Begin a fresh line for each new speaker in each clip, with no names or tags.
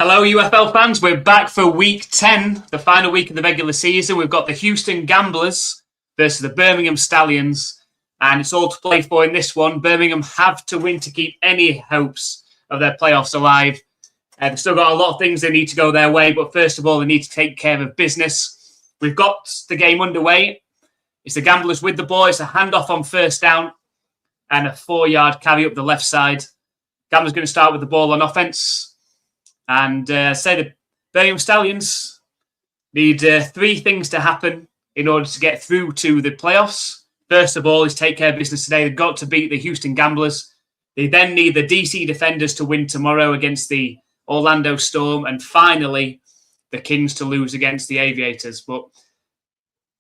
Hello, UFL fans. We're back for week 10, the final week of the regular season. We've got the Houston Gamblers versus the Birmingham Stallions, and it's all to play for in this one. Birmingham have to win to keep any hopes of their playoffs alive. They've still got a lot of things they need to go their way, but first of all, they need to take care of business. We've got the game underway. It's the Gamblers with the ball. It's a handoff on first down and a 4-yard carry up the left side. Gamblers going to start with the ball on offense. And say the Birmingham Stallions need three things to happen in order to get through to the playoffs. First of all is take care of business today. They've got to beat the Houston Gamblers. They then need the DC Defenders to win tomorrow against the Orlando Storm. And finally, the Kings to lose against the Aviators. But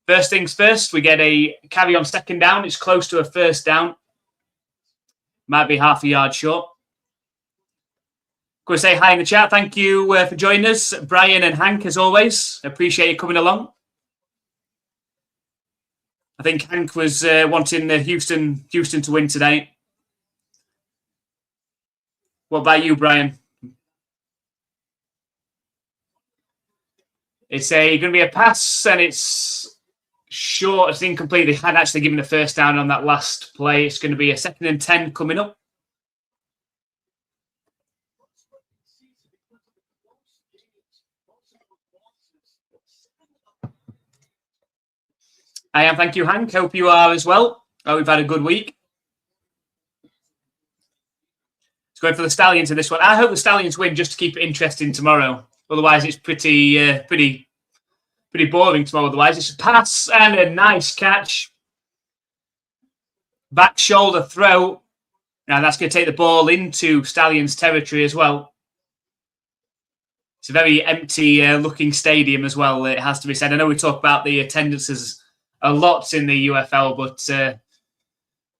first things first, we get a carry on second down. It's close to a first down. Might be half a yard short. Go say hi in the chat. Thank you for joining us, Brian and Hank, as always. Appreciate you coming along. I think Hank was wanting the Houston to win today. What about you, Brian? It's going to be a pass, and it's short. It's incomplete. They had actually given the first down on that last play. It's going to be a 2nd and 10 coming up. I am. Thank you, Hank. Hope you are as well. Hope we've had a good week. It's going for the Stallions in this one. I hope the Stallions win just to keep it interesting tomorrow. Otherwise, it's pretty boring tomorrow. Otherwise, it's a pass and a nice catch. Back shoulder throw. Now that's going to take the ball into Stallions territory as well. It's a very empty looking stadium as well, it has to be said. I know we talk about the attendances a lot in the UFL, but that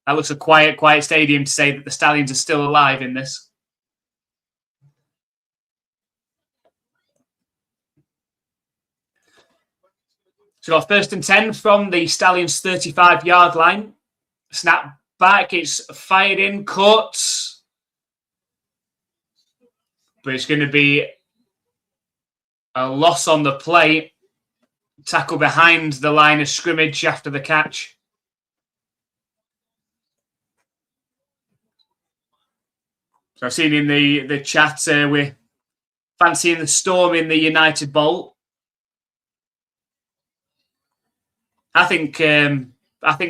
looks a quiet stadium to say that the Stallions are still alive in this. So our 1st and 10 from the Stallions 35-yard line. Snap back, it's fired in, caught. But it's going to be a loss on the play. Tackle behind the line of scrimmage after the catch. So I've seen in the chat we're fancying the Storm in the United Bowl. I think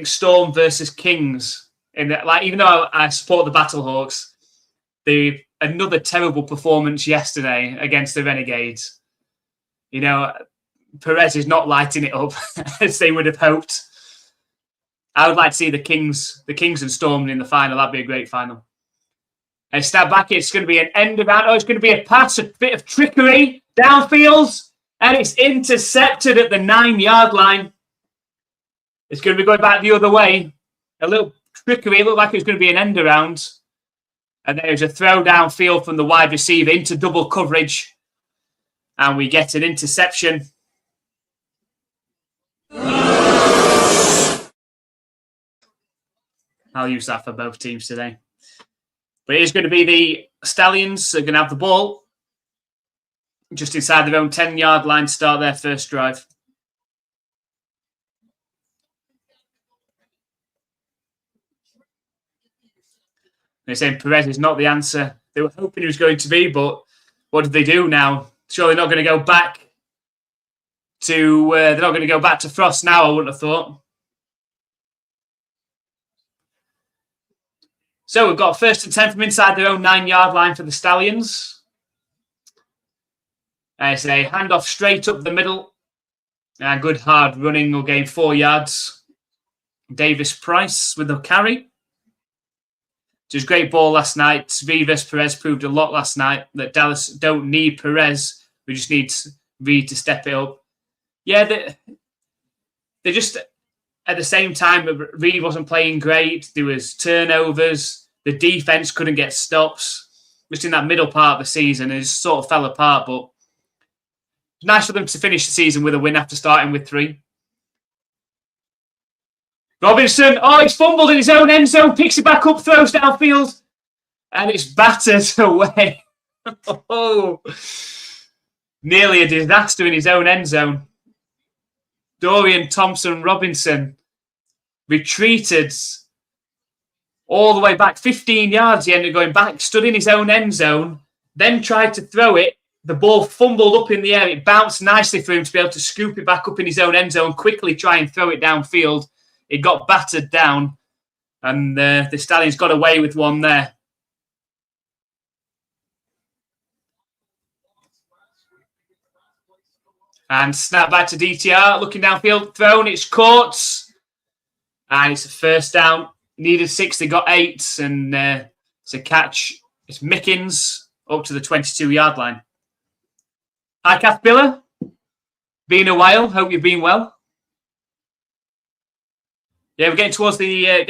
Storm versus Kings in that. Like, even though I support the Battlehawks, another terrible performance yesterday against the Renegades. You know, Perez is not lighting it up as they would have hoped. I would like to see the Kings and Storm in the final. That'd be a great final. And snap back, it's going to be an end around. Oh, it's going to be a pass, a bit of trickery downfield, and it's intercepted at the 9-yard line. It's going to be going back the other way. A little trickery. It looked like it was going to be an end around. And there's a throw downfield from the wide receiver into double coverage. And we get an interception. I'll use that for both teams today. But it is going to be the Stallions. They're going to have the ball just inside their own 10-yard line to start their first drive. They're saying Perez is not the answer they were hoping he was going to be, but what did they do now? Surely not going to go back to they're not going to go back to Frost now, I wouldn't have thought. So we've got 1st and 10 from inside their own 9-yard line for the Stallions. It's a handoff straight up the middle. Good hard running will gain 4 yards. Davis Price with the carry. It was a great ball last night. Vivas Perez proved a lot last night that Dallas don't need Perez. We just need Reed to step it up. Yeah, they just, at the same time, Reed wasn't playing great. There was turnovers. The defense couldn't get stops. Just in that middle part of the season, it just sort of fell apart. But it's nice for them to finish the season with a win after starting with 3. Robinson, he's fumbled in his own end zone, picks it back up, throws downfield, and it's battered away. Oh, nearly a disaster in his own end zone. Dorian Thompson-Robinson retreated all the way back 15 yards. He ended up going back, stood in his own end zone, then tried to throw it. The ball fumbled up in the air. It bounced nicely for him to be able to scoop it back up in his own end zone, quickly try and throw it downfield. It got battered down, and the Stallions got away with one there. And snap back to DTR, looking downfield, thrown, it's caught. And it's a first down. Needed 6, they got 8. And it's a catch. It's Mickens up to the 22-yard line. Hi, Kath Biller. Been a while. Hope you've been well. Yeah, we're getting towards the end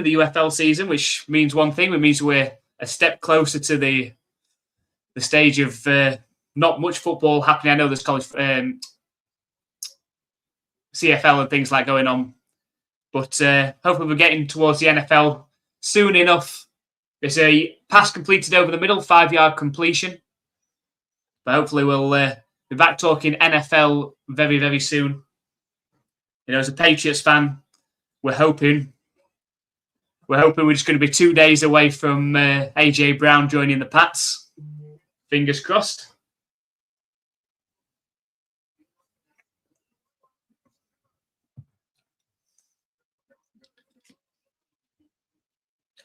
of the UFL season, which means one thing. It means we're a step closer to the stage of not much football happening. I know there's college CFL and things like going on, but hopefully we're getting towards the NFL soon enough. There's a pass completed over the middle, 5-yard completion. But hopefully we'll be back talking NFL very, very soon. You know, as a Patriots fan, we're hoping we're just going to be 2 days away from AJ Brown joining the Pats. Fingers crossed.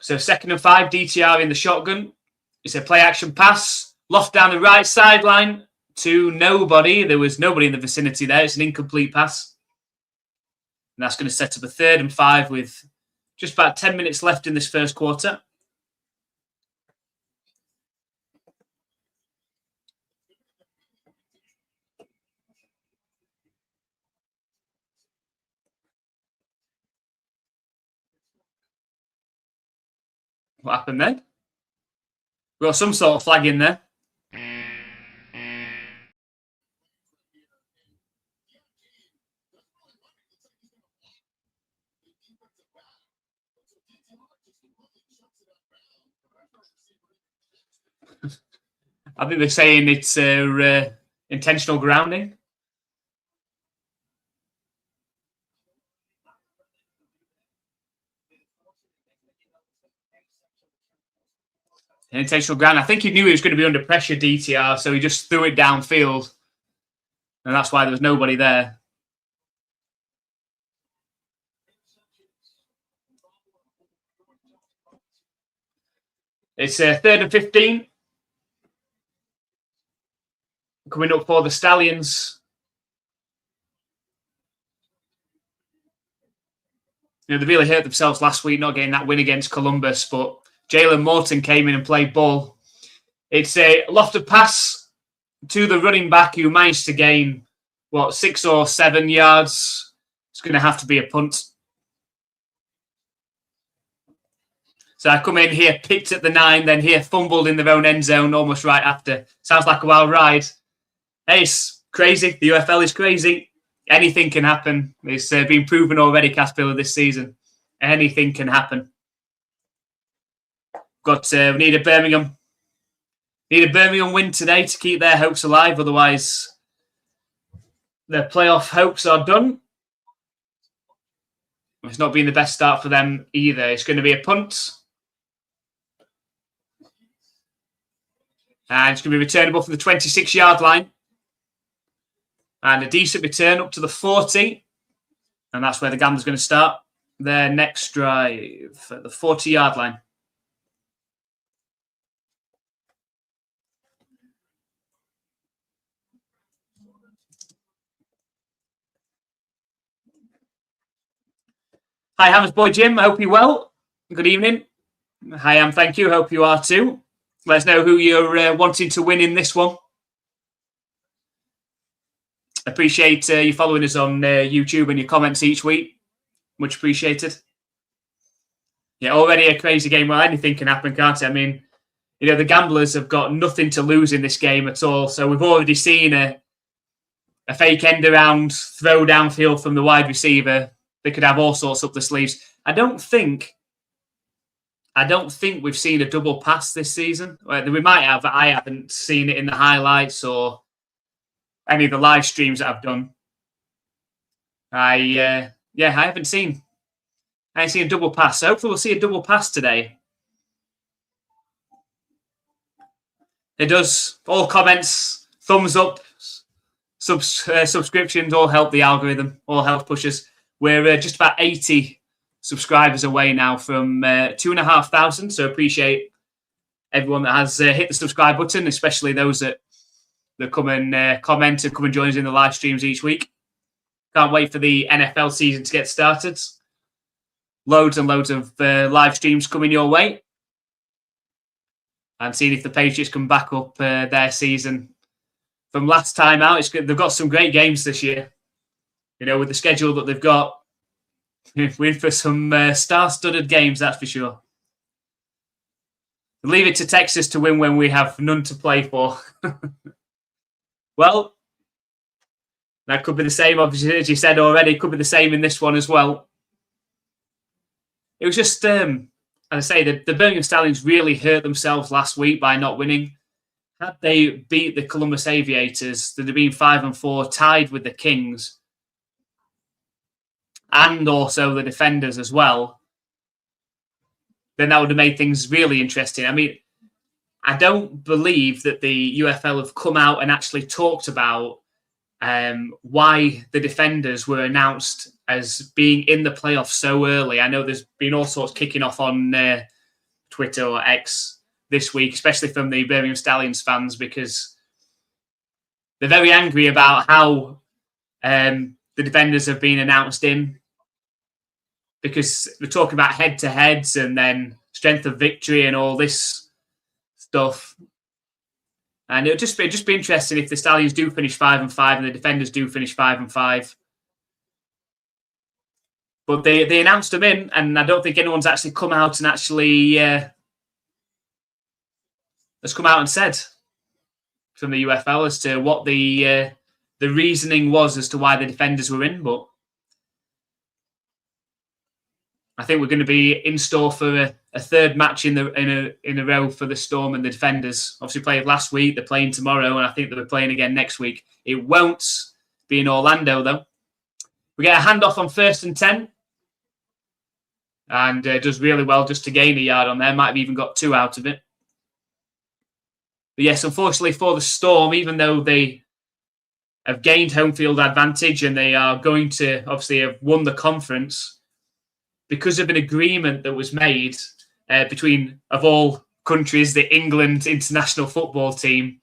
So 2nd and 5, DTR in the shotgun. It's a play action pass. Loft down the right sideline to nobody. There was nobody in the vicinity there. It's an incomplete pass. And that's going to set up a 3rd and 5 with just about 10 minutes left in this first quarter. What happened then? We got some sort of flag in there. I think they're saying it's intentional grounding. Intentional ground. I think he knew he was going to be under pressure, DTR, so he just threw it downfield. And that's why there was nobody there. It's 3rd and 15. Coming up for the Stallions. You know, they really hurt themselves last week not getting that win against Columbus, but Jalen Morton came in and played ball. It's a lofted pass to the running back who managed to gain, 6 or 7 yards. It's going to have to be a punt. So I come in here, picked at the 9, then here fumbled in their own end zone almost right after. Sounds like a wild ride. Hey, it's crazy. The UFL is crazy. Anything can happen. It's been proven already, Caspilla, this season. Anything can happen. We need a Birmingham win today to keep their hopes alive. Otherwise, their playoff hopes are done. It's not been the best start for them either. It's going to be a punt. And it's going to be returnable from the 26-yard line. And a decent return up to the 40. And that's where the Gamblers going to start their next drive at the 40-yard line. Hi, Hammers Boy Jim. I hope you're well. Good evening. Hi, Am. Thank you. Hope you are too. Let us know who you're wanting to win in this one. Appreciate you following us on YouTube and your comments each week. Much appreciated. Yeah, already a crazy game. Well, anything can happen, can't it? I mean, you know, the Gamblers have got nothing to lose in this game at all. So we've already seen a fake end around, throw downfield from the wide receiver. They could have all sorts up the sleeves. I don't think I don't think we've seen a double pass this season. We might have, but I haven't seen it in the highlights or any of the live streams that I've done. I haven't seen a double pass. So hopefully we'll see a double pass today. It does. All comments, thumbs up, subscriptions all help the algorithm, all help push us. We're just about 80 subscribers away now from 2,500. So appreciate everyone that has hit the subscribe button, especially those that come and comment and come and join us in the live streams each week. Can't wait for the NFL season to get started. Loads and loads of live streams coming your way. And seeing if the Patriots can back up their season from last time out. They've got some great games this year. With the schedule that they've got, we're in for some star-studded games, that's for sure. Leave it to Texas to win when we have none to play for. Well, that could be the same, obviously, as you said already. It could be the same in this one as well. It was just, as I say, the Birmingham Stallions really hurt themselves last week by not winning. Had they beat the Columbus Aviators, they'd have been 5-4, tied with the Kings, and also the Defenders as well. Then that would have made things really interesting. I mean, I don't believe that the UFL have come out and actually talked about why the Defenders were announced as being in the playoffs so early. I know there's been all sorts kicking off on Twitter or X this week, especially from the Birmingham Stallions fans, because they're very angry about how the Defenders have been announced in, because we're talking about head-to-heads and then strength of victory and all this stuff. And it'll just be interesting if the Stallions do finish 5-5 and the Defenders do finish 5-5. But they announced them in, and I don't think anyone's actually come out and actually has come out and said from the UFL as to what the reasoning was as to why the Defenders were in. But I think we're going to be in store for a third match in a row for the Storm and the Defenders. Obviously played last week, they're playing tomorrow, and I think they'll be playing again next week. It won't be in Orlando, though. We get a handoff on 1st and 10. And does really well just to gain a yard on there. Might have even got 2 out of it. But yes, unfortunately for the Storm, even though they have gained home field advantage and they are going to obviously have won the conference, because of an agreement that was made between, of all countries, the England international football team,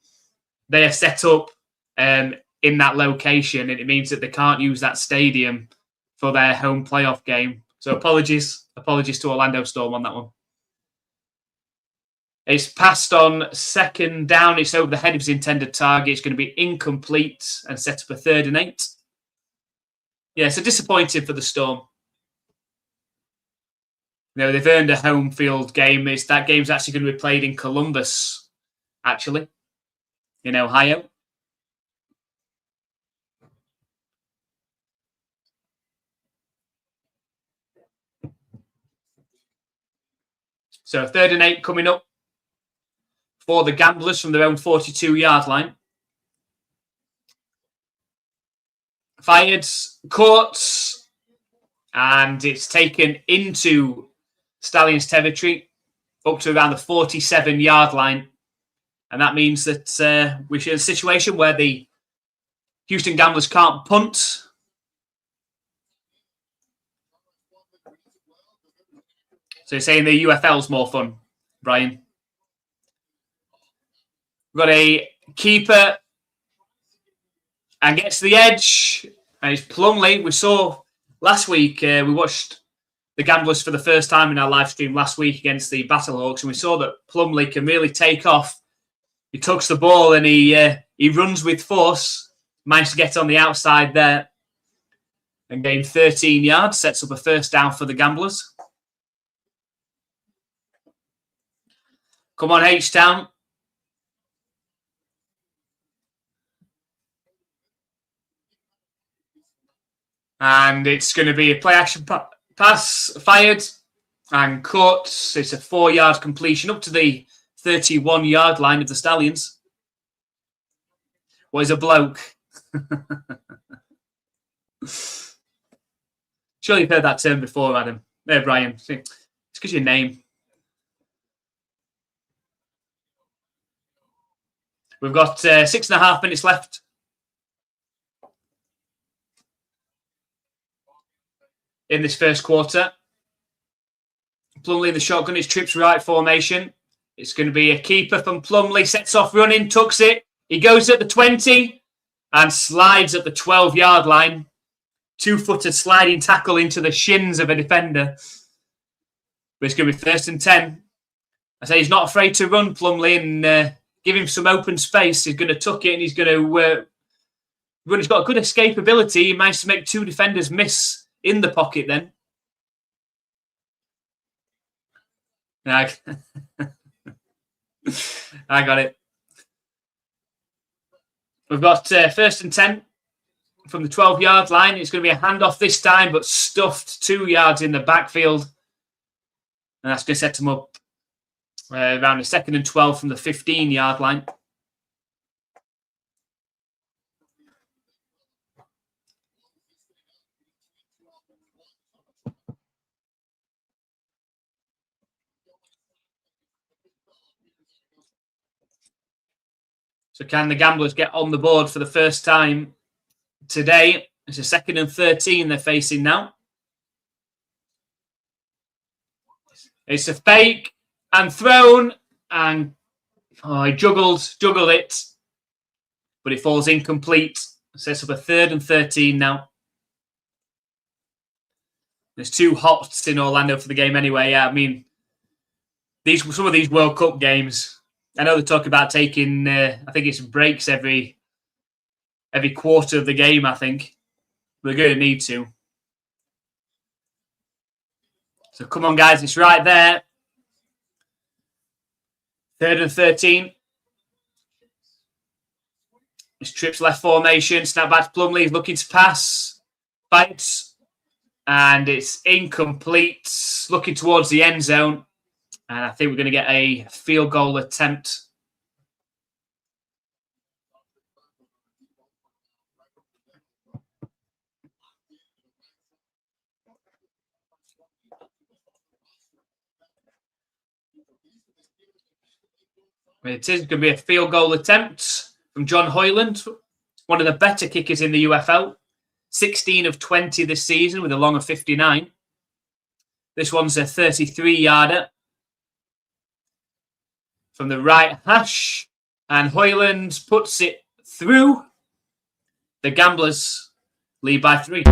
they are set up in that location, and it means that they can't use that stadium for their home playoff game. So apologies to Orlando Storm on that one. It's passed on 2nd down. It's over the head of his intended target. It's going to be incomplete and set up a 3rd and 8. Yeah, so disappointing for the Storm. They've earned a home field game. That game's actually going to be played in Columbus, actually, in Ohio. So 3rd and 8 coming up for the Gamblers from their own 42-yard line. Fired, caught, and it's taken into Stallions territory up to around the 47-yard line. And that means that we're in a situation where the Houston Gamblers can't punt. So you're saying the UFL's more fun, Brian? We've got a keeper and gets to the edge. And it's Plumlee. We saw last week, we watched the Gamblers for the first time in our live stream last week against the Battlehawks, and we saw that Plumlee can really take off. He tucks the ball and he runs with force. Managed to get on the outside there and gain 13 yards. Sets up a 1st down for the Gamblers. Come on, H-Town. And it's going to be a play-action pass fired. and cuts. It's a 4-yard completion up to the 31-yard line of the Stallions. What is a bloke? Surely you've heard that term before, Adam. Brian. It's because your name. We've got 6.5 minutes left. In this first quarter. Plumley in the shotgun. It's trips right formation. It's going to be a keeper from Plumley. Sets off running, tucks it. He goes at the 20 and slides at the 12-yard line. 2-footed sliding tackle into the shins of a defender. But it's going to be 1st and 10. I say he's not afraid to run, Plumley, and give him some open space. He's going to tuck it and he's going to run. He's got a good escapability. He managed to make 2 defenders miss in the pocket then. I got it. We've got 1st and 10 from the 12-yard line. It's going to be a handoff this time, but stuffed 2 yards in the backfield. And that's going to set them up around a 2nd and 12 from the 15-yard line. So can the Gamblers get on the board for the first time today? It's a 2nd and 13 they're facing now. It's a fake and thrown, and he juggled it, but it falls incomplete. Sets up a 3rd and 13 now. There's 2 hots in Orlando for the game anyway. Yeah, I mean, some of these World Cup games, I know they talk about taking, I think it's breaks every quarter of the game, I think. We're going to need to. So come on, guys, it's right there. 3rd and 13. It's trips left formation. Snap back to Plumley. He's looking to pass. Fights. And it's incomplete. Looking towards the end zone. And I think we're going to get a field goal attempt. It is going to be a field goal attempt from John Hoyland, one of the better kickers in the UFL. 16 of 20 this season with a long of 59. This one's a 33-yarder. From the right hash, and Hoyland puts it through. The Gamblers lead by 3.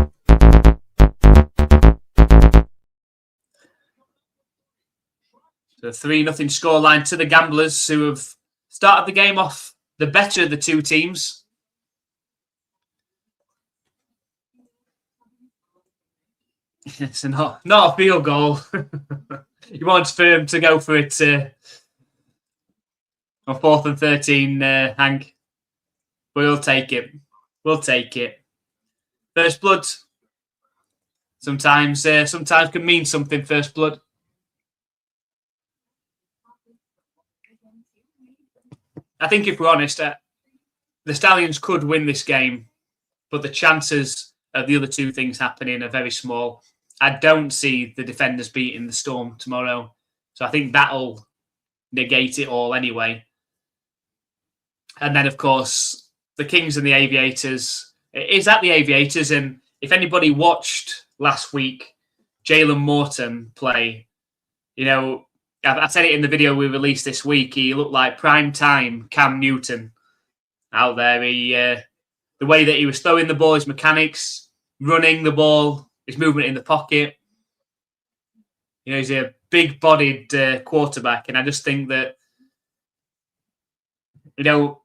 So 3-0 scoreline to the Gamblers, who have started the game off the better of the 2 teams. It's not a field goal. You want firm to go for it on 4th and 13, Hank. We'll take it. We'll take it. First blood. Sometimes can mean something, first blood. I think if we're honest, the Stallions could win this game, but the chances of the other 2 things happening are very small. I don't see the defenders beating the Storm tomorrow. So I think that'll negate it all anyway. And then, of course, the Kings and the Aviators. It is at the Aviators, and if anybody watched last week, Jalen Morton play, you know, I said it in the video we released this week, he looked like prime time Cam Newton out there. The way that he was throwing the ball, his mechanics, running the ball, his movement in the pocket. You know, he's a big-bodied quarterback, and I just think that, you know,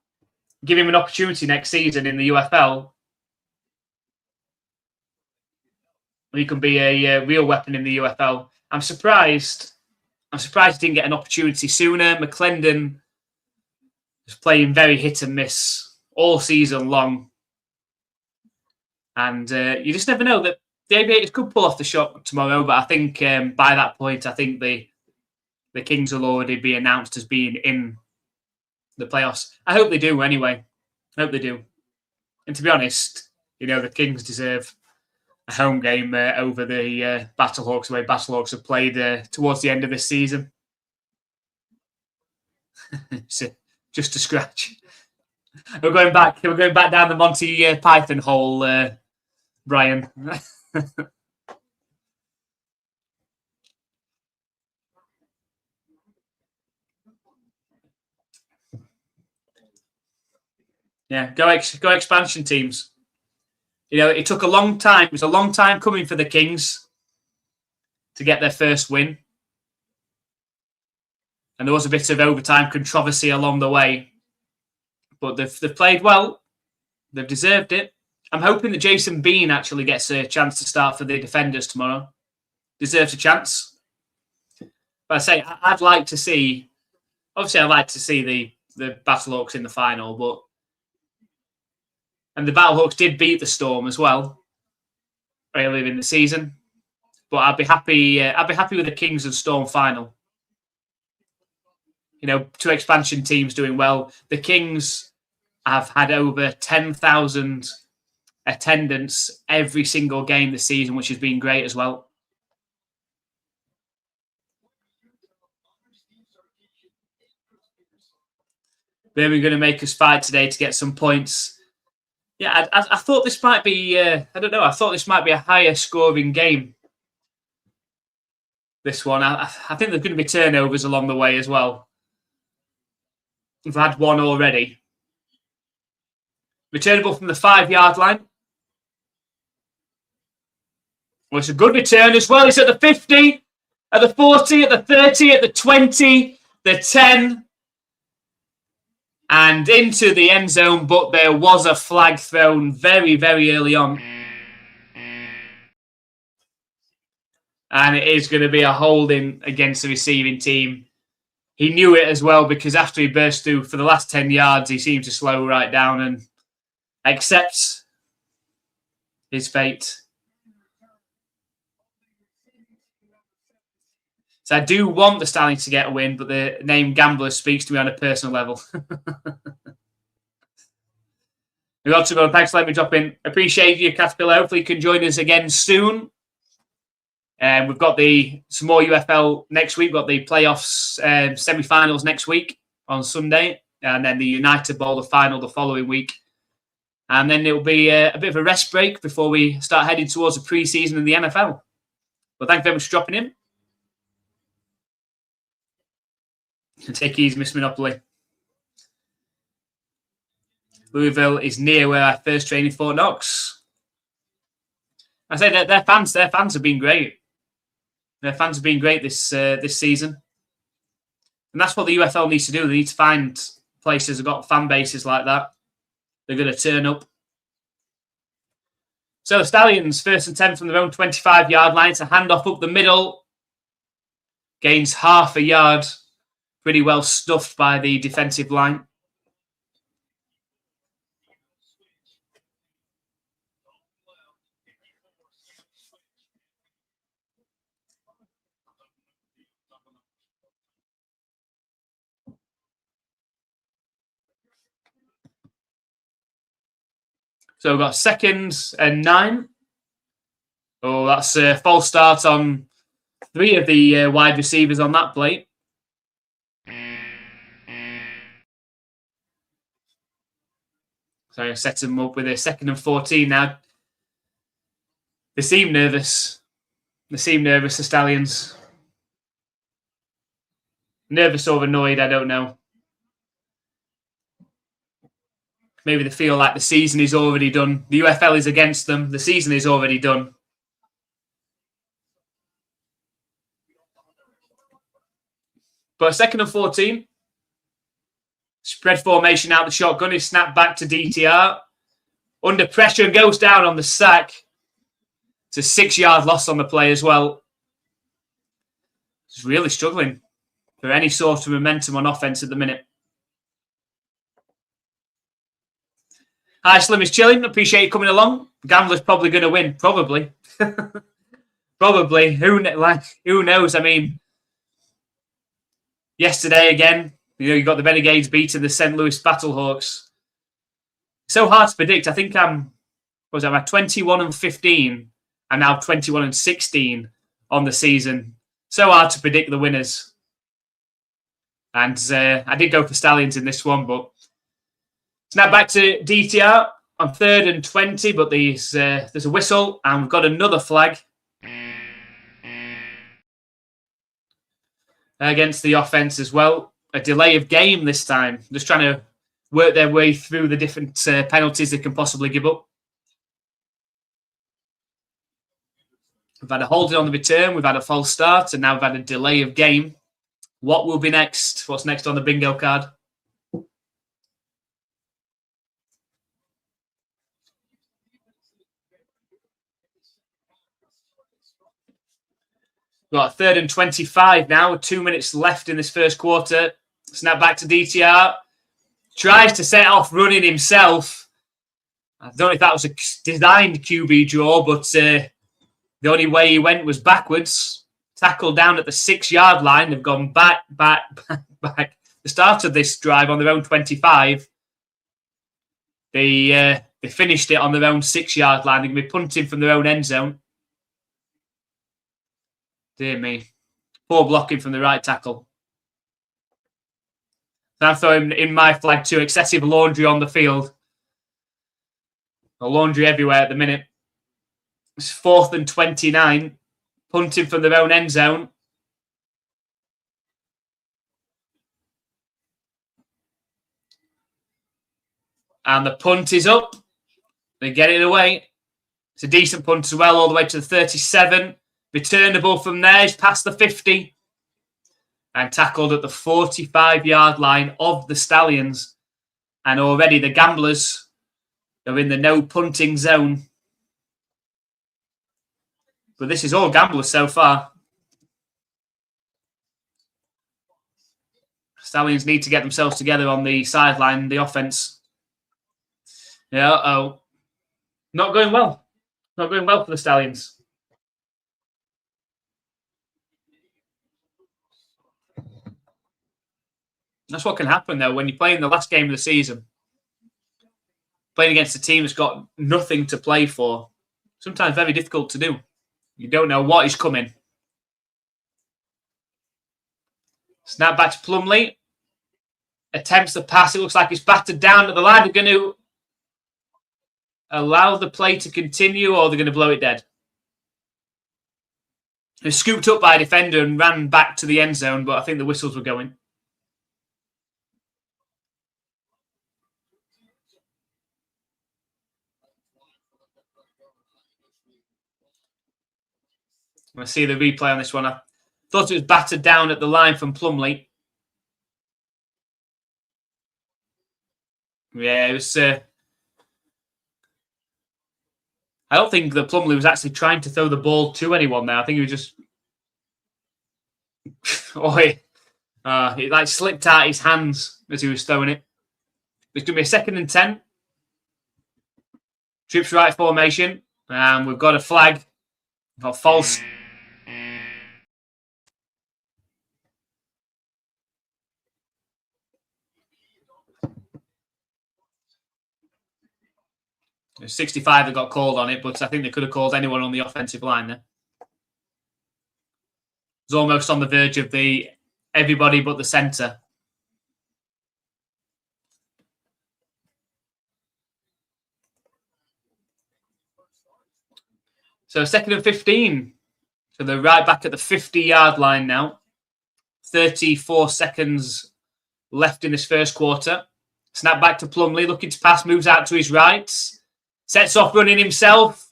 give him an opportunity next season in the UFL. He can be a real weapon in the UFL. I'm surprised he didn't get an opportunity sooner. McClendon is playing very hit and miss all season long. And you just never know that the aviators could pull off the shot tomorrow, but I think by that point, I think the Kings will already be announced as being in the playoffs. I hope they do anyway. I hope they do. And to be honest, the Kings deserve a home game over the Battlehawks, the way Battlehawks have played towards the end of this season. So, just a scratch. We're going back down the Monty Python hole, Brian. Yeah, go expansion teams. It took a long time. It was a long time coming for the Kings to get their first win. And there was a bit of overtime controversy along the way. But they've played well. They've deserved it. I'm hoping that Jason Bean actually gets a chance to start for the defenders tomorrow. Deserves a chance. But I say, I'd like to see... Obviously, I'd like to see the Battlehawks in the final, and the Battlehawks did beat the Storm as well earlier in the season. But I'd be happy. I'd be happy with the Kings and Storm final. Two expansion teams doing well. The Kings have had over 10,000 attendance every single game this season, which has been great as well. Birmingham going to make us fight today to get some points. Yeah, I thought this might be, I don't know, I thought this might be a higher scoring game. This one. I think there's going to be turnovers along the way as well. We've had one already. Returnable from the 5-yard line. Well, it's a good return as well. It's at the 50, at the 40, at the 30, at the 20, the 10. And into the end zone, but there was a flag thrown very, very early on. And it is going to be a holding against the receiving team. He knew it as well, because after he burst through for the last 10 yards, he seemed to slow right down and accept his fate. So I do want the Stallions to get a win, but the name Gambler speaks to me on a personal level. We've got to go. Thanks for letting me drop in. Appreciate you, Caterpillar. Hopefully you can join us again soon. We've got some more UFL next week. We've got the playoffs semi-finals next week on Sunday. And then the United Bowl, the final, the following week. And then it'll be a bit of a rest break before we start heading towards the pre-season in the NFL. Well, thank you very much for dropping in. Take it easy, Miss Monopoly. Louisville is near where I first trained in Fort Knox. I say that their fans have been great. Their fans have been great this season. And that's what the UFL needs to do. They need to find places that got fan bases like that. They're going to turn up. So the Stallions, 1st and 10 from their own 25-yard line. It's a handoff up the middle. Gains half a yard. Pretty well stuffed by the defensive line. So we've got 2nd and 9. Oh, that's a false start on 3 of the wide receivers on that play. So I set them up with a 2nd and 14 now. They seem nervous. The Stallions. Nervous or annoyed, I don't know. Maybe they feel like the season is already done. The UFL is against them. The season is already done. But 2nd and 14. Spread formation out the shotgun. Is snapped back to DTR. Under pressure and goes down on the sack. It's a 6-yard loss on the play as well. He's really struggling for any sort of momentum on offense at the minute. Hi, Slim is chilling. Appreciate you coming along. Gambler's probably going to win. Probably. Probably. Who knows? I mean, yesterday again, you got the Renegades beating the St. Louis Battlehawks. So hard to predict. I think I'm 21-15 and now 21-16 on the season. So hard to predict the winners. And I did go for Stallions in this one, but snap back to DTR on 3rd and 20, but there's a whistle and we've got another flag against the offense as well. A delay of game this time. Just trying to work their way through the different penalties they can possibly give up. We've had a holding on the return, we've had a false start, and now we've had a delay of game. What will be next? What's next on the bingo card? We've got 3rd and 25 now, with 2 minutes left in this first quarter. Snap back to DTR. Tries to set off running himself. I don't know if that was a designed QB draw, but the only way he went was backwards. Tackled down at the 6-yard line. They've gone back. They started this drive on their own 25. They finished it on their own 6-yard line. They're going to be punting from their own end zone. Dear me. Poor blocking from the right tackle. I'm throwing in my flag too. Excessive laundry on the field. Laundry everywhere at the minute. It's 4th and 29. Punting from their own end zone. And the punt is up. They get it away. It's a decent punt as well, all the way to the 37. Returnable from there. It's past the 50. And tackled at the 45-yard line of the Stallions. And already the Gamblers are in the no punting zone. But this is all Gamblers so far. Stallions need to get themselves together on the sideline, the offense. Yeah, not going well. Not going well for the Stallions. That's what can happen, though, when you play in the last game of the season. Playing against a team that's got nothing to play for. Sometimes very difficult to do. You don't know what is coming. Snap back to Plumlee. Attempts the pass. It looks like it's battered down at the line. They're going to allow the play to continue, or they're going to blow it dead. They scooped up by a defender and ran back to the end zone, but I think the whistles were going. I see the replay on this one. I thought it was battered down at the line from Plumlee. Yeah, it was. I don't think that Plumlee was actually trying to throw the ball to anyone there. I think he was just. It like slipped out his hands as he was throwing it. It's going to be a 2nd and 10. Trips right formation. And we've got a flag. We've got false. There's 65 that got called on it, but I think they could have called anyone on the offensive line there. It was almost on the verge of the everybody but the centre. So 2nd and 15. So they're right back at the 50-yard line now. 34 seconds left in this first quarter. Snap back to Plumlee, looking to pass, moves out to his right. Sets off running himself.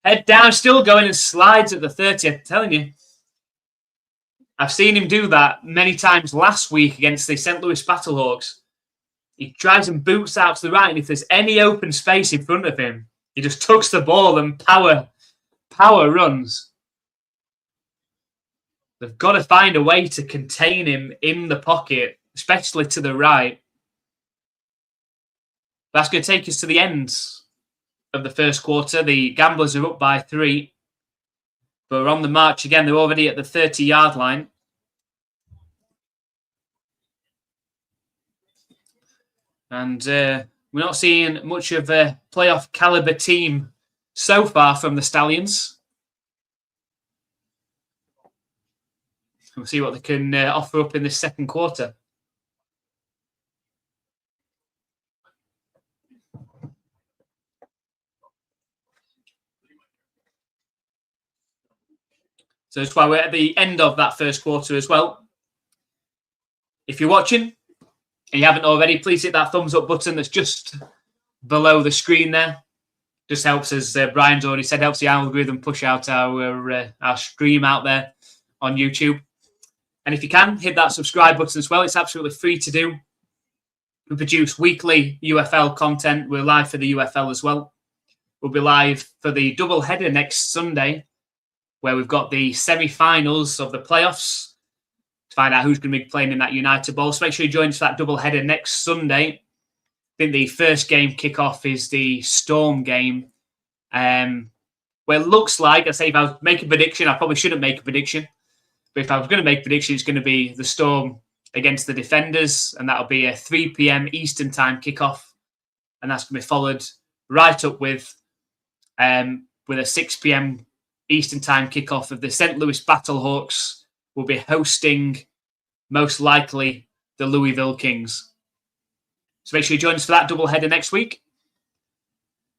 Head down, still going, and slides at the 30. I'm telling you. I've seen him do that many times last week against the St. Louis Battlehawks. He drives and boots out to the right, and if there's any open space in front of him, he just tucks the ball and power runs. They've got to find a way to contain him in the pocket, especially to the right. That's going to take us to the end of the first quarter. The Gamblers are up by 3. But we're on the march again. They're already at the 30-yard line. And we're not seeing much of a playoff caliber team so far from the Stallions. We'll see what they can offer up in this second quarter. So that's why we're at the end of that first quarter as well. If you're watching and you haven't already, please hit that thumbs up button that's just below the screen there. Just helps, as Brian's already said, helps the algorithm push out our stream out there on YouTube. And if you can, hit that subscribe button as well. It's absolutely free to do. We produce weekly UFL content. We're live for the UFL as well. We'll be live for the double header next Sunday, where we've got the semi-finals of the playoffs to find out who's going to be playing in that United Bowl. So make sure you join us for that double header next Sunday. I think the first game kickoff is the Storm game, where it looks like, I say if I was making a prediction, I probably shouldn't make a prediction. But if I was going to make a prediction, it's going to be the Storm against the Defenders, and that'll be a 3 p.m. Eastern time kickoff. And that's going to be followed right up with a 6 p.m. Eastern time kickoff of the St. Louis Battlehawks. Will be hosting, most likely, the Louisville Kings. So make sure you join us for that doubleheader next week.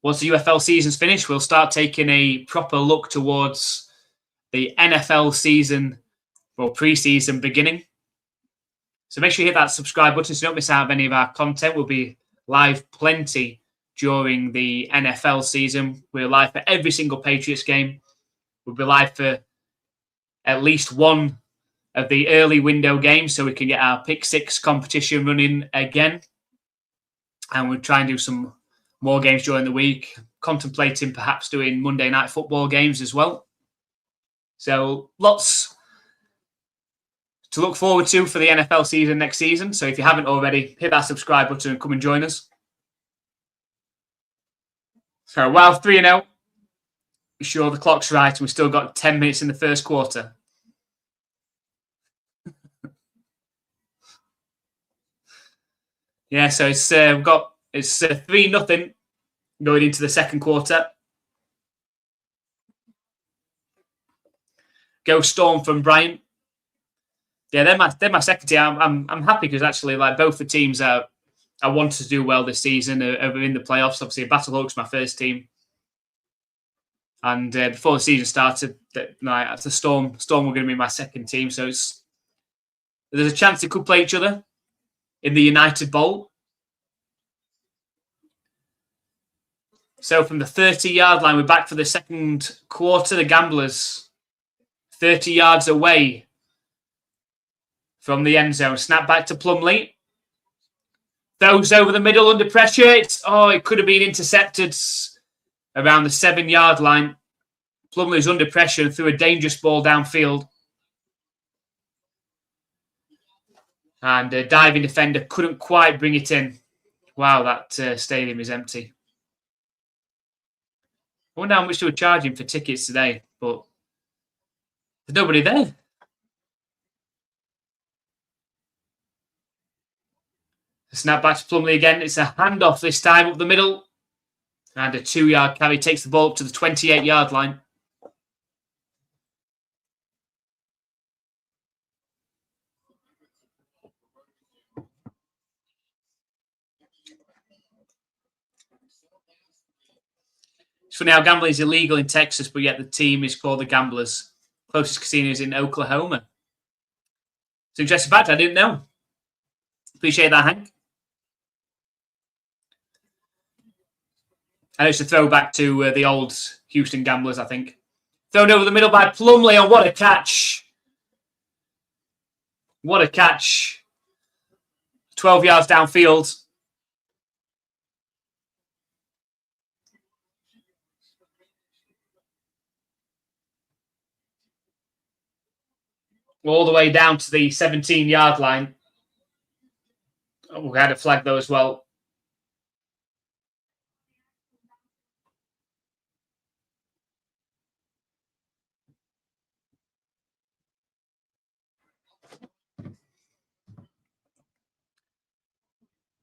Once the UFL season's finished, we'll start taking a proper look towards the NFL season or pre-season beginning. So make sure you hit that subscribe button so you don't miss out on any of our content. We'll be live plenty during the NFL season. We're live for every single Patriots game. We'll be live for at least one of the early window games so we can get our Pick 6 competition running again. And we'll try and do some more games during the week, contemplating perhaps doing Monday Night Football games as well. So lots to look forward to for the NFL season next season. So if you haven't already, hit that subscribe button and come and join us. So while 3-0, be sure the clock's right and we've still got 10 minutes in the first quarter. Yeah, so it's 3-0 going into the second quarter. Go Storm from Brian. Yeah, they're my second team. I'm happy because actually, like, both the teams I want to do well this season are in the playoffs. Obviously, Battlehawks my first team, and before the season started, the Storm were going to be my second team. So there's a chance they could play each other in the United Bowl. So from the 30-yard line, we're back for the second quarter. The Gamblers 30 yards away from the end zone. Snap back to Plumlee. Throws over the middle under pressure. It could have been intercepted around the 7-yard line. Plumlee's under pressure and threw a dangerous ball downfield. And a diving defender couldn't quite bring it in. Wow, that stadium is empty. I wonder how much they were charging for tickets today, but there's nobody there. Snap back to Plumlee again. It's a handoff this time up the middle. And a 2-yard carry takes the ball up to the 28-yard line. It's funny how gambling is illegal in Texas, but yet the team is called the Gamblers. Closest casino is in Oklahoma. It's an interesting fact. I didn't know. Appreciate that, Hank. And it's a throwback to the old Houston Gamblers, I think. Thrown over the middle by Plumlee, and what a catch. What a catch. 12 yards downfield. All the way down to the 17-yard line. Oh, we had a flag, though, as well.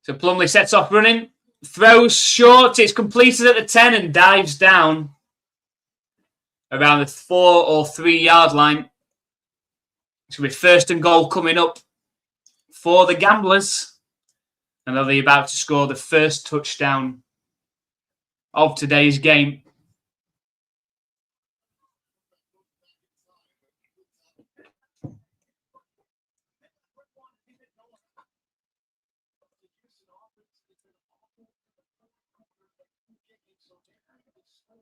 So Plumlee sets off running, throws short. It's completed at the 10 and dives down around the 4 or 3 yard line. It's going to be first and goal coming up for the Gamblers. And they're about to score the first touchdown of today's game.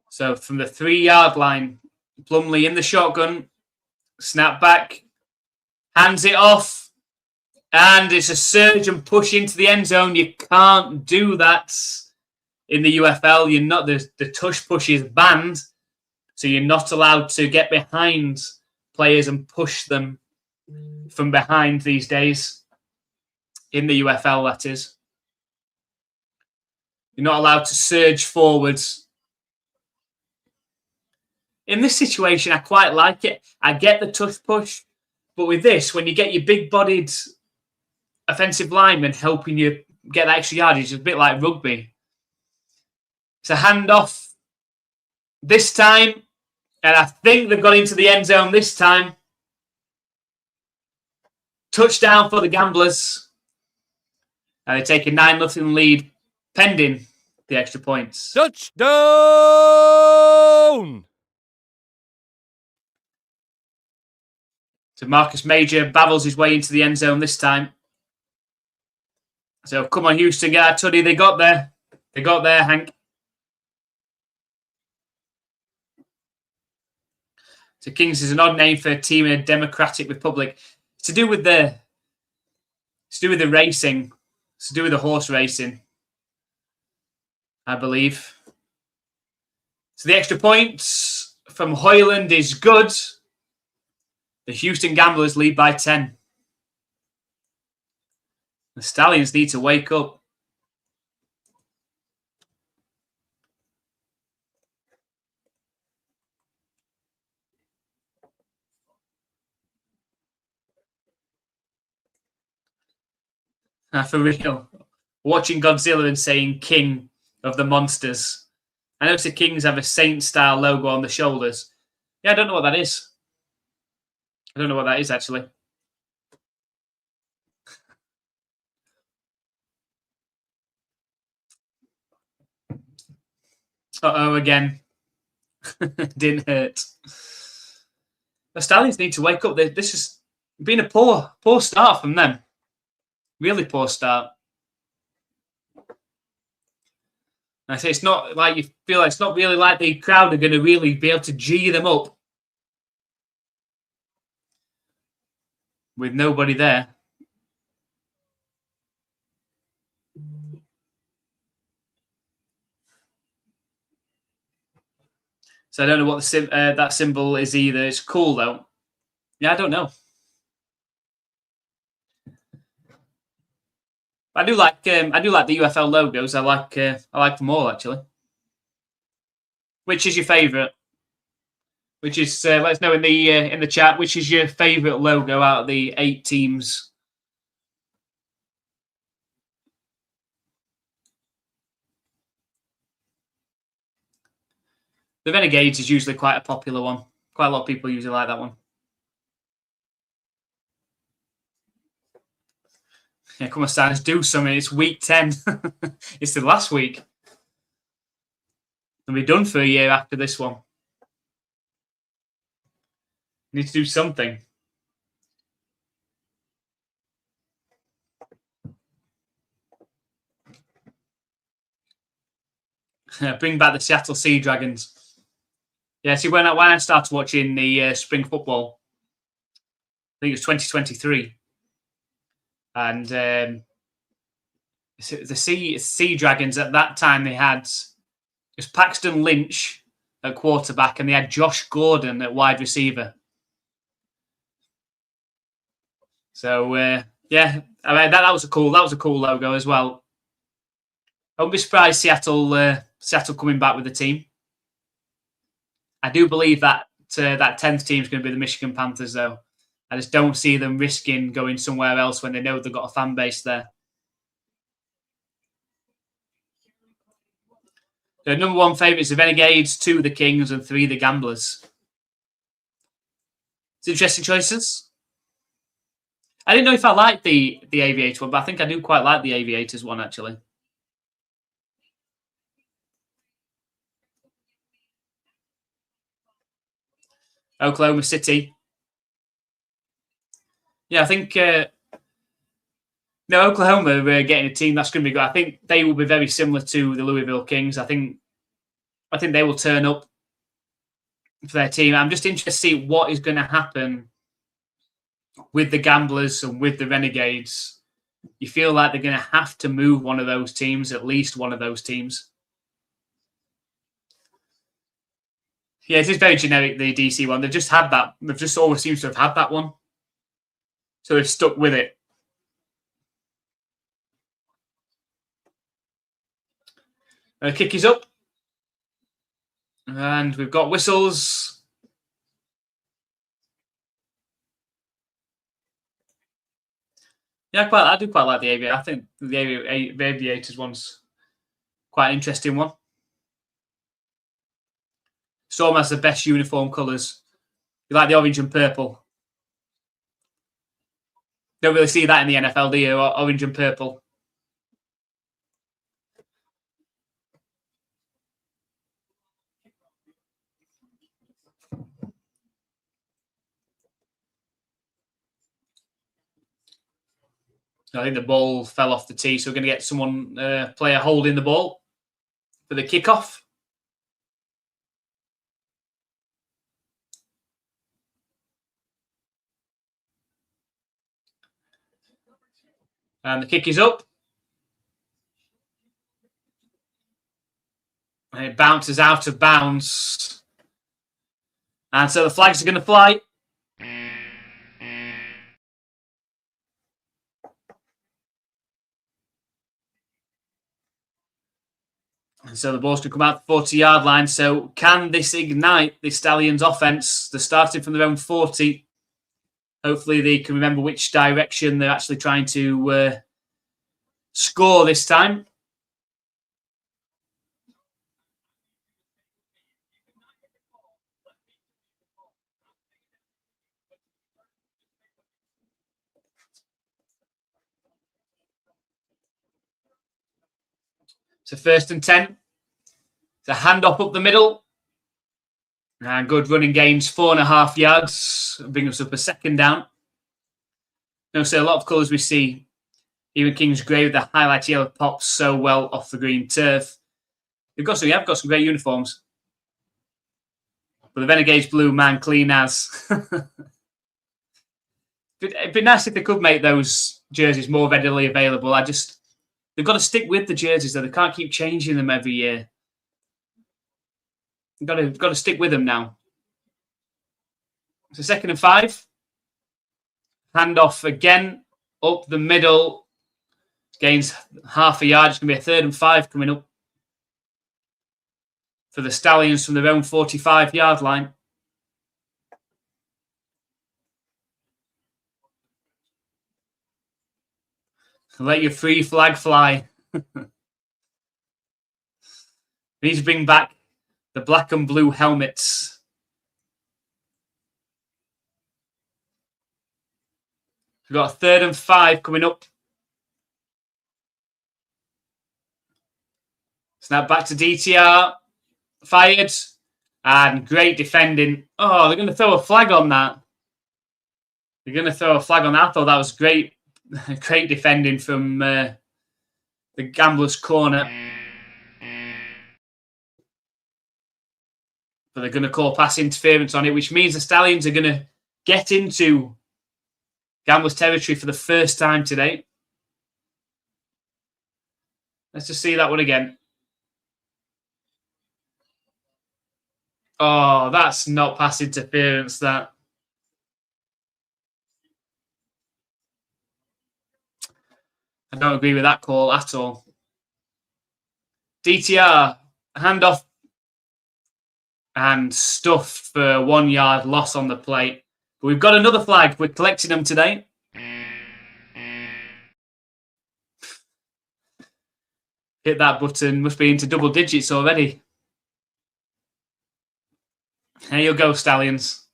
So from the 3 yard line, Plumlee in the shotgun, snap back, hands it off, and it's a surge and push into the end zone. You can't do that in the UFL. You're not, the tush push is banned, so you're not allowed to get behind players and push them from behind these days. In the UFL, that is. You're not allowed to surge forwards. In this situation, I quite like it. I get the tush push, but with this, when you get your big-bodied offensive lineman helping you get that extra yardage, it's a bit like rugby. It's a handoff this time, and I think they've got into the end zone this time. Touchdown for the Gamblers. And they take a 9-0 lead, pending the extra points.
Touchdown!
So Marcus Major babbles his way into the end zone this time. So come on, Houston, get that tutty. They got there. They got there, Hank. So Kings is an odd name for a team in a democratic republic. It's to do with the racing. It's to do with the horse racing, I believe. So the extra points from Hoyland is good. The Houston Gamblers lead by 10. The Stallions need to wake up. For real. Watching Godzilla and saying King of the Monsters. I noticed the Kings have a Saint-style logo on the shoulders. Yeah, I don't know what that is. I don't know what that is, actually. Uh-oh, again. Didn't hurt. The Stallions need to wake up. This has been a poor start from them. Really poor start. And I say it's not like you feel like it's not really like the crowd are going to really be able to G them up with nobody there. So I don't know what that symbol is either. It's cool though. Yeah, I don't know. I do like the UFL logos. I like them all actually. Which is your favourite? Which is let us know in the chat. Which is your favourite logo out of the 8 teams? The Renegades is usually quite a popular one. Quite a lot of people usually like that one. Yeah, come on, Stars, do something. It's week 10. It's the last week. And we're done for a year after this one. Need to do something. Bring back the Seattle Sea Dragons. Yeah, see, when I started watching the spring football, I think it was 2023. And the Sea Dragons at that time, they had it was Paxton Lynch at quarterback and they had Josh Gordon at wide receiver. So yeah, I mean, that was a cool logo as well. I wouldn't be surprised Seattle coming back with the team. I do believe that that 10th team is going to be the Michigan Panthers, though. I just don't see them risking going somewhere else when they know they've got a fan base there. The number 1 favourites, the Renegades, 2 the Kings, and 3 the Gamblers. It's interesting choices. I didn't know if I liked the Aviator one, but I think I do quite like the Aviators one, actually. Oklahoma City. Yeah, I think Oklahoma are getting a team that's going to be good. I think they will be very similar to the Louisville Kings. I think they will turn up for their team. I'm just interested to see what is going to happen with the Gamblers and with the Renegades. You feel like they're going to have to move one of those teams, at least one of those teams. Yeah, it is very generic, the DC one. They've just had that. They've just always seems to have had that one. So they've stuck with it. The kick is up. And we've got whistles. Yeah, I do quite like the Aviator. I think the Aviators one's quite an interesting one. Storm has the best uniform colours. You like the orange and purple? Don't really see that in the NFL, do you? Orange and purple. I think the ball fell off the tee, so we're going to get someone, player holding the ball for the kickoff. And the kick is up. And it bounces out of bounds. And so the flags are going to fly. And so the ball's going to come out the 40-yard line. So can this ignite the Stallions' offense? They're starting from their own 40. Hopefully they can remember which direction they're actually trying to score this time. So 1st and 10. It's a handoff up the middle. And good running gains, 4.5 yards. Bring us up a 2nd down. So a lot of colours we see. Even Kings Grey with the highlight yellow pops so well off the green turf. We have got some great uniforms. But the Renegades blue, man, clean as. It'd be nice if they could make those jerseys more readily available. They've got to stick with the jerseys, though. They can't keep changing them every year. Got to stick with them now. So 2nd and 5. Handoff again up the middle. Gains half a yard. It's going to be a 3rd and 5 coming up for the Stallions from their own 45-yard line. Let your free flag fly. We need to bring back the black and blue helmets. We've got a 3rd and 5 coming up. Snap back to DTR. Fired. And great defending. Oh, they're going to throw a flag on that. I thought that was great. Great defending from the Gamblers' corner. But they're going to call pass interference on it, which means the Stallions are going to get into Gamblers' territory for the first time today. Let's just see that one again. Oh, that's not pass interference, that. I don't agree with that call at all. DTR, handoff and stuff for 1 yard loss on the plate. But we've got another flag. We're collecting them today. hit that button. Must be into double digits already. There you go, Stallions.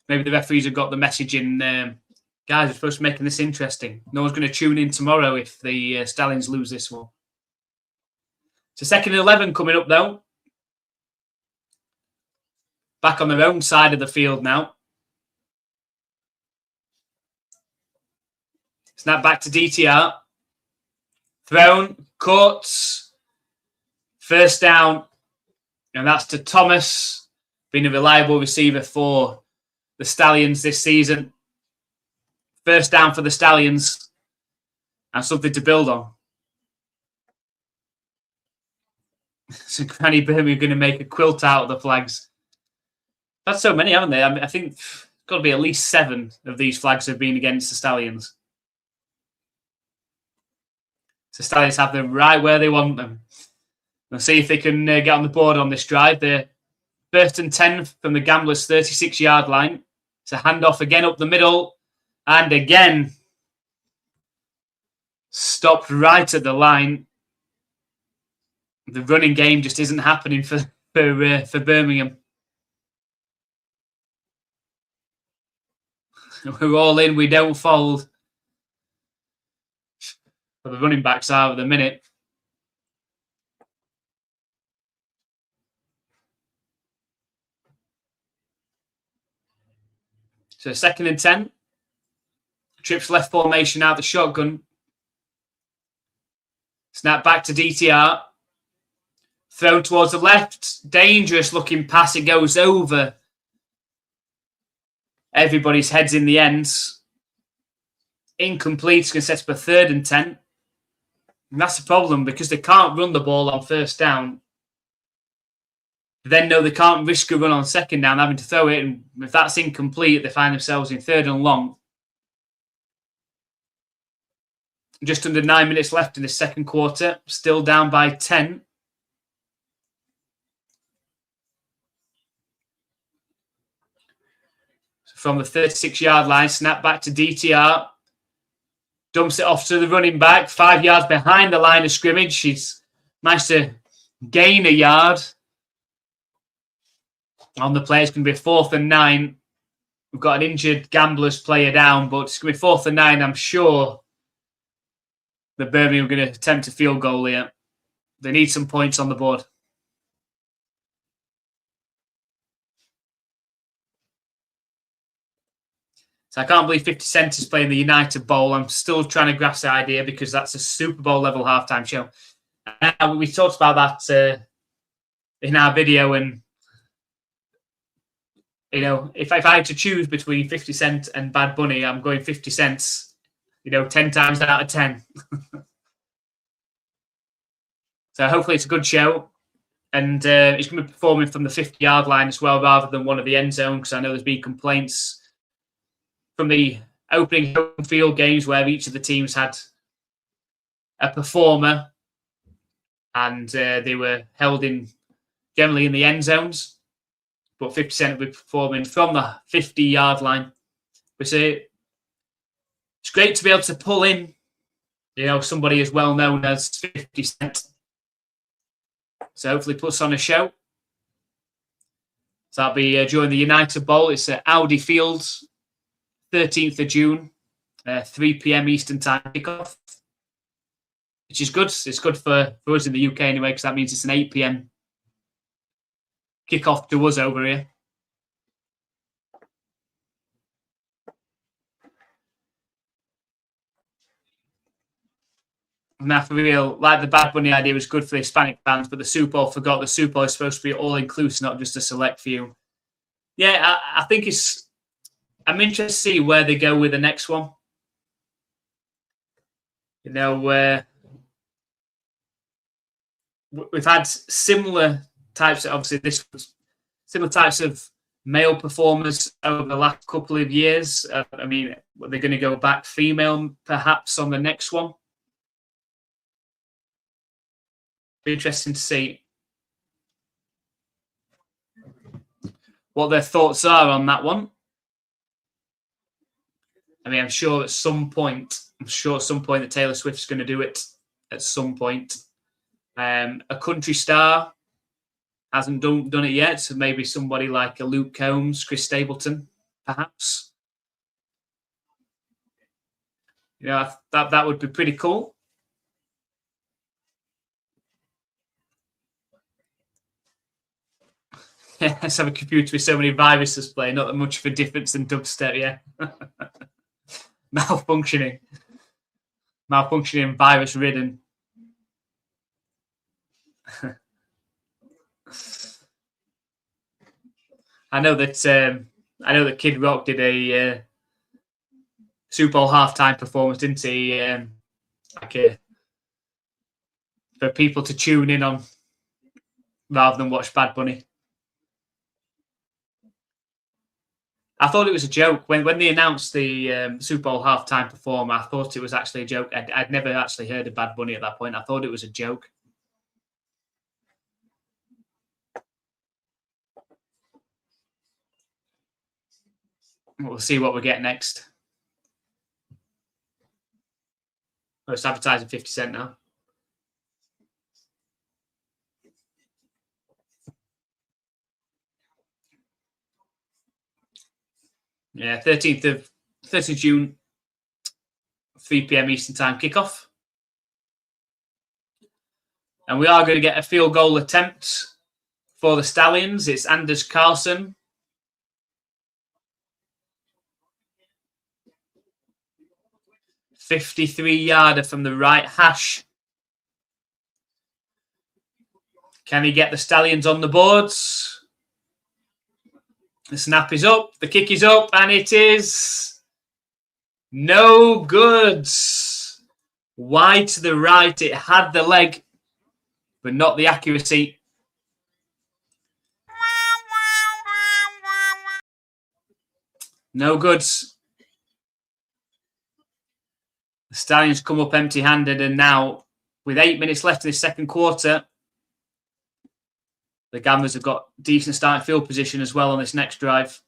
Maybe the referees have got the message in. Guys, we're supposed to be making this interesting. No one's going to tune in tomorrow if the Stallions lose this one. So 2nd and 11 coming up, though. Back on their own side of the field now. Snap back to DTR. Thrown, caught. First down. And that's to Thomas, being a reliable receiver for the Stallions this season. First down for the Stallions. And something to build on. So Granny Birmingham are going to make a quilt out of the flags. That's so many, haven't they? I think it's got to be at least 7 of these flags have been against the Stallions. So Stallions have them right where they want them. We'll see if they can get on the board on this drive. They're 1st and 10 from the Gamblers' 36-yard line. It's a handoff again up the middle. And again, stopped right at the line. The running game just isn't happening for Birmingham. We're all in, we don't fold. But the running backs are at the minute. So 2nd and 10. Trips left formation out the shotgun. Snap back to DTR. Thrown towards the left. Dangerous looking pass. It goes over everybody's heads in the ends. Incomplete. It's going to set up a 3rd and 10. And that's the problem because they can't run the ball on first down. Then no, they can't risk a run on 2nd down, having to throw it. And if that's incomplete, they find themselves in 3rd and long. Just under 9 minutes left in the 2nd quarter. Still down by 10. From the 36-yard line, snap back to DTR. Dumps it off to the running back. 5 yards behind the line of scrimmage. She's managed to gain a yard on the play. It's going to be 4th and 9. We've got an injured Gamblers player down, but it's going to be 4th and 9. I'm sure the Birmingham are going to attempt a field goal here. They need some points on the board. So I can't believe 50 Cent is playing the United Bowl. I'm still trying to grasp the idea because that's a Super Bowl level halftime show. We talked about that in our video, and you know, if I had to choose between 50 Cent and Bad Bunny, I'm going 50 Cent. 10 times out of 10. So hopefully it's a good show, and he's going to be performing from the 50-yard line as well, rather than one of the end zone, because I know there's been complaints from the opening home field games where each of the teams had a performer and they were held generally in the end zones, but 50 Cent will be performing from the 50-yard line. It's great to be able to pull in, somebody as well known as 50 Cent. So hopefully puts on a show. So that'll be during the United Bowl. It's at Audi Fields. 13th of June, 3 p.m. Eastern Time kickoff, which is good. It's good for us in the UK anyway, because that means it's an 8 p.m. kickoff to us over here. Now, for real, like the Bad Bunny idea was good for the Hispanic fans, but the Super Bowl forgot the Super Bowl is supposed to be all-inclusive, not just a select few. Yeah, I think I'm interested to see where they go with the next one. We've had similar types of, obviously, similar types of male performers over the last couple of years. Are they going to go back female perhaps on the next one? Be interesting to see what their thoughts are on that one. I mean, I'm sure at some point that Taylor Swift's going to do it at some point. A country star hasn't done it yet, so maybe somebody like a Luke Combs, Chris Stapleton, perhaps. You know, that would be pretty cool. Let's have a computer with so many viruses playing. Not that much of a difference than dubstep, yeah. Malfunctioning, virus-ridden. I know that Kid Rock did a Super Bowl halftime performance, didn't he? For people to tune in on rather than watch Bad Bunny. I thought it was a joke when they announced the Super Bowl halftime performer. I thought it was actually a joke. I'd never actually heard of Bad Bunny at that point. I thought it was a joke. We'll see what we get next. Oh, it's advertising 50 Cent now. Yeah, 13th of June, 3 p.m. Eastern Time kickoff. And we are going to get a field goal attempt for the Stallions. It's Anders Carlson. $53-yarder from the right hash. Can he get the Stallions on the boards? The snap is up, the kick is up, and it is no good. Wide to the right. It had the leg, but not the accuracy. No good. The Stallions come up empty-handed, and now, with 8 minutes left in the second quarter, the Gamblers have got decent starting field position as well on this next drive.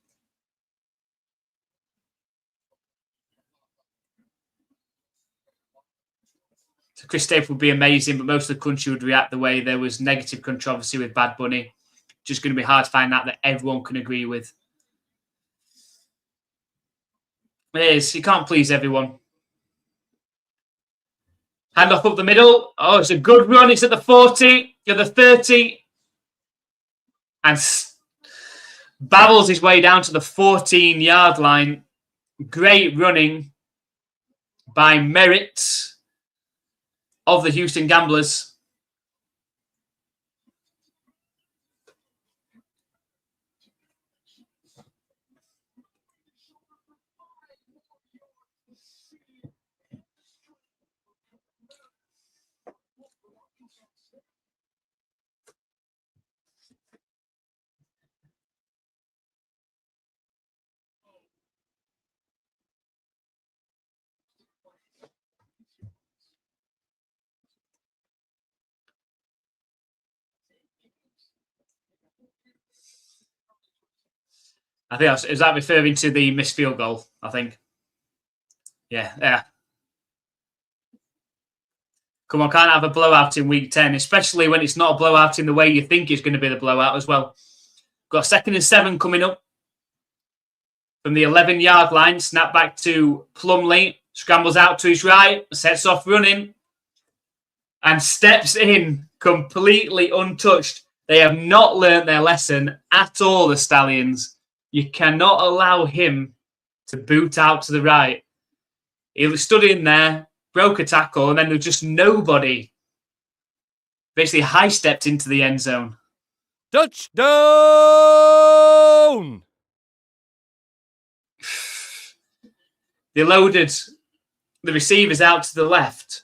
So Chris Stapleton would be amazing, but most of the country would react the way there was negative controversy with Bad Bunny. Just going to be hard to find that everyone can agree with. It is. You can't please everyone. Hand off up the middle. Oh, it's a good run. It's at the 40, at the 30. And babbles his way down to the 14-yard line. Great running by Merritt of the Houston Gamblers. I think is that referring to the missed field goal, I think. Yeah. Come on, can't have a blowout in week 10, especially when it's not a blowout in the way you think it's going to be the blowout as well. Got 2nd and 7 coming up from the 11-yard line. Snap back to Plumlee. Scrambles out to his right. Sets off running. And steps in completely untouched. They have not learnt their lesson at all, the Stallions. You cannot allow him to boot out to the right. He stood in there, broke a tackle, and then there was just nobody. Basically high-stepped into the end zone.
Touchdown!
They loaded the receivers out to the left.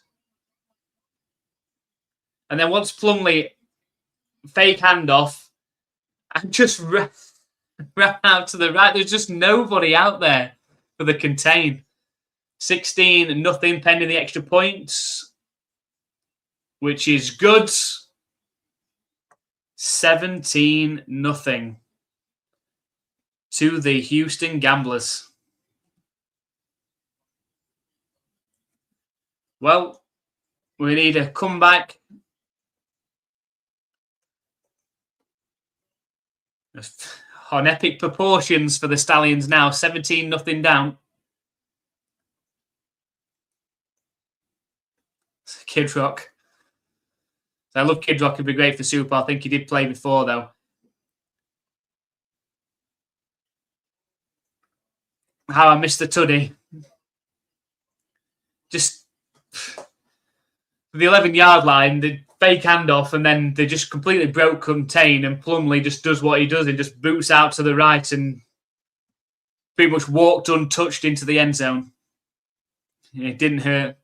And then once Plumlee fake handoff and just ran out to the right, there's just nobody out there for the contain. 16-0 pending the extra points, which is good. 17-0 to the Houston Gamblers. Well, we need a comeback. On epic proportions for the Stallions now. 17-0 down. Kid Rock. I love Kid Rock. He'd be great for Super. I think he did play before, though. How I missed the Tuddy. Just the 11-yard line, the fake handoff, and then they just completely broke contain, and Plumlee just does what he does and just boots out to the right and pretty much walked untouched into the end zone. It didn't hurt.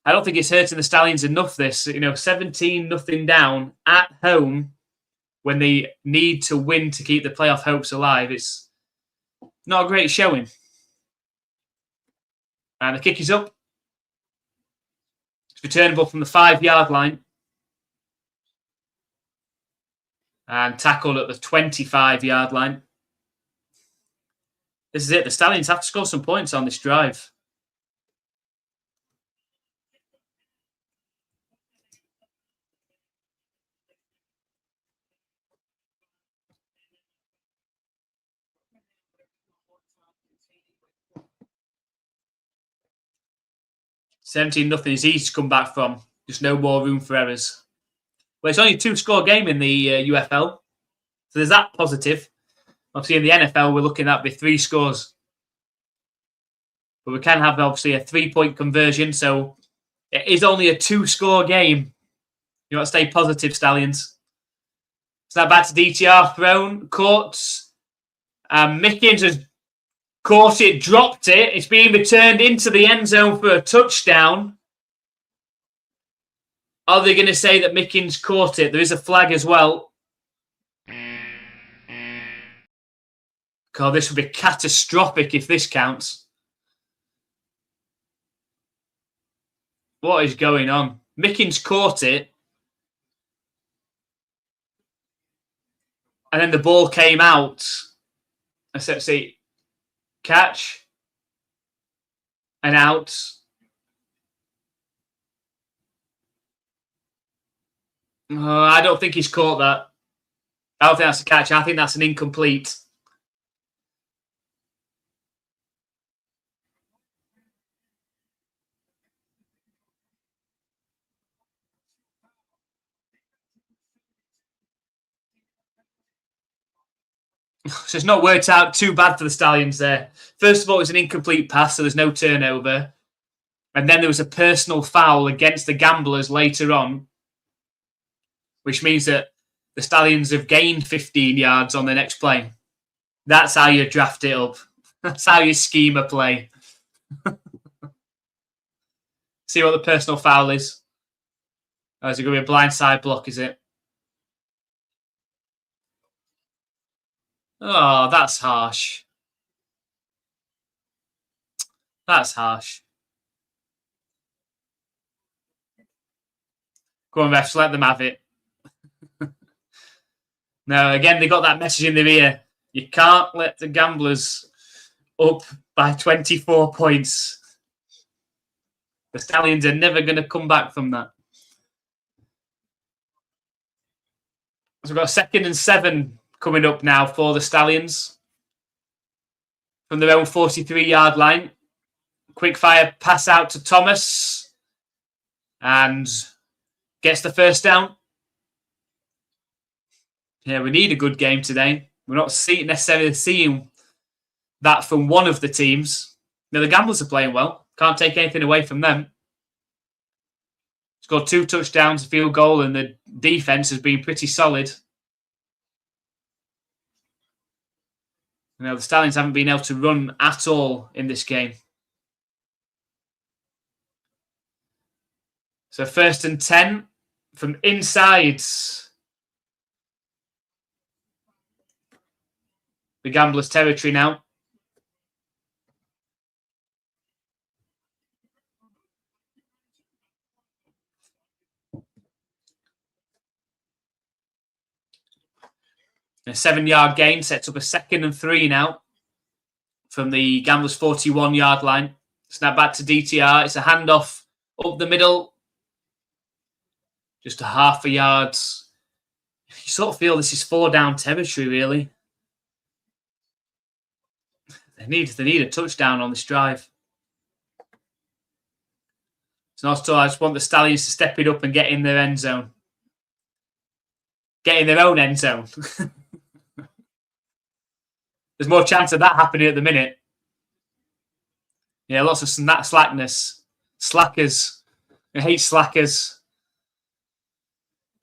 I don't think it's hurting the Stallions enough, this. 17-0 down at home when they need to win to keep the playoff hopes alive. It's not a great showing. And the kick is up. It's returnable from the 5-yard line. And tackled at the 25-yard line. This is it. The Stallions have to score some points on this drive. $17-0 is easy to come back from. Just no more room for errors. Well, it's only a 2-score game in the UFL. So there's that positive. Obviously, in the NFL, we're looking at 3 scores. But we can have, obviously, a 3-point conversion. So it is only a 2-score game. You want to stay positive, Stallions. So now back to DTR. Thrown. Caught. Mickens has caught it, dropped it. It's being returned into the end zone for a touchdown. Are they going to say that Mickens caught it? There is a flag as well. God, this would be catastrophic if this counts. What is going on? Mickens caught it. And then the ball came out. Let's see. Catch. And out. I don't think he's caught that. I don't think that's a catch. I think that's an incomplete. So it's not worked out too bad for the Stallions there. First of all, it was an incomplete pass, so there's no turnover. And then there was a personal foul against the Gamblers later on, which means that the Stallions have gained 15 yards on the next play. That's how you draft it up. That's how you scheme a play. See what the personal foul is. Oh, is it going to be a blindside block, is it? Oh, that's harsh. That's harsh. Go on, refs, let them have it. No, again, they got that message in their ear. You can't let the Gamblers up by 24 points. The Stallions are never going to come back from that. So we've got 2nd and 7 coming up now for the Stallions. From their own 43-yard line. Quick fire pass out to Thomas. And gets the first down. Yeah, we need a good game today. We're not necessarily seeing that from one of the teams. Now, the Gamblers are playing well. Can't take anything away from them. Scored 2 touchdowns, a field goal, and the defense has been pretty solid. The Stallions haven't been able to run at all in this game. So 1st and 10 from inside the Gamblers' territory now. A 7-yard gain sets up a 2nd and 3 now from the Gamblers' 41-yard line. Snap back to DTR. It's a handoff up the middle. Just a half a yard. You sort of feel this is 4-down territory, really. They need a touchdown on this drive. So I just want the Stallions to step it up and get in their end zone. Get in their own end zone. There's more chance of that happening at the minute. Yeah, lots of slackness. Slackers. I hate slackers.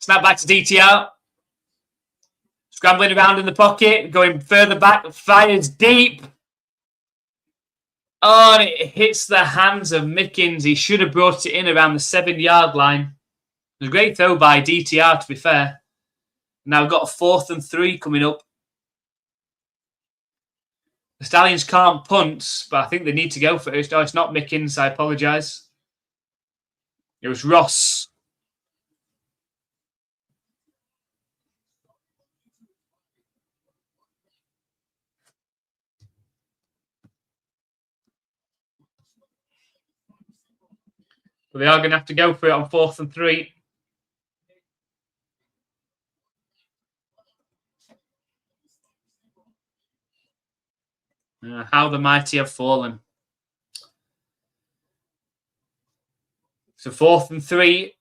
Snap back to DTR. Scrambling around in the pocket. Going further back. Fires deep. Oh, and it hits the hands of Mickens. He should have brought it in around the 7-yard line. It was a great throw by DTR, to be fair. Now we've got a 4th and 3 coming up. The Stallions can't punt, but I think they need to go for it. Oh, it's not Mickens. I apologise. It was Ross. But they are going to have to go for it on 4th and 3. How the mighty have fallen. So 4th and 3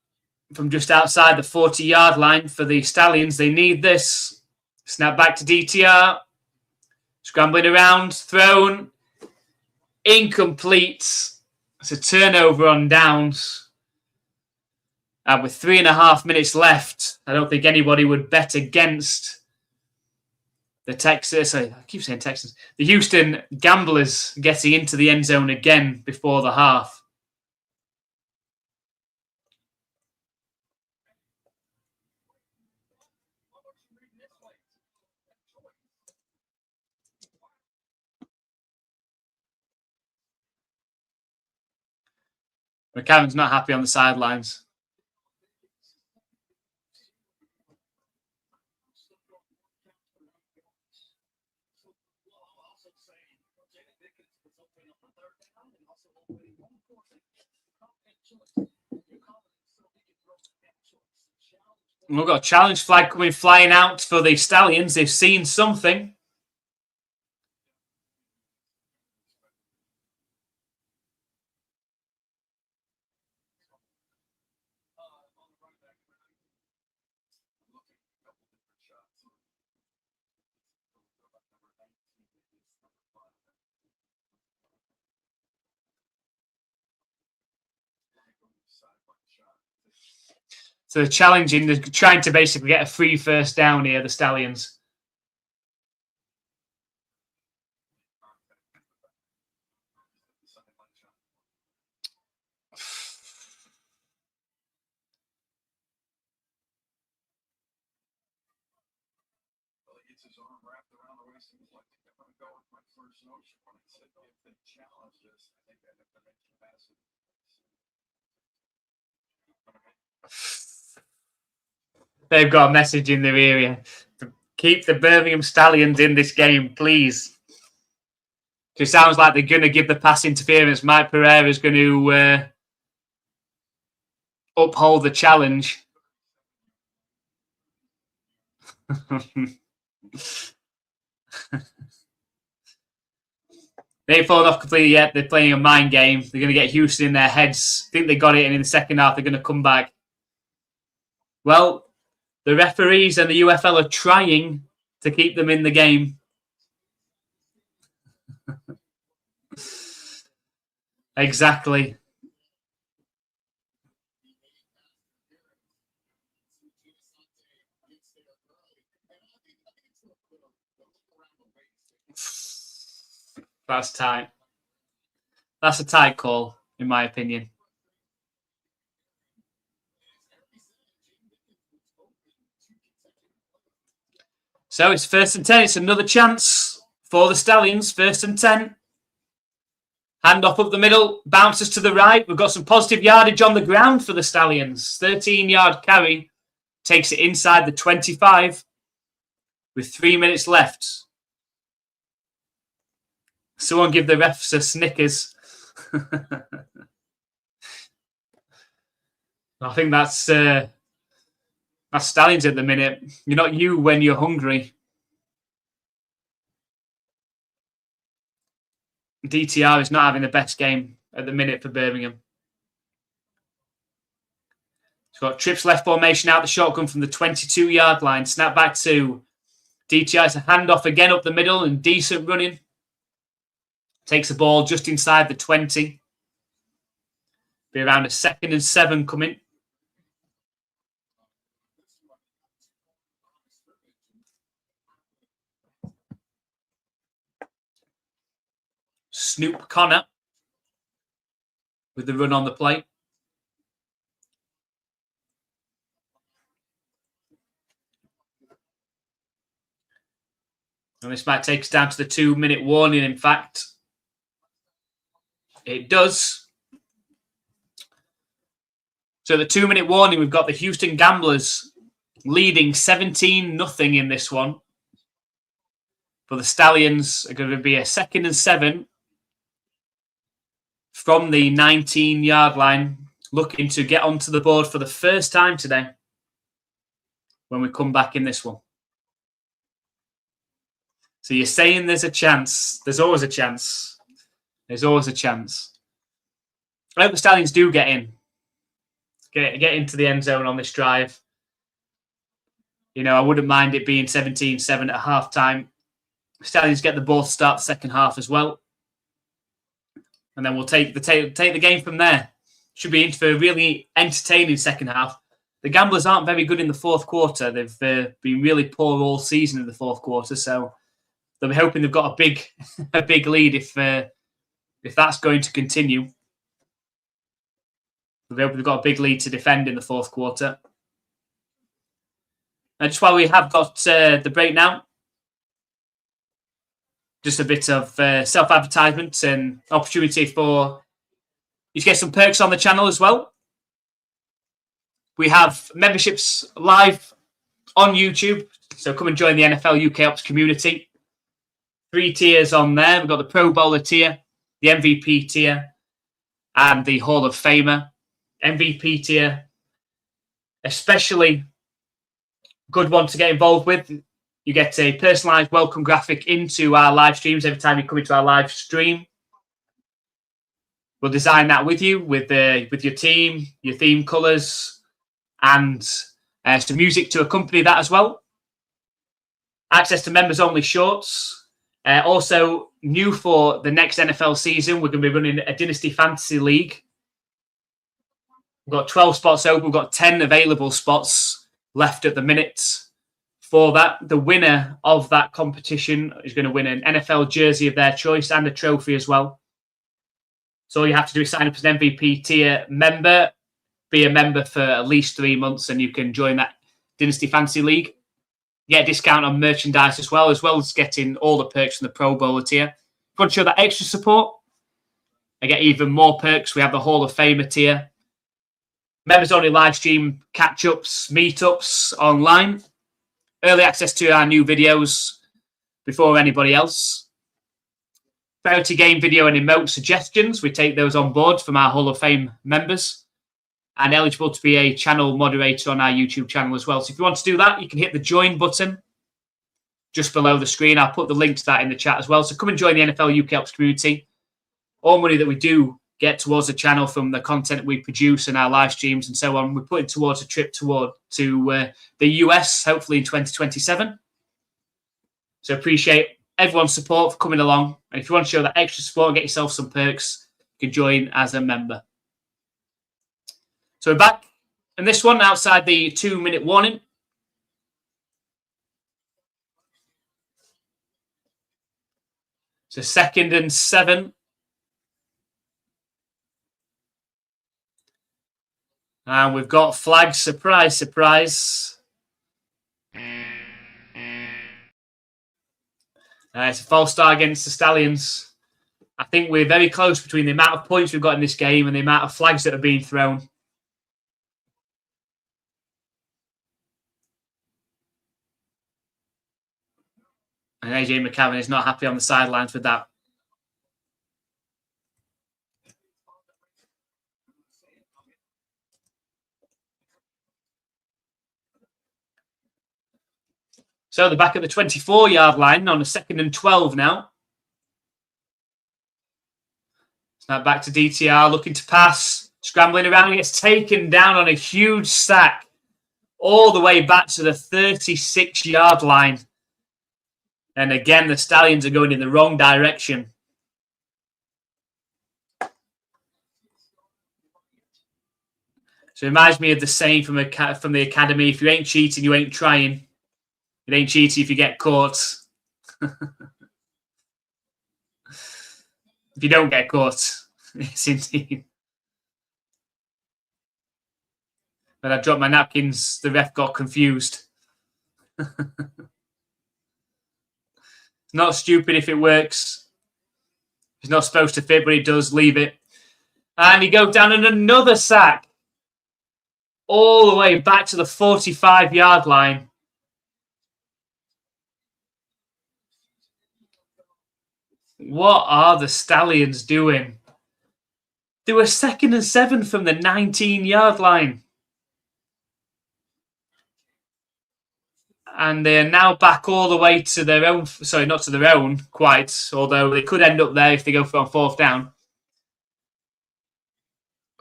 from just outside the 40-yard line for the Stallions. They need this. Snap back to DTR. Scrambling around. Thrown. Incomplete. It's a turnover on downs. And with 3.5 minutes left, I don't think anybody would bet against the Texas. I keep saying Texans. The Houston Gamblers getting into the end zone again before the half. McCarron's not happy on the sidelines. We've got a challenge flag coming flying out for the Stallions. They've seen something. So they're challenging, they're trying to basically get a free first down here, the Stallions. They've got a message in their area. Keep the Birmingham Stallions in this game, please. It sounds like they're going to give the pass interference. Mike Pereira is going to uphold the challenge. They ain't fallen off completely yet. They're playing a mind game. They're going to get Houston in their heads. I think they got it, and in the second half, they're going to come back. Well, the referees and the UFL are trying to keep them in the game. Exactly. That's tight. That's a tight call, in my opinion. So it's 1st and 10. It's another chance for the Stallions. 1st and 10. Hand off up the middle. Bounces to the right. We've got some positive yardage on the ground for the Stallions. 13-yard carry. Takes it inside the 25. with 3 minutes left. Someone give the refs a Snickers. I think that's Stallions at the minute. You're not you when you're hungry. DTR is not having the best game at the minute for Birmingham. He's got trips left formation out the shotgun from the 22-yard line. Snap back to DTR. It's a handoff again up the middle and decent running. Takes the ball just inside the 20. Be around a 2nd and 7 coming. Snoop Connor with the run on the play. And this might take us down to the 2-minute warning, in fact. It does. So the 2-minute warning, we've got the Houston Gamblers leading 17-0 in this one. But the Stallions are going to be a 2nd and 7 from the 19-yard line, looking to get onto the board for the first time today when we come back in this one. So you're saying there's a chance. There's always a chance. There's always a chance. I hope the Stallions do get in. Get into the end zone on this drive. You know, I wouldn't mind it being 17-7 at halftime. Stallions get the ball to start the second half as well. And then we'll take the game from there. Should be in for a really entertaining second half. The Gamblers aren't very good in the fourth quarter. They've been really poor all season in the fourth quarter. So they'll be hoping they've got a big lead if that's going to continue. They'll be hoping they've got a big lead to defend in the fourth quarter. And just while we have got the break now, just a bit of self-advertisement and opportunity for you to get some perks on the channel as well. We have memberships live on YouTube, so come and join the NFL UK Ops community. 3 tiers on there. We've got the Pro Bowler tier, the MVP tier, and the Hall of Famer. MVP tier, especially good one to get involved with. You get a personalised welcome graphic into our live streams every time you come into our live stream. We'll design that with you, with your team, your theme colours, and some music to accompany that as well. Access to members-only shorts. Also, new for the next NFL season, we're going to be running a Dynasty Fantasy League. We've got 12 spots open. We've got 10 available spots left at the minute. For that, the winner of that competition is going to win an NFL jersey of their choice and a trophy as well. So all you have to do is sign up as an MVP tier member, be a member for at least 3 months, and you can join that Dynasty Fantasy League. Get a discount on merchandise as well as getting all the perks from the Pro Bowler tier. If you want to show that extra support and get even more perks, we have the Hall of Famer tier. Members only live stream catch-ups, meetups online. Early access to our new videos before anybody else. Priority game video and emote suggestions. We take those on board from our Hall of Fame members. And eligible to be a channel moderator on our YouTube channel as well. So if you want to do that, you can hit the join button just below the screen. I'll put the link to that in the chat as well. So come and join the NFL UK Ops community. All money that we do get towards the channel from the content we produce and our live streams and so on, we're putting towards a trip to the US, hopefully in 2027. So appreciate everyone's support for coming along. And if you want to show that extra support and get yourself some perks, you can join as a member. So we're back in this one outside the 2-minute warning. So 2nd and 7. And we've got flags. Surprise, surprise. It's a false start against the Stallions. I think we're very close between the amount of points we've got in this game and the amount of flags that are being thrown. And AJ McCarron is not happy on the sidelines with that. So they're back at the 24-yard line on a 2nd and 12 now. It's now back to DTR, looking to pass, scrambling around. He gets taken down on a huge sack all the way back to the 36-yard line. And again, the Stallions are going in the wrong direction. So it reminds me of the saying from the academy: if you ain't cheating, you ain't trying. It ain't cheating if you get caught. If you don't get caught, yes, indeed. When I dropped my napkins, the ref got confused. It's not stupid if it works. It's not supposed to fit, but it does. Leave it. And he goes down in another sack. All the way back to the 45-yard line. What are the Stallions doing? They were 2nd and 7 from the 19-yard line. And they are now back all the way to their own... Sorry, not to their own, quite. Although they could end up there if they go for on 4th down.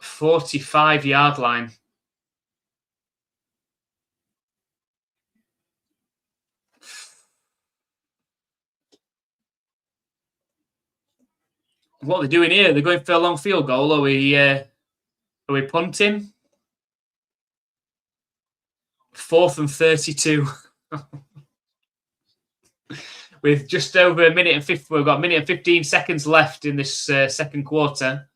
45-yard line. What are they doing here? They're going for a long field goal. Are we punting? 4th and 32. With just over a minute and 50, we've got a minute and 15 seconds left in this second quarter.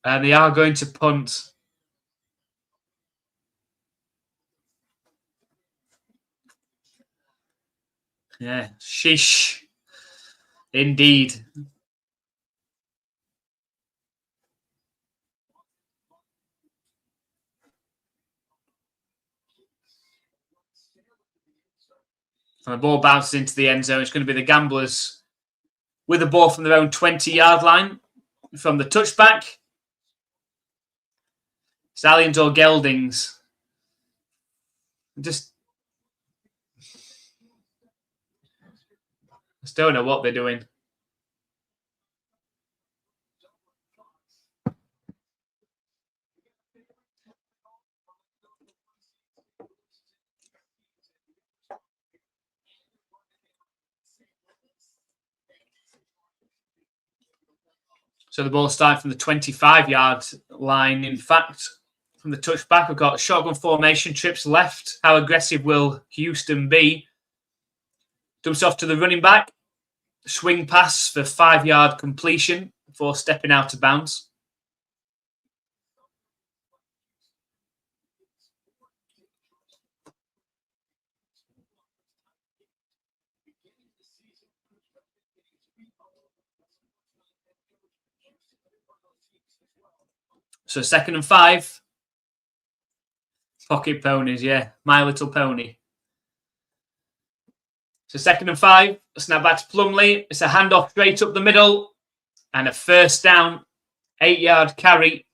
And they are going to punt. Yeah, sheesh. Indeed. And the ball bounces into the end zone. It's going to be the Gamblers with the ball from their own 20-yard line from the touchback. Stallions or Geldings. Just don't know what they're doing. So the ball starting from the 25-yard line. In fact, from the touchback, we've got shotgun formation, trips left. How aggressive will Houston be? Dumps off to the running back. Swing pass for 5-yard completion before stepping out of bounds. So 2nd and 5. Pocket ponies, yeah. My Little Pony. So 2nd and 5. Snap back to Plumlee. It's a handoff straight up the middle. And a 1st down. 8-yard carry.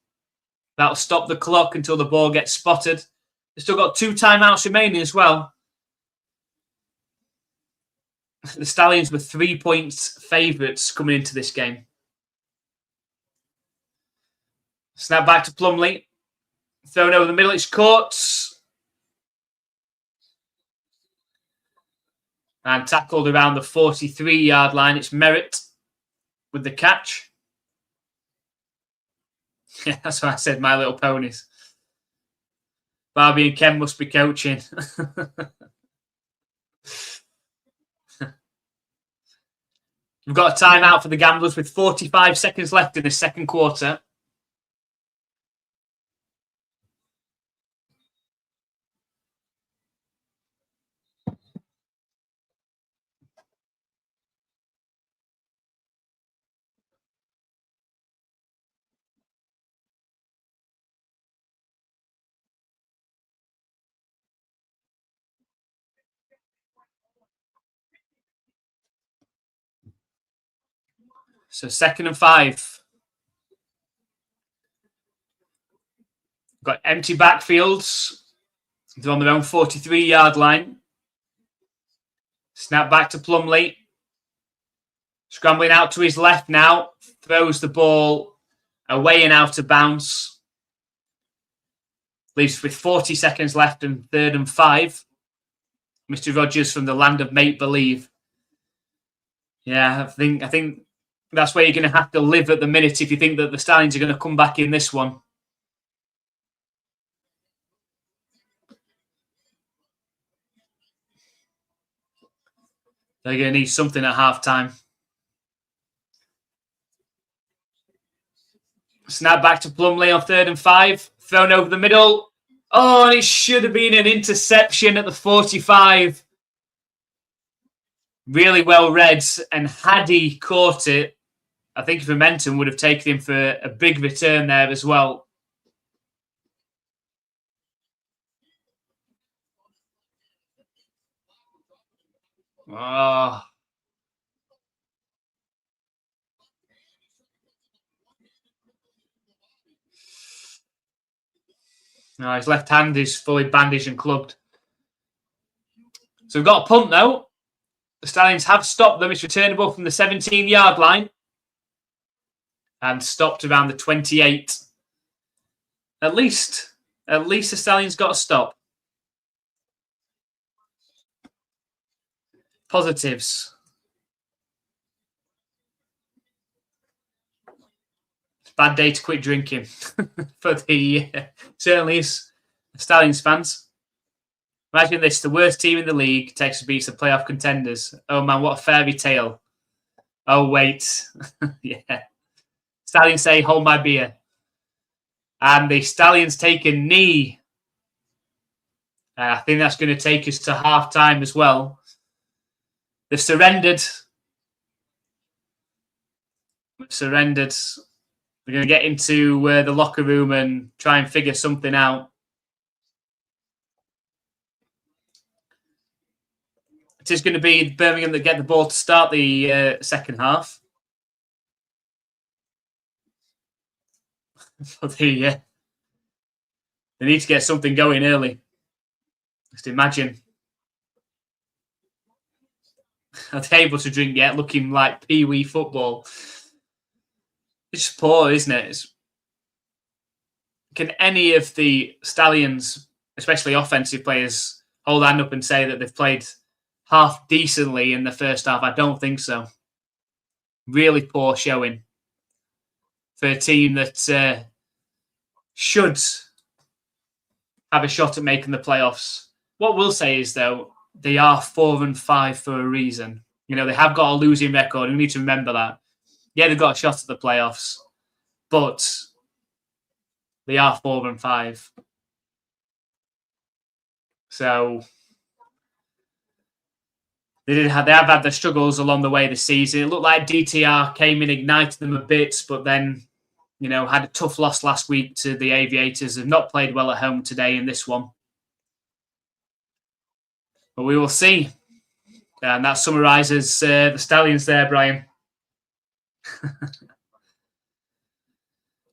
That'll stop the clock until the ball gets spotted. They've still got 2 timeouts remaining as well. The Stallions were 3-point favourites coming into this game. Snap back to Plumlee. Thrown over the middle. It's caught. And tackled around the 43-yard line. It's Merritt with the catch. Yeah, that's what I said, My Little Ponies. Barbie and Ken must be coaching. We've got a timeout for the Gamblers with 45 seconds left in the second quarter. So 2nd and 5. Got empty backfields. They're on their own 43-yard line. Snap back to Plumlee. Scrambling out to his left now. Throws the ball away and out of bounds. Leaves with 40 seconds left and 3rd and 5. Mr. Rogers from the land of make-believe. Yeah, I think that's where you're going to have to live at the minute if you think that the Stallions are going to come back in this one. They're going to need something at halftime. Snap back to Plumlee on 3rd and 5. Thrown over the middle. Oh, and it should have been an interception at the 45. Really well read. And had he caught it, I think if momentum would have taken him for a big return there as well. Oh. No, his left hand is fully bandaged and clubbed. So we've got a punt now. The Stallions have stopped them. It's returnable from the 17-yard line. And stopped around the 28. At least the Stallions got a stop. Positives. It's a bad day to quit drinking for the certainly is Stallions fans. Imagine this: the worst team in the league takes beats the playoff contenders. Oh man, what a fairy tale! Oh wait, yeah. Stallions say, "Hold my beer," and the Stallions take a knee. I think that's going to take us to half time as well. They've surrendered. They're going to get into the locker room and try and figure something out. It is going to be Birmingham that get the ball to start the second half. They need to get something going early. Just imagine. Are they able to drink yet? Looking like pee-wee football. It's just poor, isn't it? Can any of the Stallions, especially offensive players, hold hand up and say that they've played half decently in the first half? I don't think so. Really poor showing for a team that should have a shot at making the playoffs. What we'll say is, though, they are 4-5 for a reason. You know, they have got a losing record, and we need to remember that. Yeah, they've got a shot at the playoffs, but they are 4-5. So they have had their struggles along the way this season. It looked like DTR came in, ignited them a bit, but then, you know, had a tough loss last week to the Aviators. Have not played well at home today in this one. But we will see. And that summarises the Stallions there, Brian.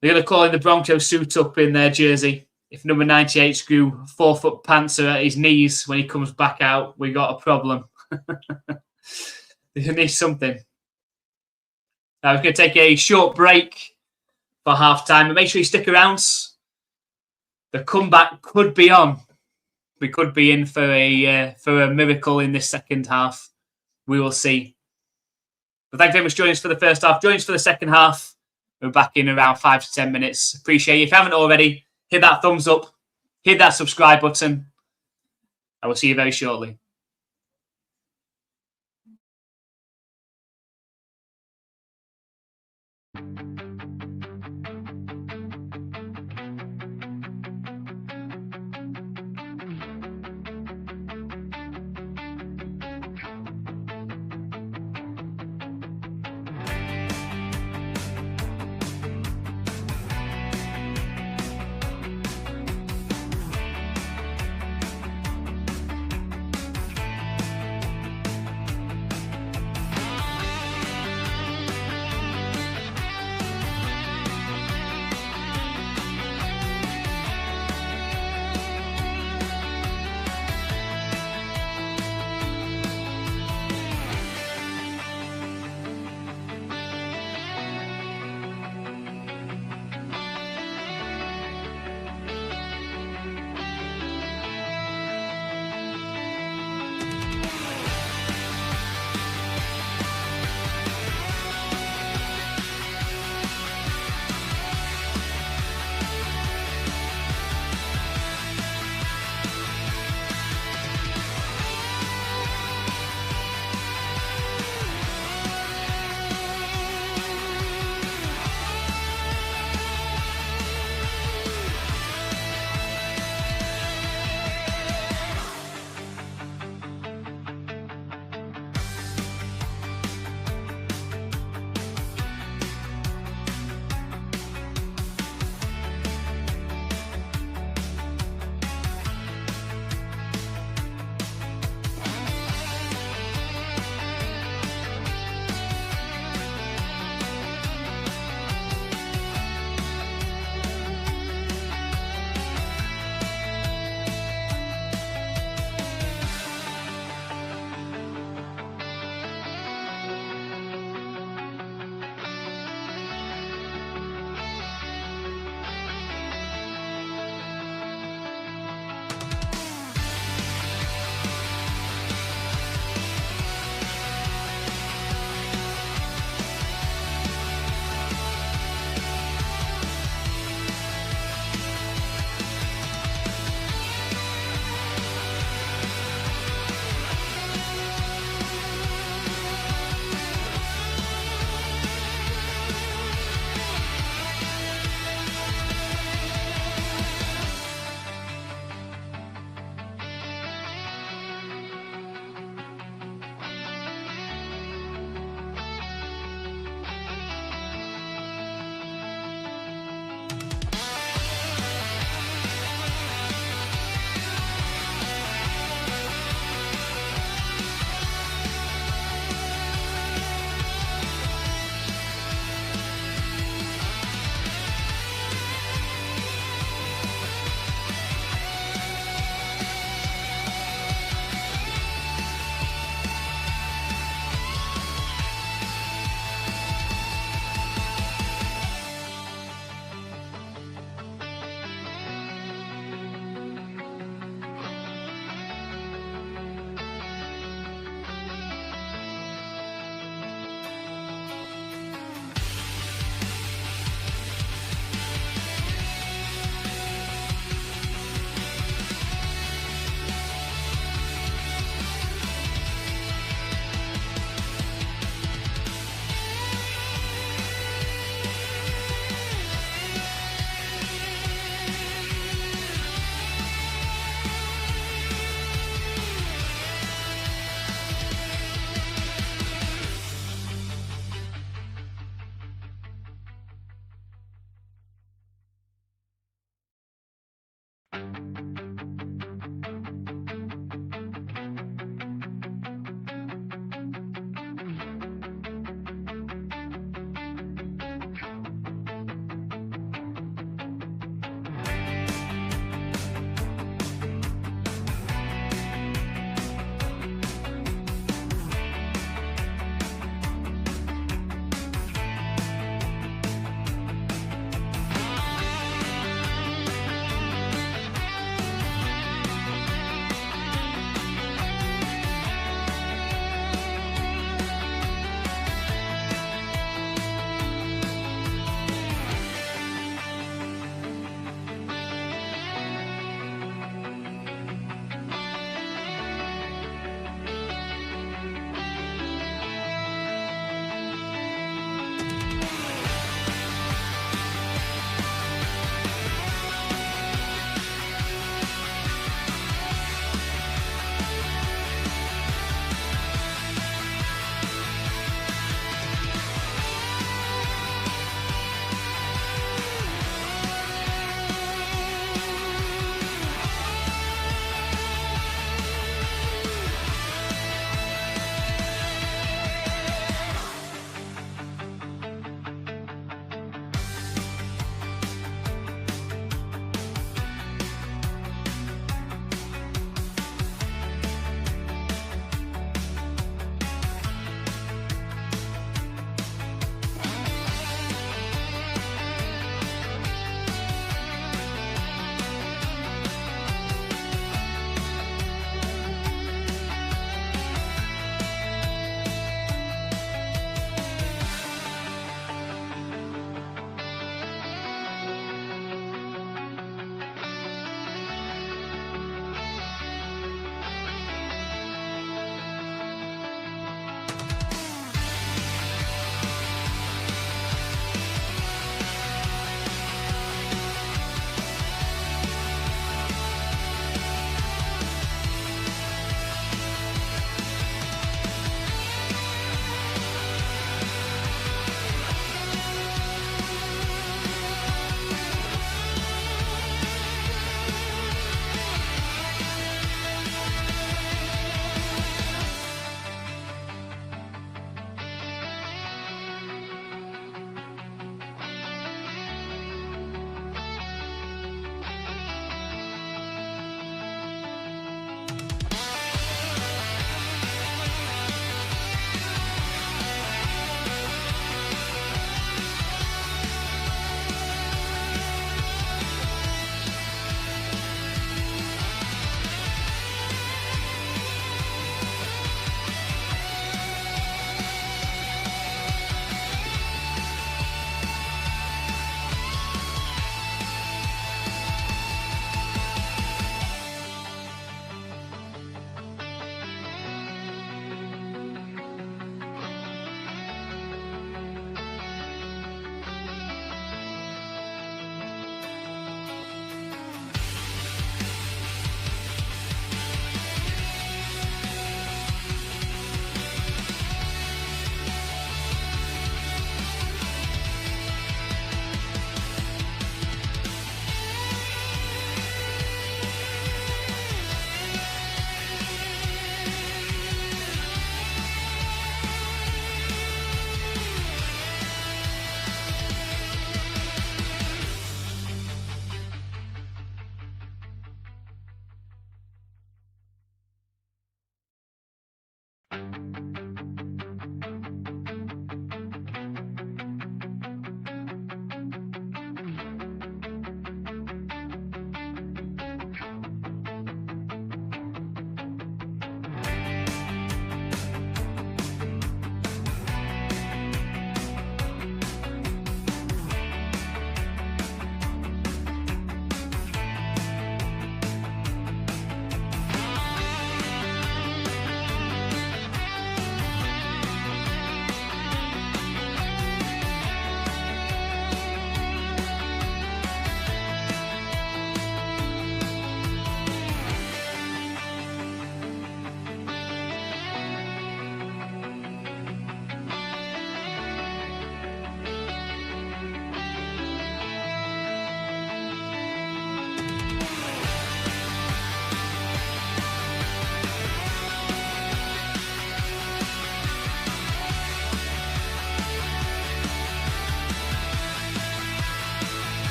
They're going to call in the Broncos suit up in their jersey. If number 98 screw 4-foot pants are at his knees when he comes back out, we got a problem. They need something. Now we're going to take a short break for half time, but make sure you stick around. The comeback could be on. We could be in for a miracle in this second half. We will see. But thank you very much for joining us for the first half. Join us for the second half. We're back in around 5 to 10 minutes. Appreciate you. If you haven't already, hit that thumbs up. Hit that subscribe button. I will see you very shortly.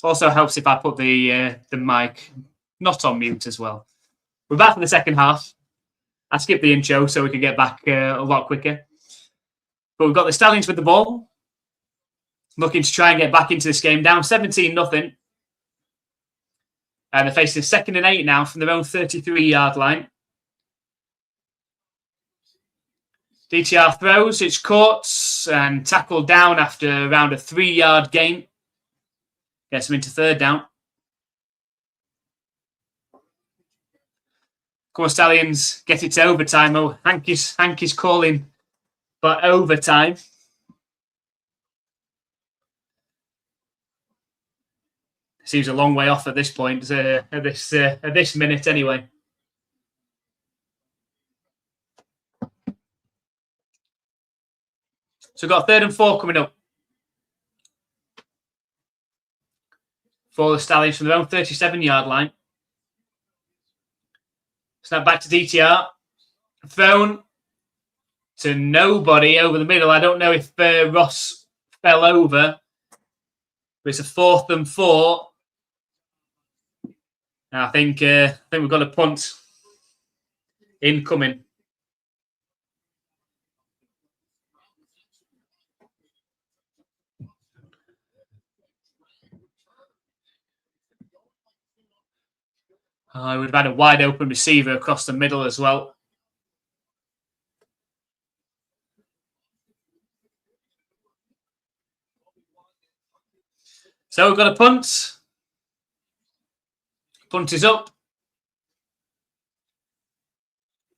Also helps if I put the mic not on mute as well. We're back for the second half. I skipped the intro so we could get back a lot quicker. But we've got the Stallions with the ball, looking to try and get back into this game, down 17-0. And they're facing 2nd and 8 now from their own 33-yard line. DTR throws, it's caught and tackled down after around a 3-yard gain. Gets them into 3rd down. Come on, Stallions, get it to overtime. Oh, Hanky's calling for overtime. Seems a long way off at this point, at this minute anyway. So we've got 3rd and 4 coming up for the Stallions from their own 37-yard line. Snap back to DTR. Thrown to nobody over the middle. I don't know if Ross fell over, but it's a 4th and 4. I think we've got a punt incoming. We've had a wide open receiver across the middle as well. So we've got a punt. Punt is up.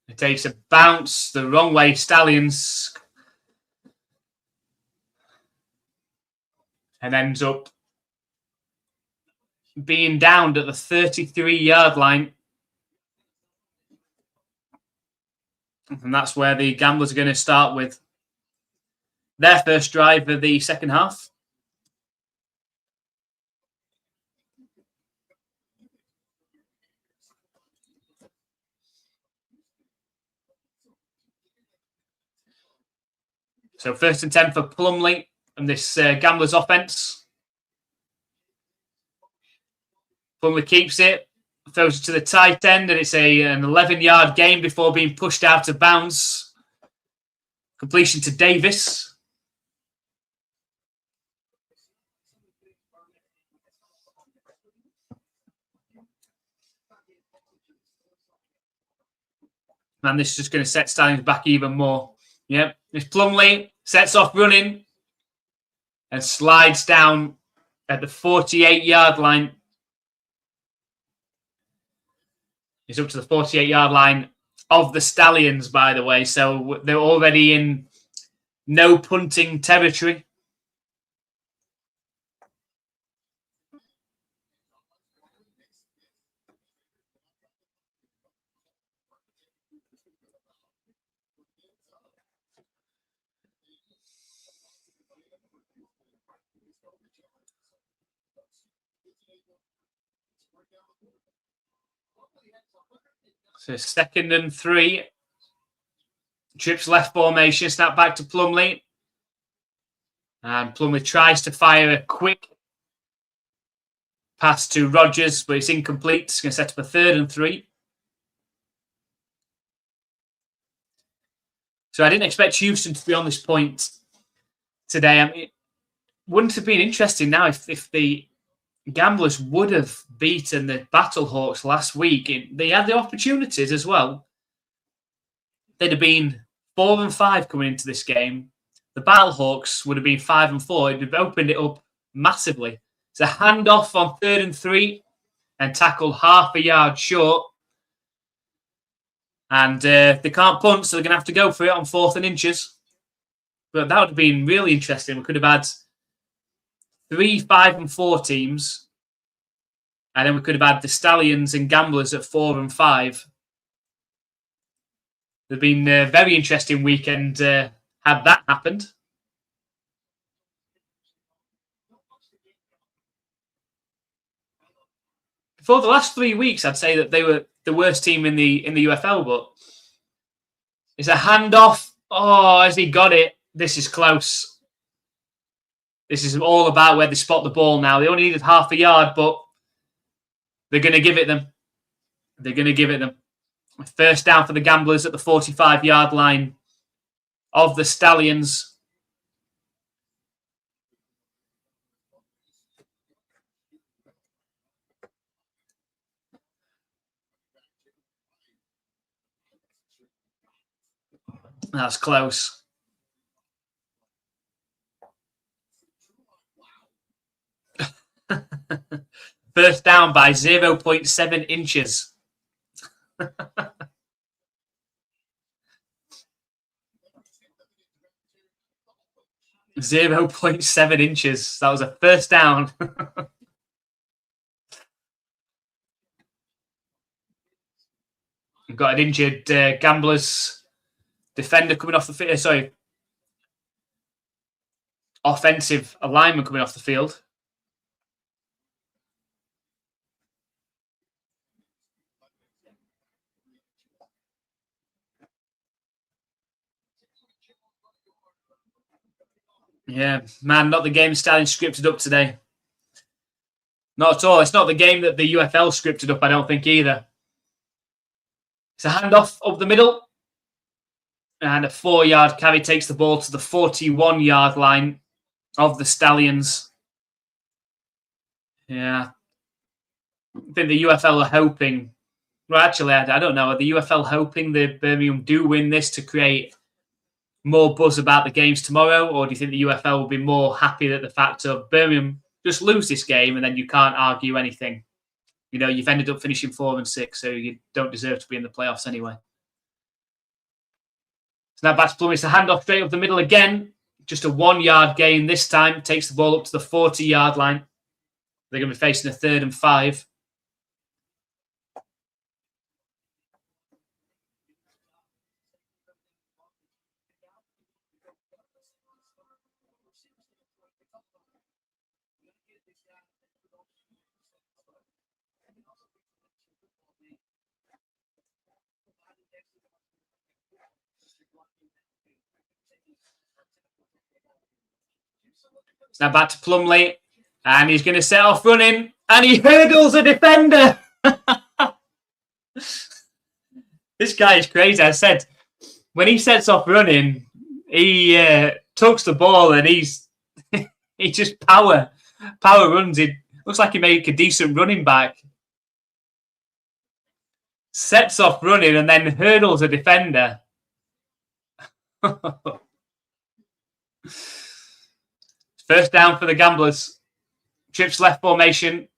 It takes a bounce the wrong way. Stallions. And ends up being downed at the 33-yard line. And that's where the Gamblers are going to start with their first drive of the second half. So 1st and 10 for Plumley and this Gamblers offense. Plumley keeps it, throws it to the tight end, and it's an 11-yard gain before being pushed out of bounds. Completion to Davis. And this is just going to set Stallions back even more. Yep, this Plumley sets off running and slides down at the 48-yard line. He's up to the 48-yard line of the Stallions, by the way. So they're already in no punting territory. So 2nd and 3. Trips left formation. Snap back to Plumley. And Plumley tries to fire a quick pass to Rogers, but it's incomplete. It's going to set up a 3rd and 3. So I didn't expect Houston to be on this point today. I mean, it wouldn't have been interesting now if the Gamblers would have beaten the Battlehawks last week. They had the opportunities as well. They'd have been 4 and 5 coming into this game. The Battlehawks would have been 5 and 4. It'd have opened it up massively. It's a handoff on 3rd and 3 and tackled half a yard short. And they can't punt, so they're going to have to go for it on 4th and inches. But that would have been really interesting. We could have had 3, 5 and 4 teams. And then we could have had the Stallions and Gamblers at 4 and 5. There's been a very interesting weekend had that happened. For the last 3 weeks, I'd say that they were the worst team in the UFL, but it's a handoff. Oh, has he got it? This is close. This is all about where they spot the ball now. They only needed half a yard, but they're going to give it them. They're going to give it them. First down for the Gamblers at the 45-yard line of the Stallions. That's close. First down by 0.7 inches. 0.7 inches. That was a first down. We've got an injured Gamblers defender coming off the field. Sorry. Offensive lineman coming off the field. Yeah, man, not the game Stallions scripted up today. Not at all. It's not the game that the UFL scripted up, I don't think, either. It's a handoff up the middle. And a 4-yard carry takes the ball to the 41-yard line of the Stallions. Yeah. I think the UFL are hoping... Well, actually, I don't know. Are the UFL hoping that Birmingham do win this to create more buzz about the games tomorrow? Or do you think the UFL will be more happy that the fact of Birmingham just lose this game and then you can't argue anything? You know, you've ended up finishing 4-6, so you don't deserve to be in the playoffs anyway. So now back to Plum. It's a handoff straight up the middle again. Just a 1-yard gain this time. Takes the ball up to the 40-yard line. They're going to be facing a 3rd and 5. Now back to Plumley, and he's going to set off running, and he hurdles a defender. This guy is crazy. I said, when he sets off running, he tucks the ball, and he just power runs. It looks like he made a decent running back. Sets off running, and then hurdles a defender. First down for the Gamblers. Trips left formation.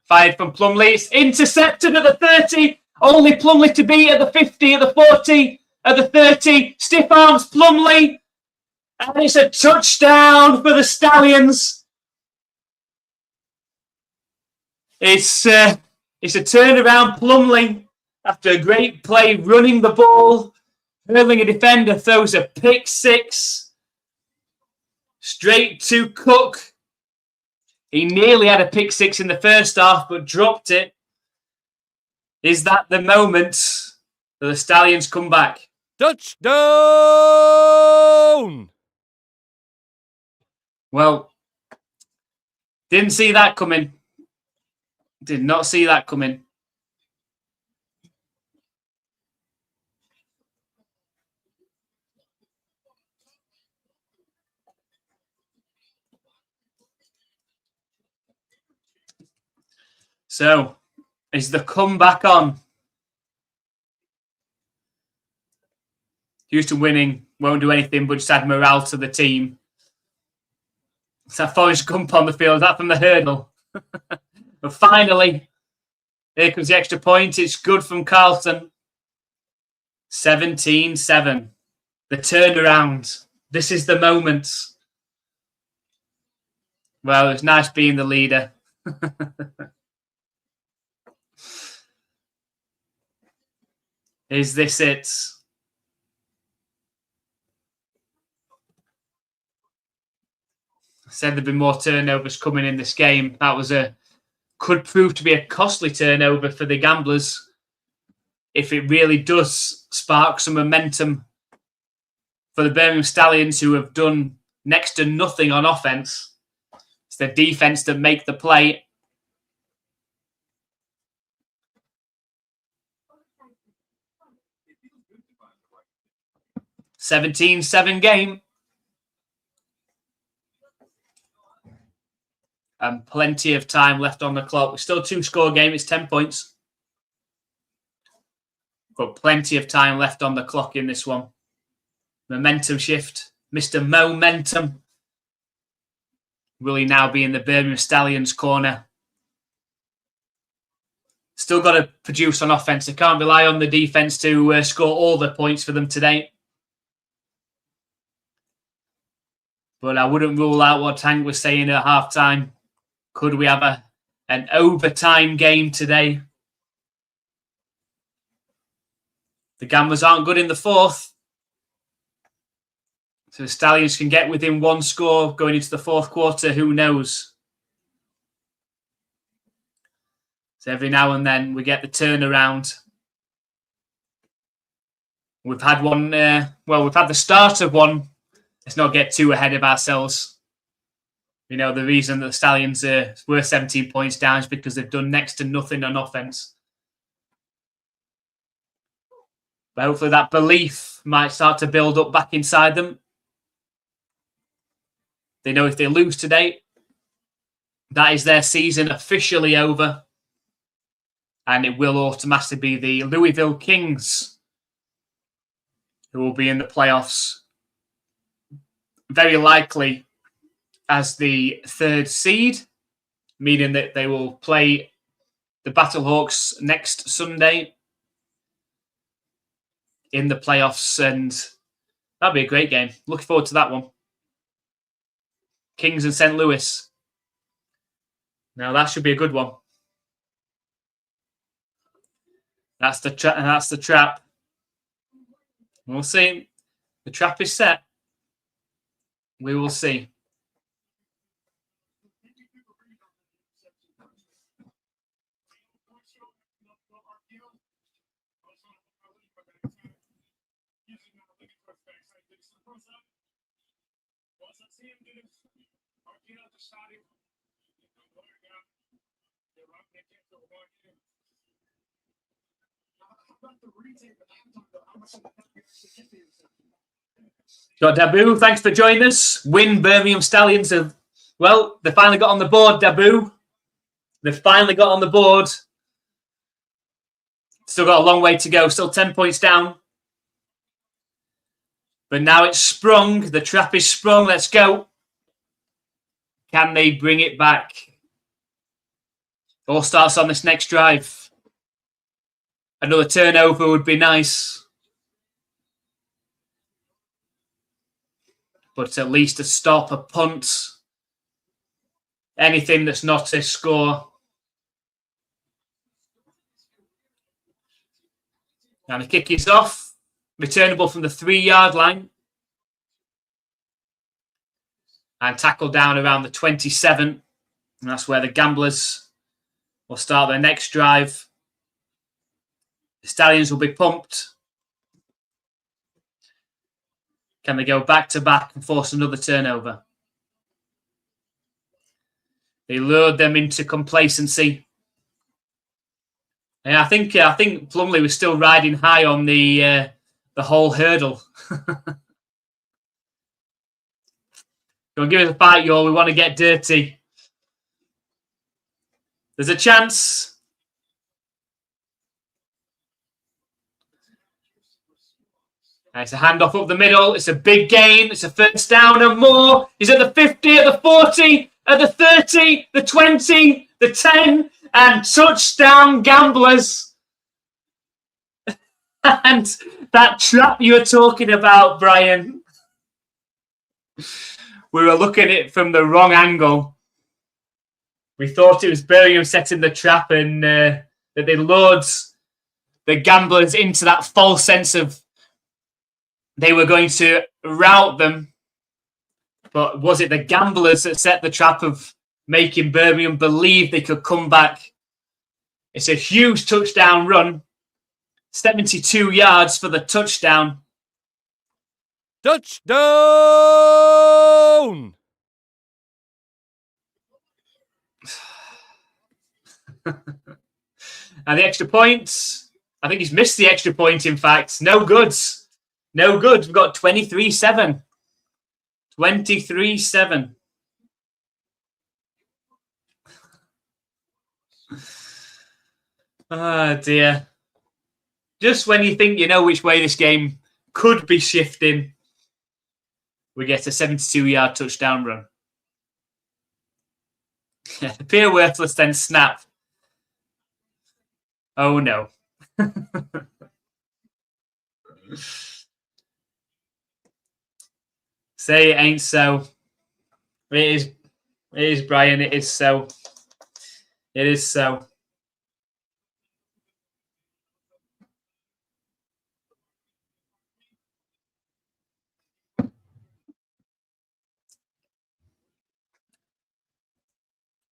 Fired from Plumley. It's intercepted at the 30. Only Plumley to beat at the 50, at the 40, at the 30. Stiff arms Plumley. And it's a touchdown for the Stallions. It's a turnaround Plumley after a great play running the ball. Hurling a defender, throws a pick 6. Straight to Cook. He nearly had a pick 6 in the first half, but dropped it. Is that the moment that the Stallions come back?
Touchdown!
Well, didn't see that coming. Did not see that coming. So, is the comeback on? Houston winning won't do anything but just add morale to the team. It's that Forrest Gump on the field. Is that from the hurdle? But finally, here comes the extra point. It's good from Carlton. 17-7. The turnaround. This is the moment. Well, it's nice being the leader. Is this it? I said there'd be more turnovers coming in this game. That could prove to be a costly turnover for the Gamblers if it really does spark some momentum for the Birmingham Stallions, who have done next to nothing on offense. the defense that make the play. (17-7) game. And plenty of time left on the clock. It's still a 2-score game. It's 10 points. But plenty of time left on the clock in this one. Momentum shift. Mr. Momentum. Will he now be in the Birmingham Stallions corner? Still got to produce on offense. They can't rely on the defense to score all the points for them today. But I wouldn't rule out what Tank was saying at halftime. Could we have an overtime game today? The Gamblers aren't good in the fourth. So the Stallions can get within 1 score going into the fourth quarter. Who knows? So every now and then we get the turnaround. We've had one, we've had the start of one. Let's not get too ahead of ourselves. You know, the reason that the Stallions were 17 points down is because they've done next to nothing on offense. But hopefully that belief might start to build up back inside them. They know if they lose today, that is their season officially over. And it will automatically be the Louisville Kings who will be in the playoffs. Very likely as the 3rd seed, meaning that they will play the Battlehawks next Sunday in the playoffs, and that'll be a great game. Looking forward to that one. Kings and St. Louis. Now that should be a good one. That's the trap. We'll see. The trap is set. We will see. Got Dabu, thanks for joining us. Win Birmingham Stallions have, well, they finally got on the board, Dabu. They finally got on the board. Still got a long way to go, still 10 points down. But now it's sprung, the trap is sprung, let's go. Can they bring it back? All starts on this next drive. Another turnover would be nice. But at least a stop, a punt. Anything that's not a score. And the kick is off. Returnable from the 3-yard line. And tackled down around the 27. And that's where the Gamblers will start their next drive. The Stallions will be pumped. Can they go back-to-back and force another turnover? They lured them into complacency. And I think Plumley was still riding high on the whole hurdle. Go on, give us a fight, y'all. We want to get dirty. There's a chance. It's a handoff up the middle. It's a big gain. It's a first down and more. He's at the 50, at the 40, at the 30, the 20, the 10, and touchdown Gamblers. And that trap you were talking about, Brian, we were looking at it from the wrong angle. We thought it was Birmingham setting the trap and that they lured the Gamblers into that false sense of they were going to rout them. But was it the Gamblers that set the trap of making Birmingham believe they could come back? It's a huge touchdown run. 72 yards for the touchdown.
Touchdown!
And the extra points, I think he's missed the extra point, in fact. No goods. No good. We've got 23-7. 23-7. Oh, dear. Just when you think you know which way this game could be shifting, we get a 72-yard touchdown run. Appear worthless, then snap. Oh, no. Say it ain't so. It is, Brian. It is so. It is so.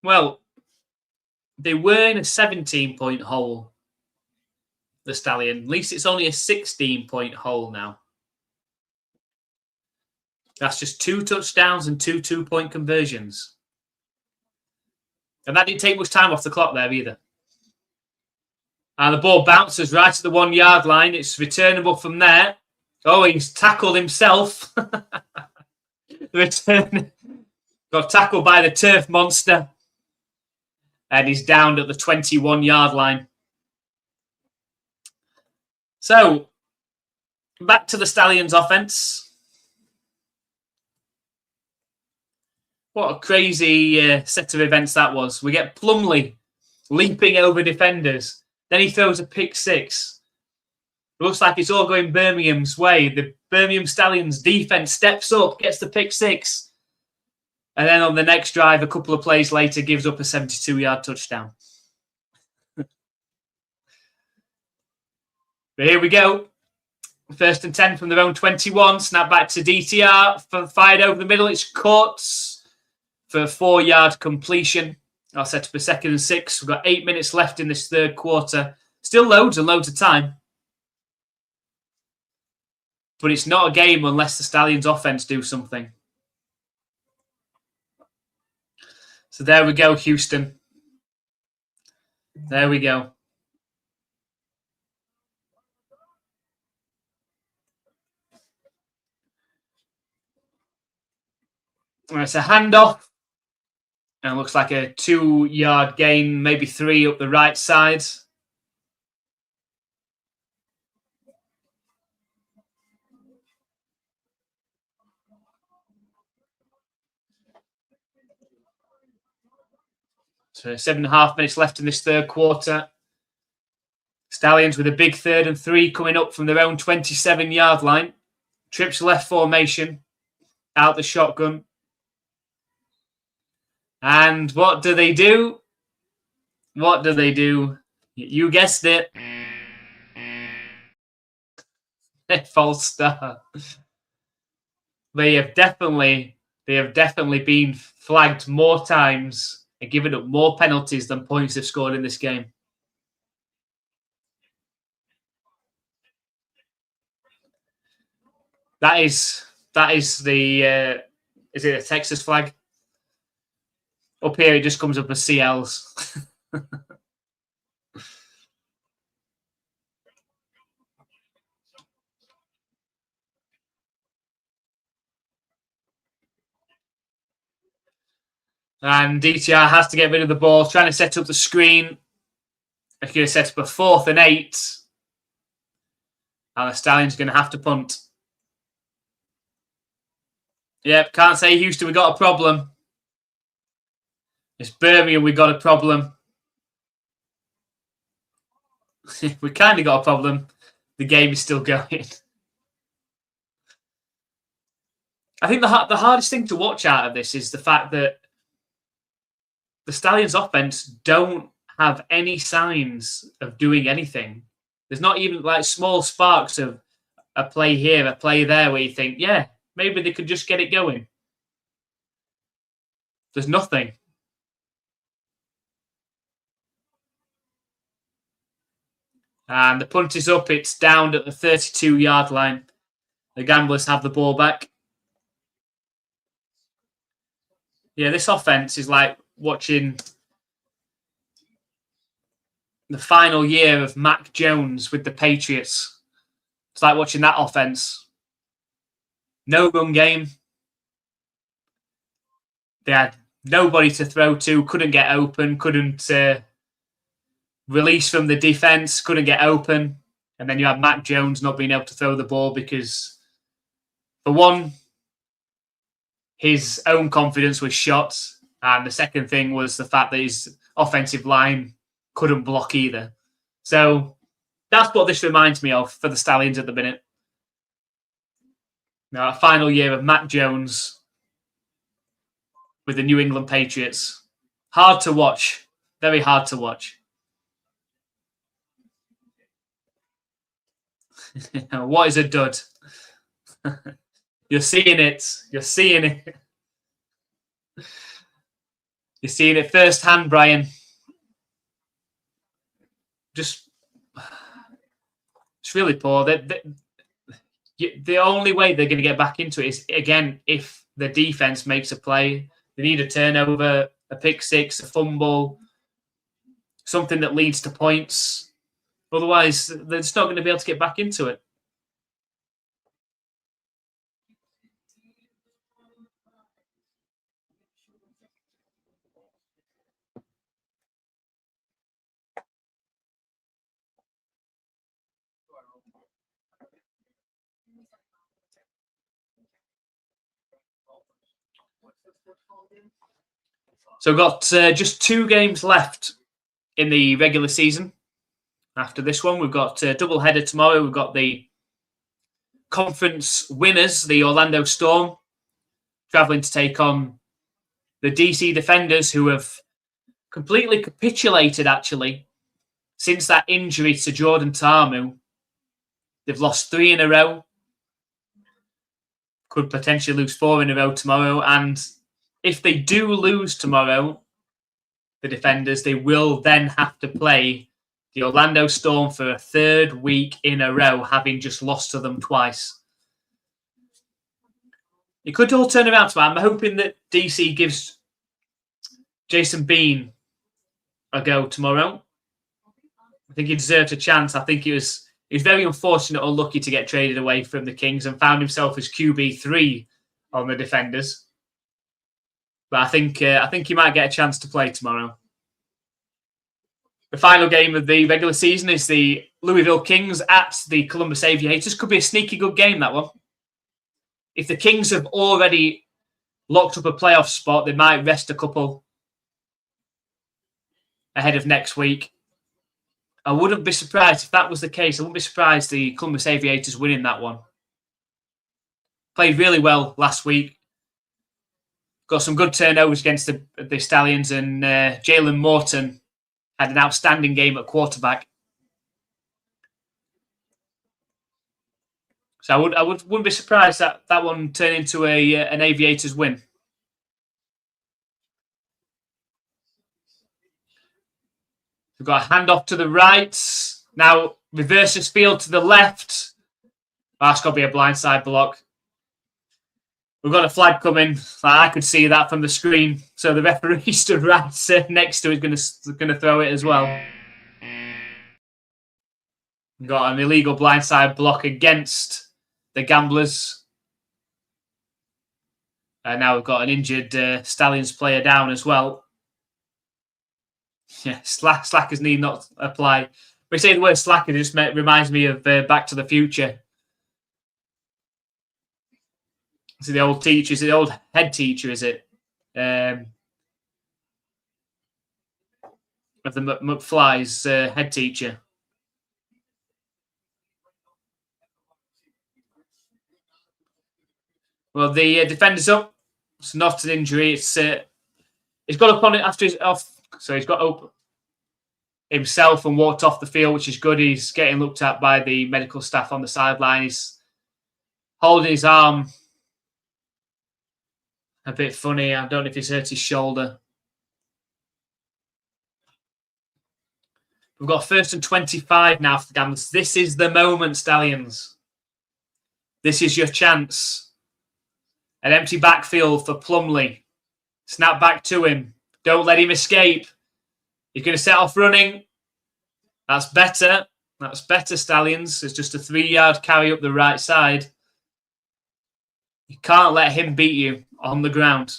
Well, they were in a 17-point hole, the Stallion. At least it's only a 16-point hole now. That's just 2 touchdowns and 2 two-point conversions. And that didn't take much time off the clock there either. And the ball bounces right at the 1 yard line. It's returnable from there. Oh, he's tackled himself. Return. Got tackled by the turf monster. And he's downed at the 21 yard line. So, back to the Stallions offense. What a crazy set of events that was. We get Plumlee leaping over defenders. Then he throws a pick six. It looks like it's all going Birmingham's way. The Birmingham Stallions defense steps up, gets the pick six. And then on the next drive, a couple of plays later, gives up a 72-yard touchdown. But here we go. 1st and 10 from their own 21. Snap back to DTR. Fired over the middle. It's caught for a 4-yard completion. I'll set up a 2nd and 6. We've got 8 minutes left in this third quarter. Still loads and loads of time. But it's not a game unless the Stallions offense do something. So there we go, Houston. There we go. It's a handoff. And it looks like a 2-yard gain, maybe 3 up the right side. So 7.5 minutes left in this third quarter. Stallions with a big 3rd and 3 coming up from their own 27-yard line. Trips left formation. Out the shotgun. And what do they do? What do they do? You guessed it. False start. They have definitely been flagged more times and given up more penalties than points they've scored in this game. That is the is it a Texas flag? Up here it just comes up as CLs. And DTR has to get rid of the ball, trying to set up the screen. They're going to set up a 4th and 8. And the Stallions are going to have to punt. Yep, can't say Houston, we got a problem. It's Birmingham, we got a problem. We kind of got a problem. The game is still going. I think the hardest thing to watch out of this is the fact that the Stallions offense don't have any signs of doing anything. There's not even like small sparks of a play here, a play there where you think, yeah, maybe they could just get it going. There's nothing. And the punt is up. It's down at the 32-yard line. The Gamblers have the ball back. Yeah, this offense is like watching the final year of Mac Jones with the Patriots. It's like watching that offense. No run game. They had nobody to throw to, couldn't get open, couldn't release from the defense, couldn't get open. And then you had Mac Jones not being able to throw the ball because, for one, his own confidence was shot. And the second thing was the fact that his offensive line couldn't block either. So that's what this reminds me of for the Stallions at the minute. Now, a final year of Mac Jones with the New England Patriots. Hard to watch. Very hard to watch. What is a dud? You're seeing it. You're seeing it. You're seeing it firsthand, Brian. It's really poor. The only way they're going to get back into it is, again, if the defense makes a play. They need a turnover, a pick six, a fumble, something that leads to points. Otherwise, they're just not going to be able to get back into it. So we've got just 2 games left in the regular season. After this one, we've got a double header tomorrow. We've got the conference winners, the Orlando Storm, traveling to take on the DC Defenders, who have completely capitulated, actually, since that injury to Jordan Ta'amu. They've lost 3 in a row. Could potentially lose 4 in a row tomorrow. And if they do lose tomorrow, the Defenders, they will then have to play the Orlando Storm for a 3rd week in a row, having just lost to them twice. It could all turn around tomorrow. I'm hoping that DC gives Jason Bean a go tomorrow. I think he deserved a chance. I think he was very unfortunate or unlucky to get traded away from the Kings and found himself as QB3 on the Defenders. But I think he might get a chance to play tomorrow. The final game of the regular season is the Louisville Kings at the Columbus Aviators. Could be a sneaky good game, that one. If the Kings have already locked up a playoff spot, they might rest a couple ahead of next week. I wouldn't be surprised if that was the case. I wouldn't be surprised the Columbus Aviators winning that one. Played really well last week. Got some good turnovers against the Stallions, and Jalen Morton had an outstanding game at quarterback. So I wouldn't be surprised that one turned into an Aviators win. We've got a handoff to the right. Now reverses field to the left. Oh, that's got to be a blindside block. We've got a flag coming. I could see that from the screen. So the referee stood right next to it, going to throw it as well. We've got an illegal blindside block against the Gamblers. And now we've got an injured Stallions player down as well. Yeah, slackers need not apply. We say the word slacker, it just reminds me of Back to the Future. So the old teacher, is it the old head teacher, is it? Of the McFly's head teacher. Well, the defender's up. It's not an injury. He's got up on it after he's off. So he's got up himself and walked off the field, which is good. He's getting looked at by the medical staff on the sideline. He's holding his arm a bit funny. I don't know if he's hurt his shoulder. We've got 1st and 25 now for the Gamblers. This is the moment, Stallions. This is your chance. An empty backfield for Plumlee. Snap back to him. Don't let him escape. He's going to set off running. That's better. That's better, Stallions. It's just a 3-yard carry up the right side. You can't let him beat you on the ground.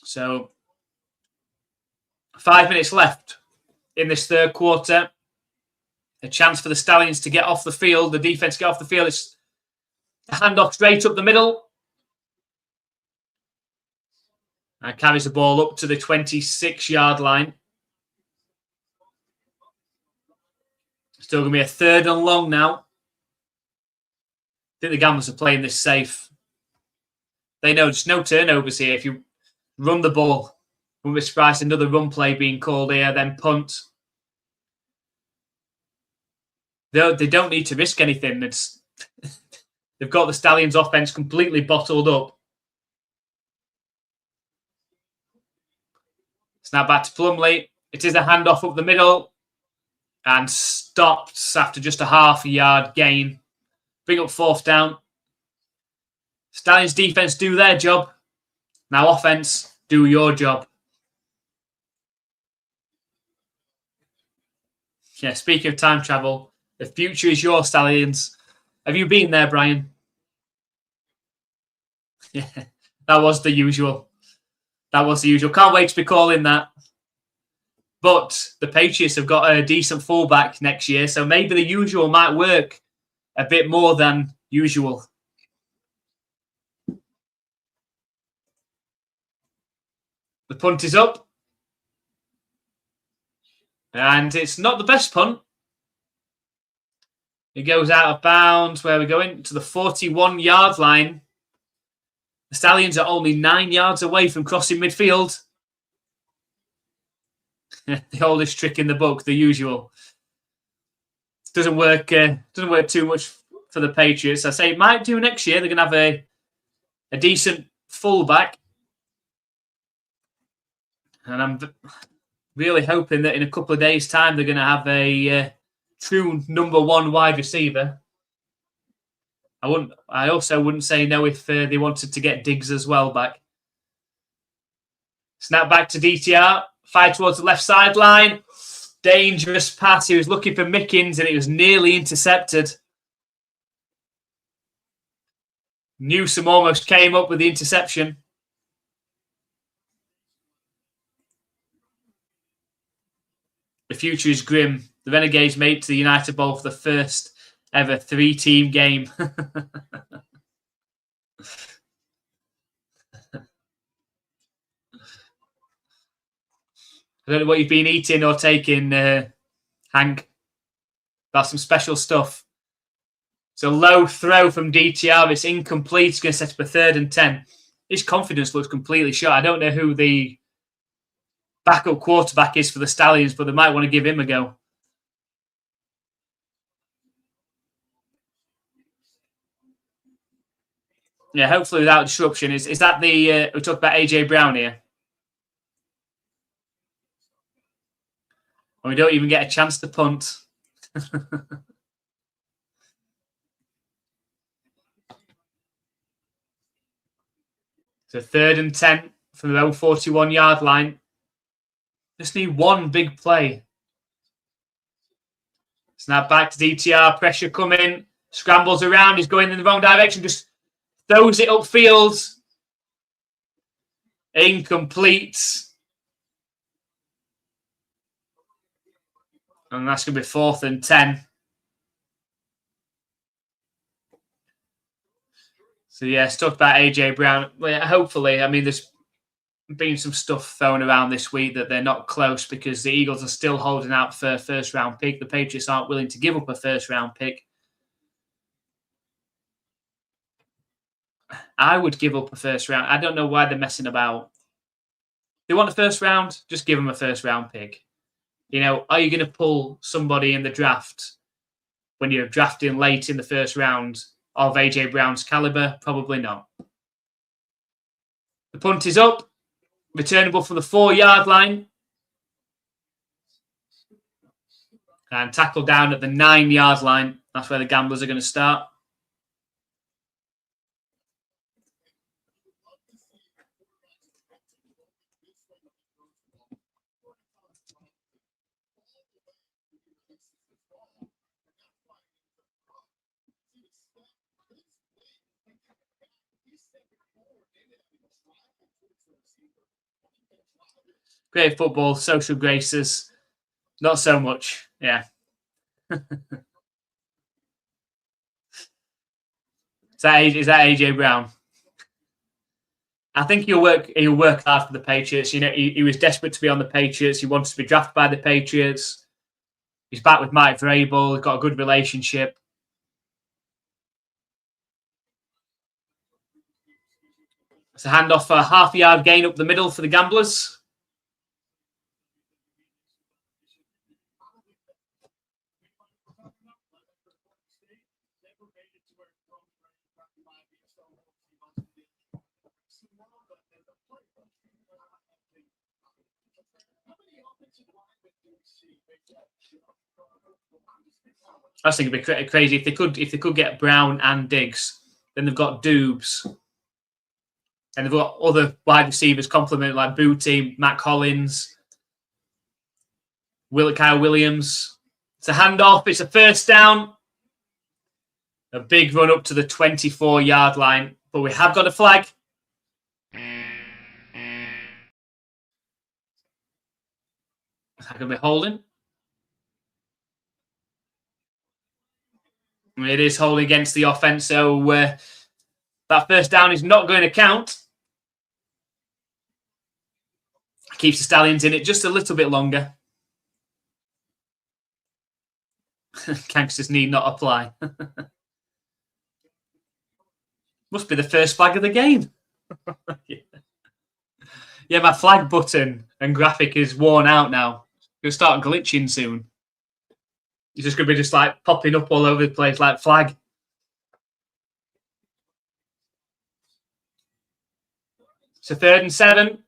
So, 5 minutes left in this third quarter. A chance for the Stallions to get off the field. The defense get off the field. It's a handoff straight up the middle. And carries the ball up to the 26-yard line. Still going to be a 3rd and long now. I think the Gamblers are playing this safe. They know just no turnovers here. If you run the ball, wouldn't be surprised another run play being called here, then punt. They don't need to risk anything. They've got the Stallions' offense completely bottled up. Snap back to Plumley. It is a handoff up the middle and stops after just a half-yard gain. Bring up 4th down. Stallions defense do their job. Now offense, do your job. Yeah, speaking of time travel, the future is your Stallions. Have you been there, Brian? Yeah, that was the usual. Can't wait to be calling that. But the Patriots have got a decent fullback next year, so maybe the usual might work a bit more than usual. The punt is up. And it's not the best punt. It goes out of bounds. Where are we going? To the 41-yard line. The Stallions are only 9 yards away from crossing midfield. The oldest trick in the book, the usual. Doesn't work too much for the Patriots. I say it might do next year. They're going to have a decent fullback. And I'm really hoping that in a couple of days' time they're going to have a true number 1 wide receiver. I also wouldn't say no if they wanted to get Diggs as well back. Snap back to DTR. Fire towards the left sideline. Dangerous pass. He was looking for Mickens and it was nearly intercepted. Newsom almost came up with the interception. The future is grim. The Renegades made it to the United Bowl for the first ever 3-team game. I don't know what you've been eating or taking, Hank. That's some special stuff. It's a low throw from DTR. It's incomplete. It's going to set up a 3rd and 10. His confidence looks completely shot. I don't know who the backup quarterback is for the Stallions, but they might want to give him a go. Yeah, hopefully without disruption. Is that the... we talked about AJ Brown here. And we don't even get a chance to punt. It's a 3rd and 10 from their own 41-yard line. Just need one big play. Snap back to DTR. Pressure coming. Scrambles around. He's going in the wrong direction. Just throws it upfield. Incomplete. And that's going to be 4th and 10. So, yeah, stuff about AJ Brown. Well, yeah, hopefully, I mean, there's been some stuff thrown around this week that they're not close because the Eagles are still holding out for a 1st-round pick. The Patriots aren't willing to give up a 1st-round pick. I would give up a 1st round. I don't know why they're messing about. They want a 1st round, just give them a 1st-round pick. You know, are you going to pull somebody in the draft when you're drafting late in the 1st round of AJ Brown's caliber? Probably not. The punt is up. Returnable from the 4-yard line. And tackled down at the 9-yard line. That's where the Gamblers are going to start. Great football, social graces. Not so much. Yeah. Is that AJ Brown? I think he'll work hard for the Patriots. You know, he was desperate to be on the Patriots. He wanted to be drafted by the Patriots. He's back with Mike Vrabel. He's got a good relationship. It's a handoff for a half-yard gain up the middle for the Gamblers. I think it'd be crazy if they could get Brown and Diggs. Then they've got Dubes, and they've got other wide receivers complement like Booty, Matt Collins, Kyle Williams. It's a handoff. It's a first down. A big run up to the 24-yard line, but we have got a flag. Is that going to be holding? It is holding against the offense, so that first down is not going to count. Keeps the Stallions in it just a little bit longer. Gangsters need not apply. Must be the first flag of the game. Yeah, my flag button and graphic is worn out now. It'll start glitching soon. It's just going to be just like popping up all over the place like flag. So 3rd and 7.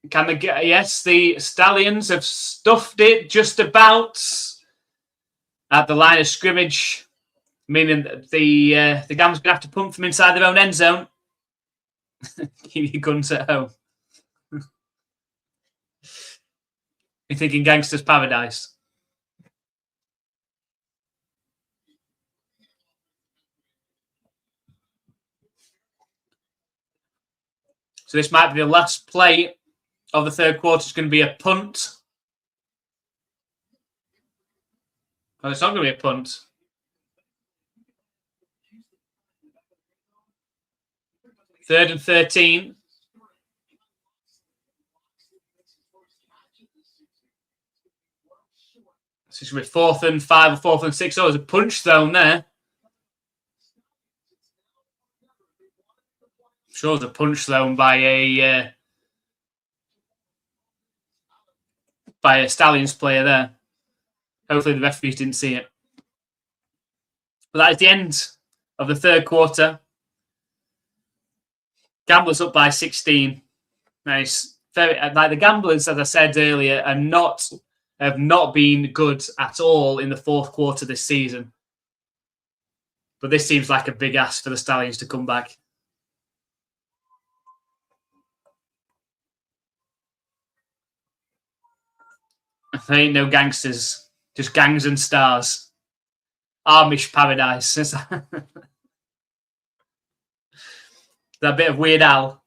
Can they get? Yes, the Stallions have stuffed it just about at the line of scrimmage, meaning that the Gams going to have to pump from inside their own end zone. Keep your guns at home. You're thinking Gangster's Paradise. So this might be the last play of the third quarter. It's going to be a punt. Oh, it's not going to be a punt. 3rd and 13. So it's going to be 4th and 5 or 4th and 6. Oh, there's a punch thrown there. I'm sure there's a punch thrown by a Stallions player there. Hopefully the referees didn't see it. But that is the end of the third quarter. Gamblers up by 16. Nice. Like the Gamblers, as I said earlier, have not been good at all in the fourth quarter this season. But this seems like a big ask for the Stallions to come back. There ain't no gangsters, just gangs and stars. Amish Paradise. That bit of Weird Al.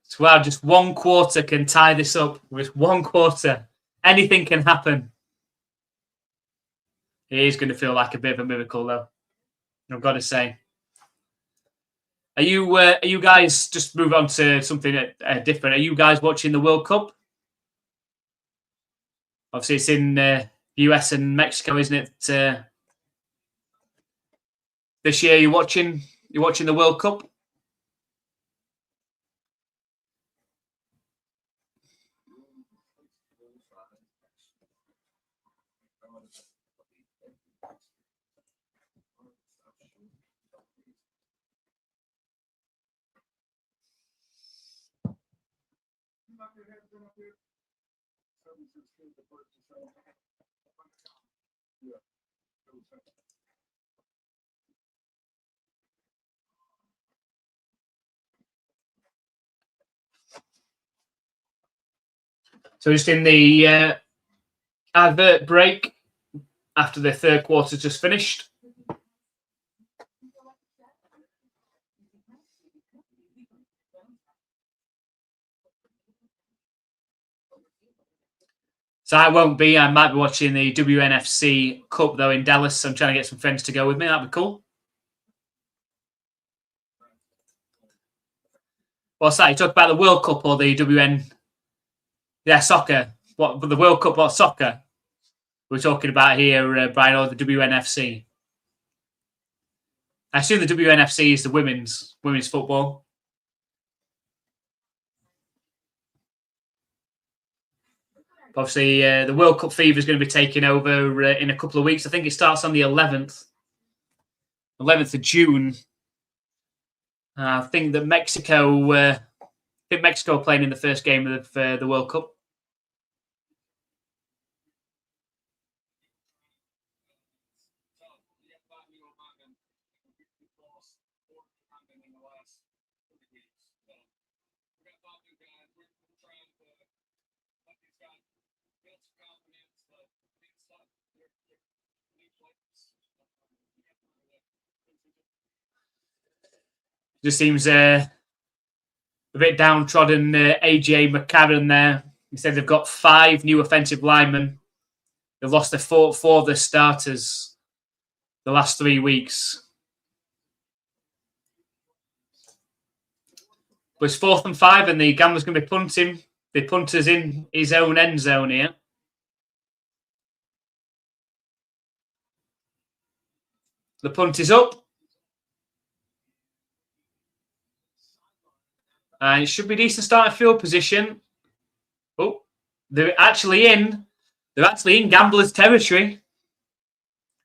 So wow, just one quarter can tie this up. With 1 quarter, anything can happen. It is going to feel like a bit of a miracle, though. I've got to say. Are you guys, just move on to something different? Are you guys watching the World Cup? Obviously, it's in US and Mexico, isn't it? This year, you're watching the World Cup. So just in the advert break after the third quarter just finished. So I won't be. I might be watching the WNFC Cup, though, in Dallas. I'm trying to get some friends to go with me. That'd be cool. What's that? You talk about the World Cup or the WN? Yeah, soccer. What? The World Cup or soccer? We're talking about here, Brian, or the WNFC. I assume the WNFC is the women's football. Obviously, the World Cup fever is going to be taking over in a couple of weeks. I think it starts on the 11th of June. I think that Mexico are playing in the first game of the World Cup. Just seems a bit downtrodden. AJ McCarron there. He said they've got 5 new offensive linemen. They've lost their four of their starters the last 3 weeks. But it's 4th and 5, and the Gamblers going to be punting. The punter's in his own end zone here. The punt is up. And it should be decent starting field position. Oh, they're actually in Gamblers' territory.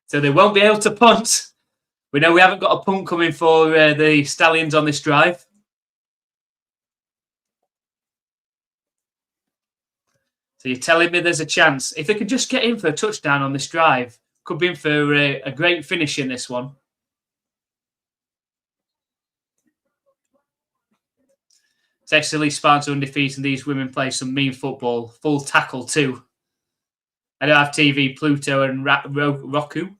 So they won't be able to punt. We know we haven't got a punt coming for the Stallions on this drive. So you're telling me there's a chance. If they could just get in for a touchdown on this drive, could be in for a great finish in this one. Texas Spartans undefeated, and these women play some mean football. Full tackle too. I don't have TV, Pluto and Roku.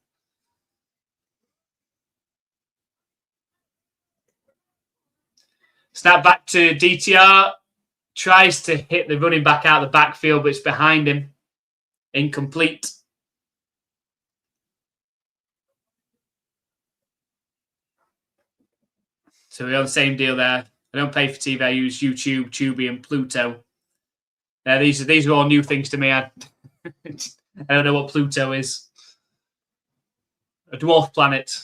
Snap back to DTR. Tries to hit the running back out of the backfield, but it's behind him. Incomplete. So we're on the same deal there. I don't pay for TV. I use YouTube, Tubi, and Pluto. These are all new things to me. I don't know what Pluto is. A dwarf planet.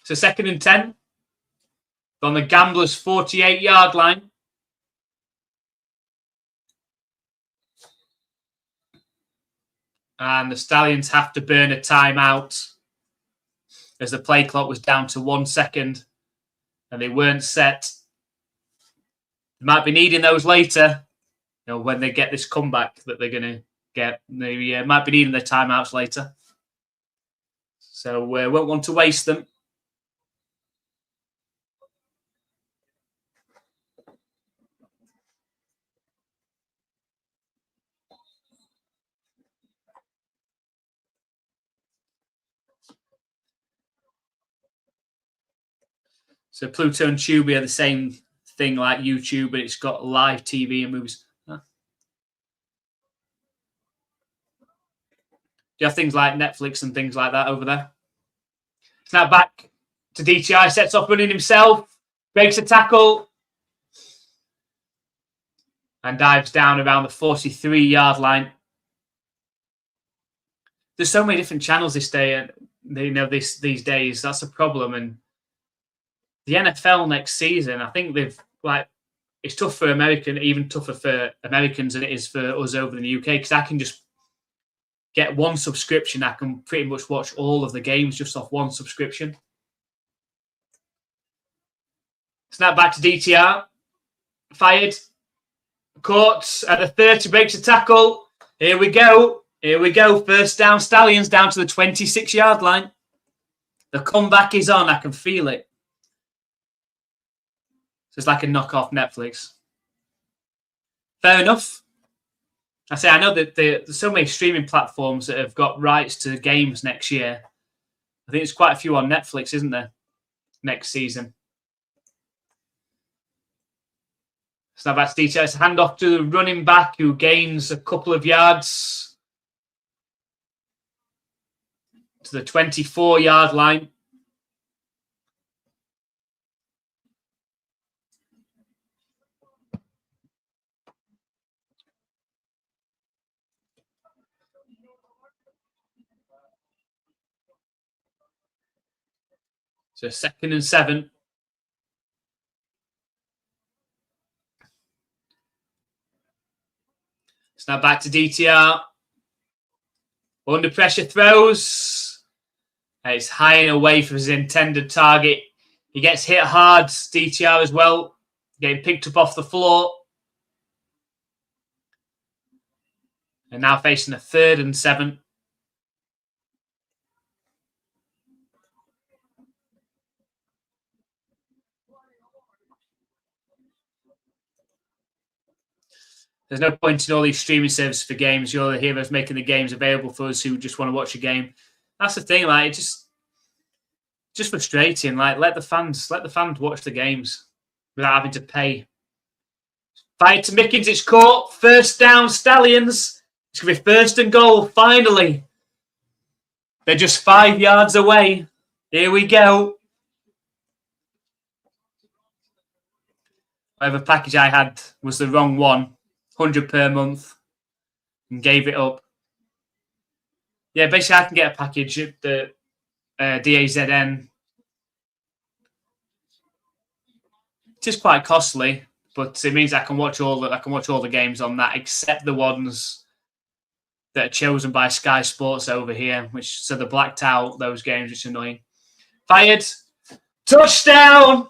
So 2nd and 10 on the Gamblers' 48-yard line. And the Stallions have to burn a timeout as the play clock was down to 1 second and they weren't set. They might be needing those later, when they get this comeback that they're going to get. They might be needing their timeouts later. So we won't want to waste them. So Pluto and Tubi are the same thing like YouTube, but it's got live TV and movies. Huh? Do you have things like Netflix and things like that over there? It's now back to DTI, sets off running himself, breaks a tackle, and dives down around the 43-yard line. There's so many different channels this day, these days. That's a problem. And the NFL next season, I think it's tough for even tougher for Americans than it is for us over in the UK, because I can just get one subscription. I can pretty much watch all of the games just off one subscription. Snap back to DTR. Fired. Caught at the 30, breaks a tackle. Here we go. Here we go. First down, Stallions down to the 26-yard line. The comeback is on. I can feel it. So it's like a knockoff Netflix. Fair enough. I know that there's so many streaming platforms that have got rights to games next year. I think there's quite a few on Netflix, isn't there? Next season. So now back to details. Hand off to the running back who gains a couple of yards to the 24-yard line. So 2nd and 7. So now back to DTR. Under pressure throws. It's high and away from his intended target. He gets hit hard, DTR as well. Getting picked up off the floor. And now facing a 3rd and 7. There's no point in all these streaming services for games. You're the heroes making the games available for us who just want to watch a game. That's the thing. Like, it's just frustrating. Like, let the fans watch the games without having to pay. Fired to Mickens. It's caught. First down, Stallions. It's going to be 1st and goal. Finally, they're just 5 yards away. Here we go. Whatever package I had was the wrong one. 100 per month, and gave it up. Yeah, basically I can get a package at the DAZN. It is quite costly, but it means I can watch all the games on that, except the ones that are chosen by Sky Sports over here, so they're blacked out, those games, which is annoying. Fired. Touchdown!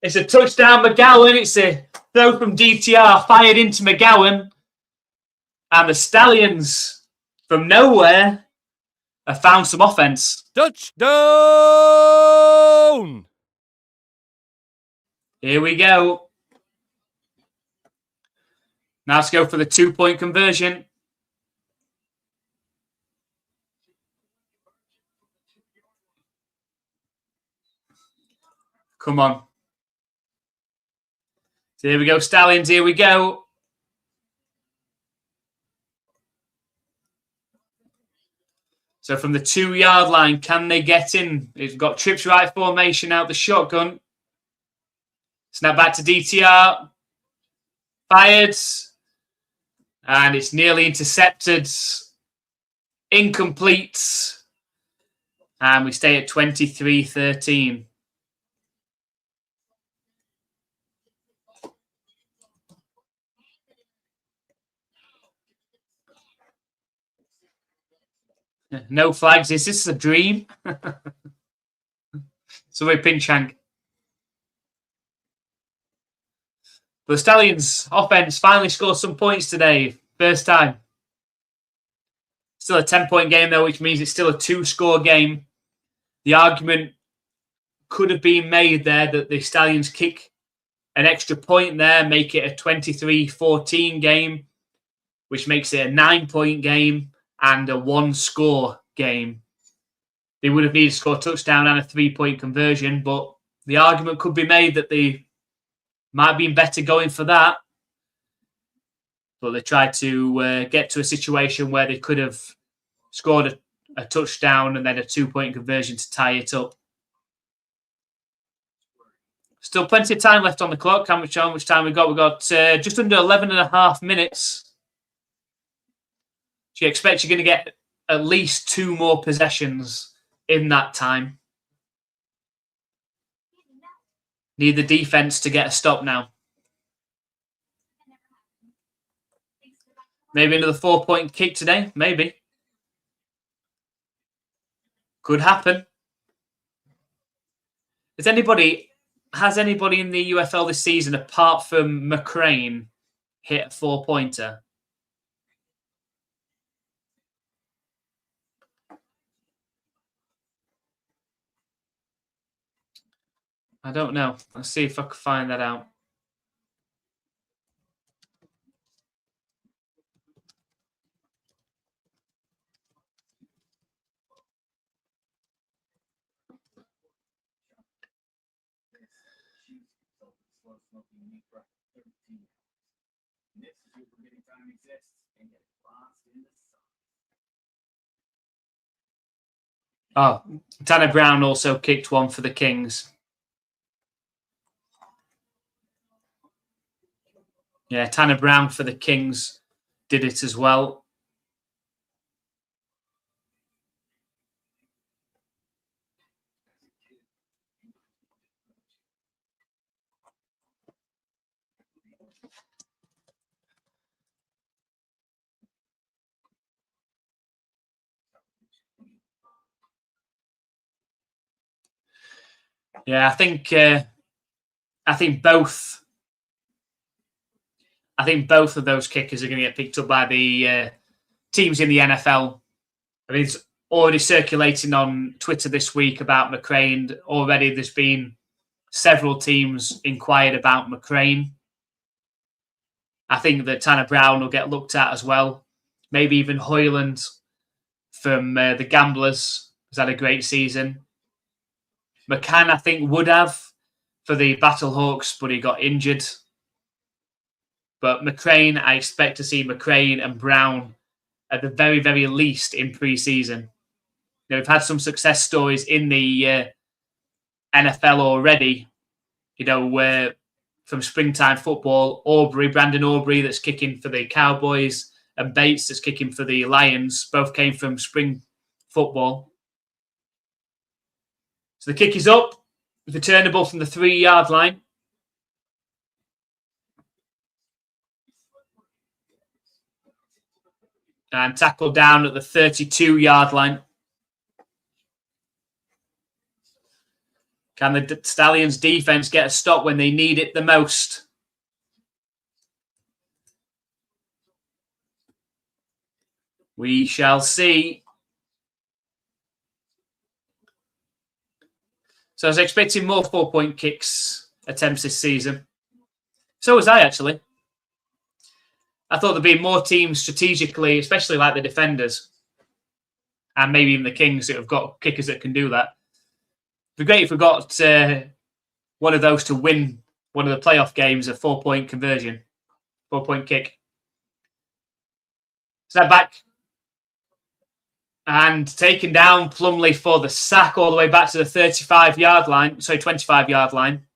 It's a touchdown, McGowan. It's a throw from DTR, fired into McGowan. And the Stallions, from nowhere, have found some offense.
Touchdown!
Here we go. Now let's go for the 2-point conversion. Come on. So here we go, Stallions. Here we go. So from the 2-yard line, can they get in? It's got trips right formation out the shotgun. Snap back to DTR. Fired. And it's nearly intercepted. Incomplete. And we stay at 23-13. No flags. Is this a dream? Somebody pinch Hank. The Stallions offense finally scored some points today. First time. Still a 10-point game though, which means it's still a 2-score game. The argument could have been made there that the Stallions kick an extra point there, make it a 23-14 game, which makes it a 9-point game and a 1-score game. They would have needed to score a touchdown and a 3-point conversion, but the argument could be made that they might have been better going for that. But they tried to get to a situation where they could have scored a touchdown and then a 2-point conversion to tie it up. Still plenty of time left on the clock. How much time we got? We've got just under 11 and a half minutes. So you expect you're going to get at least 2 more possessions in that time. Need the defense to get a stop now. Maybe another 4-point kick today. Maybe. Could happen. Has anybody has anybody in the UFL this season, apart from McCrane, hit a 4-pointer? I don't know. Let's see if I can find that out. Oh, Tanner Brown also kicked one for the Kings. Yeah, Tanner Brown for the Kings did it as well. Yeah, I think both of those kickers are going to get picked up by the teams in the NFL. I mean, it's already circulating on Twitter this week about McCrane. Already there's been several teams inquired about McCrane. I think that Tanner Brown will get looked at as well. Maybe even Hoyland from the Gamblers has had a great season. McCann, I think, would have for the Battlehawks, but he got injured. But McCrane, I expect to see McCrane and Brown at the very, very least in pre-season. We've had some success stories in the NFL already. From springtime football, Brandon Aubrey that's kicking for the Cowboys, and Bates that's kicking for the Lions, both came from spring football. So the kick is up, returnable from the 3-yard line. And tackled down at the 32-yard line. Can the Stallions defense get a stop when they need it the most? We shall see. So I was expecting more 4-point kicks attempts this season. So was I, actually. I thought there'd be more teams strategically, especially like the defenders, and maybe even the Kings that have got kickers that can do that. It'd be great if we got one of those to win one of the playoff games, a 4-point conversion, 4-point kick. Step back. And taken down Plumley for the sack all the way back to the 25-yard line. Sorry, 25-yard line.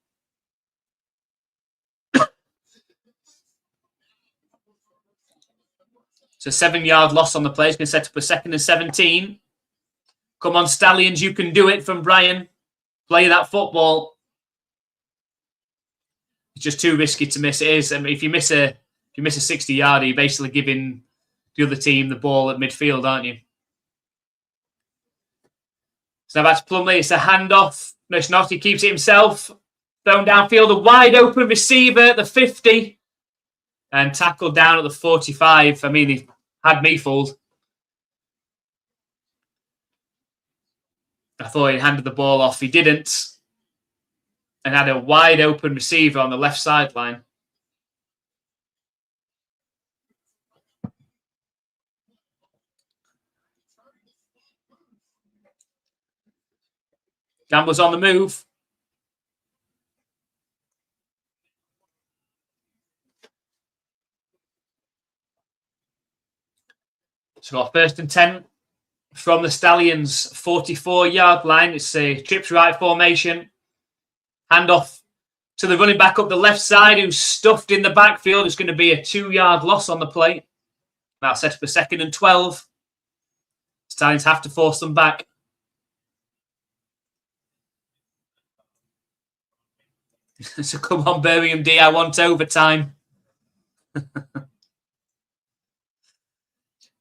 So 7-yard loss on the play. It's going to set up a 2nd and 17. Come on, Stallions, you can do it from Brian. Play that football. It's just too risky to miss. It is. I mean, if you miss a 60-yarder, you're basically giving the other team the ball at midfield, aren't you? So now back to Plumley. It's a handoff. No, it's not. He keeps it himself. Thrown downfield. A wide open receiver at the 50. And tackled down at the 45. I mean, he had me fooled. I thought he handed the ball off. He didn't. And had a wide open receiver on the left sideline. Gambler's on the move. So got 1st and 10 from the Stallions 44-yard line. It's a trips right formation. Handoff to the running back up the left side who's stuffed in the backfield. It's going to be a 2-yard loss on the play. That'll set up a 2nd and 12. Stallions have to force them back. So come on, Birmingham D, I want overtime.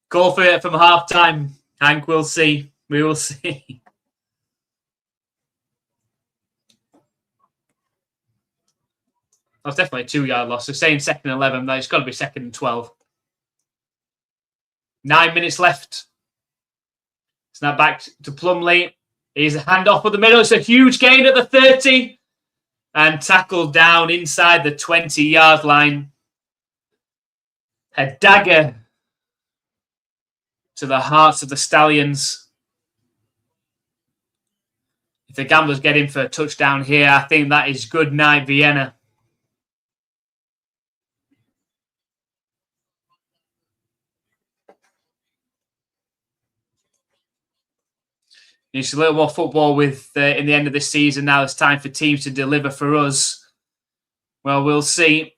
Call for it from halftime. Hank, we'll see. We will see. That's definitely a 2-yard loss. So saying 2nd and 11, it's got to be 2nd and 12. 9 minutes left. Snap back to Plumlee. He's a handoff up the middle. It's a huge gain at the 30. And tackled down inside the 20-yard line. A dagger to the hearts of the Stallions. If the Gamblers get in for a touchdown here, I think that is good night, Vienna. It's a little more football with in the end of this season. Now it's time for teams to deliver for us. Well, we'll see.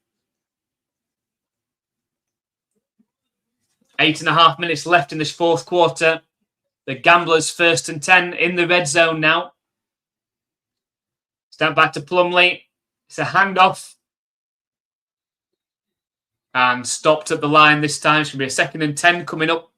8.5 minutes left in this fourth quarter. The Gamblers 1st and 10 in the red zone now. Step back to Plumlee. It's a handoff. And stopped at the line this time. It's going to be a 2nd and 10 coming up.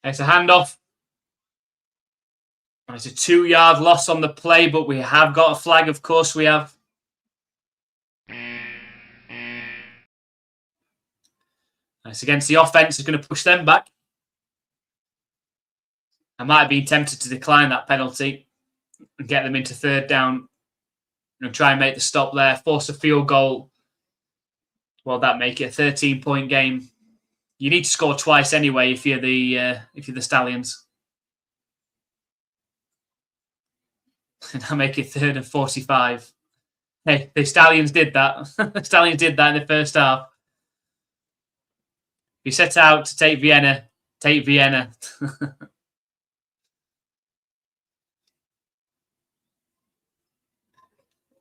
It's a handoff. It's a 2-yard loss on the play, but we have got a flag, of course we have. It's against the offense. It's going to push them back. I might have been tempted to decline that penalty and get them into 3rd down and try and make the stop there, force a field goal. Well, that make it a 13-point game. You need to score twice anyway if you're the Stallions. And I'll make it 3rd and 45. Hey, the Stallions did that. The Stallions did that in the first half. You set out to take Vienna. Take Vienna.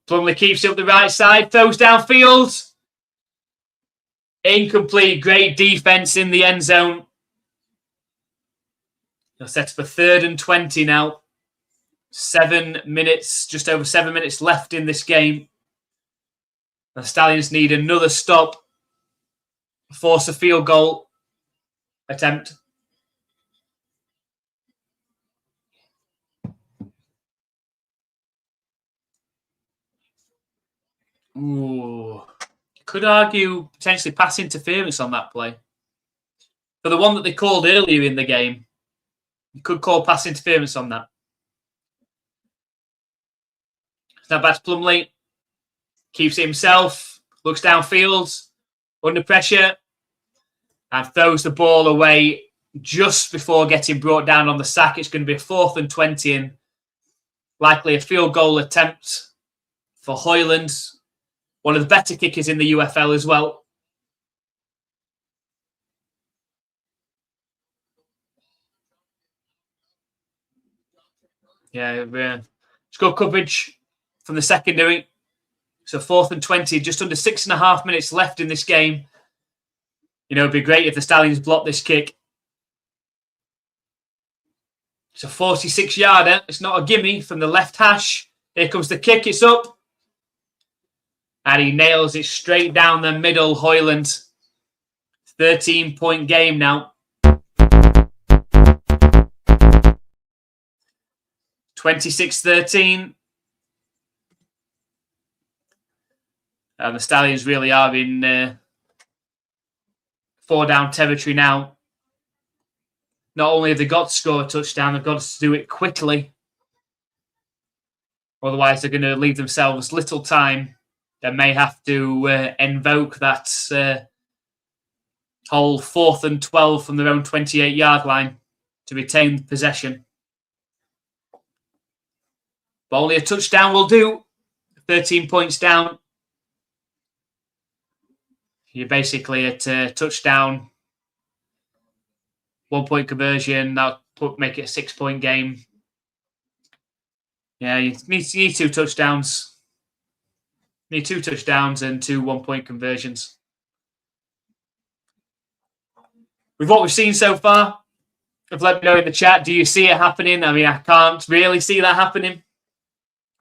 Plumlee keeps it up the right side. Throws downfield. Incomplete. Great defense in the end zone. They'll set for 3rd and 20 now. 7 minutes, just over 7 minutes left in this game. The Stallions need another stop. Force a field goal attempt. Ooh. Could argue potentially pass interference on that play. For the one that they called earlier in the game, you could call pass interference on that. Now back to Plumlee. Keeps it himself. Looks downfield. Under pressure. And throws the ball away just before getting brought down on the sack. It's going to be a 4th and 20 and likely a field goal attempt for Hoyland. One of the better kickers in the UFL as well. Yeah, it's good coverage from the secondary. So 4th and 20, just under 6.5 minutes left in this game. You know, it'd be great if the Stallions block this kick. It's a 46-yarder. It's not a gimme from the left hash. Here comes the kick. It's up. And he nails it straight down the middle, Hoyland. 13-point game now. 26-13. And the Stallions really are in 4-down territory now. Not only have they got to score a touchdown, they've got to do it quickly. Otherwise, they're going to leave themselves little time. They may have to invoke that whole 4th and 12 from their own 28-yard line to retain possession. But only a touchdown will do. 13 points down. You're basically at a touchdown, 1-point conversion. That'll make it a 6-point game. Yeah, you need 2 touchdowns. Need 2 touchdowns and 2 1-point conversions. With what we've seen so far, let me know in the chat, do you see it happening? I mean, I can't really see that happening.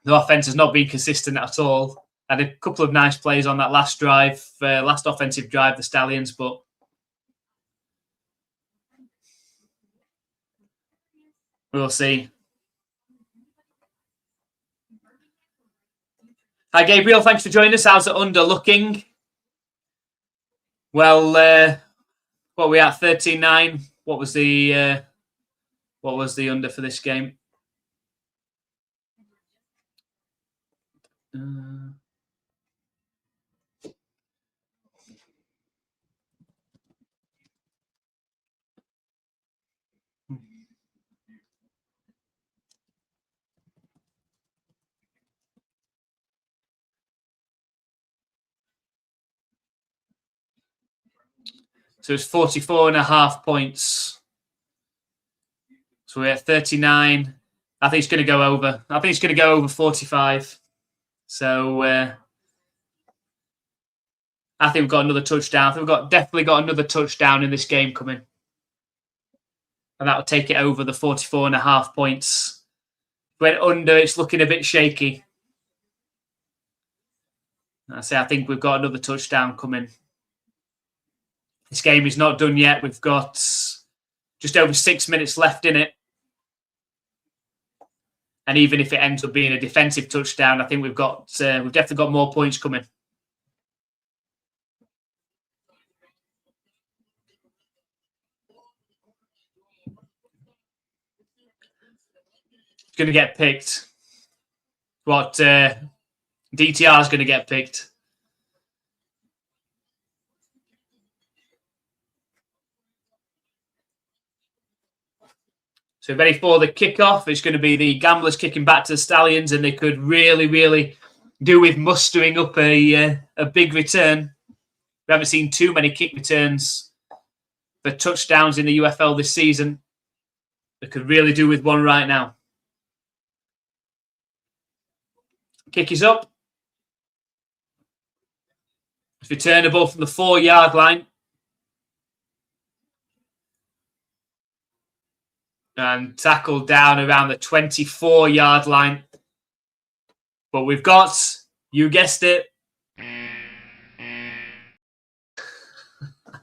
The offense has not been consistent at all. Had a couple of nice plays on that last drive, last offensive drive, the Stallions, but we'll see. Hi, Gabriel. Thanks for joining us. How's it under looking? Well, what are we at? 13-9. What was the under for this game? So it's 44.5 points. So we're at 39. I think it's going to go over. I think it's going to go over 45. So I think we've got another touchdown. I think we've definitely got another touchdown in this game coming. And that will take it over the 44.5 points. Went under, it's looking a bit shaky. I think we've got another touchdown coming. This game is not done yet. We've got just over 6 minutes left in it. And even if it ends up being a defensive touchdown, I think we've definitely got more points coming. It's going to get picked. What DTR is going to get picked. So ready for the kickoff. It's going to be the Gamblers kicking back to the Stallions, and they could really, really do with mustering up a big return. We haven't seen too many kick returns for touchdowns in the UFL this season. They could really do with one right now. Kick is up. It's returnable from the 4-yard line. And tackled down around the 24-yard line. But we've got, you guessed it,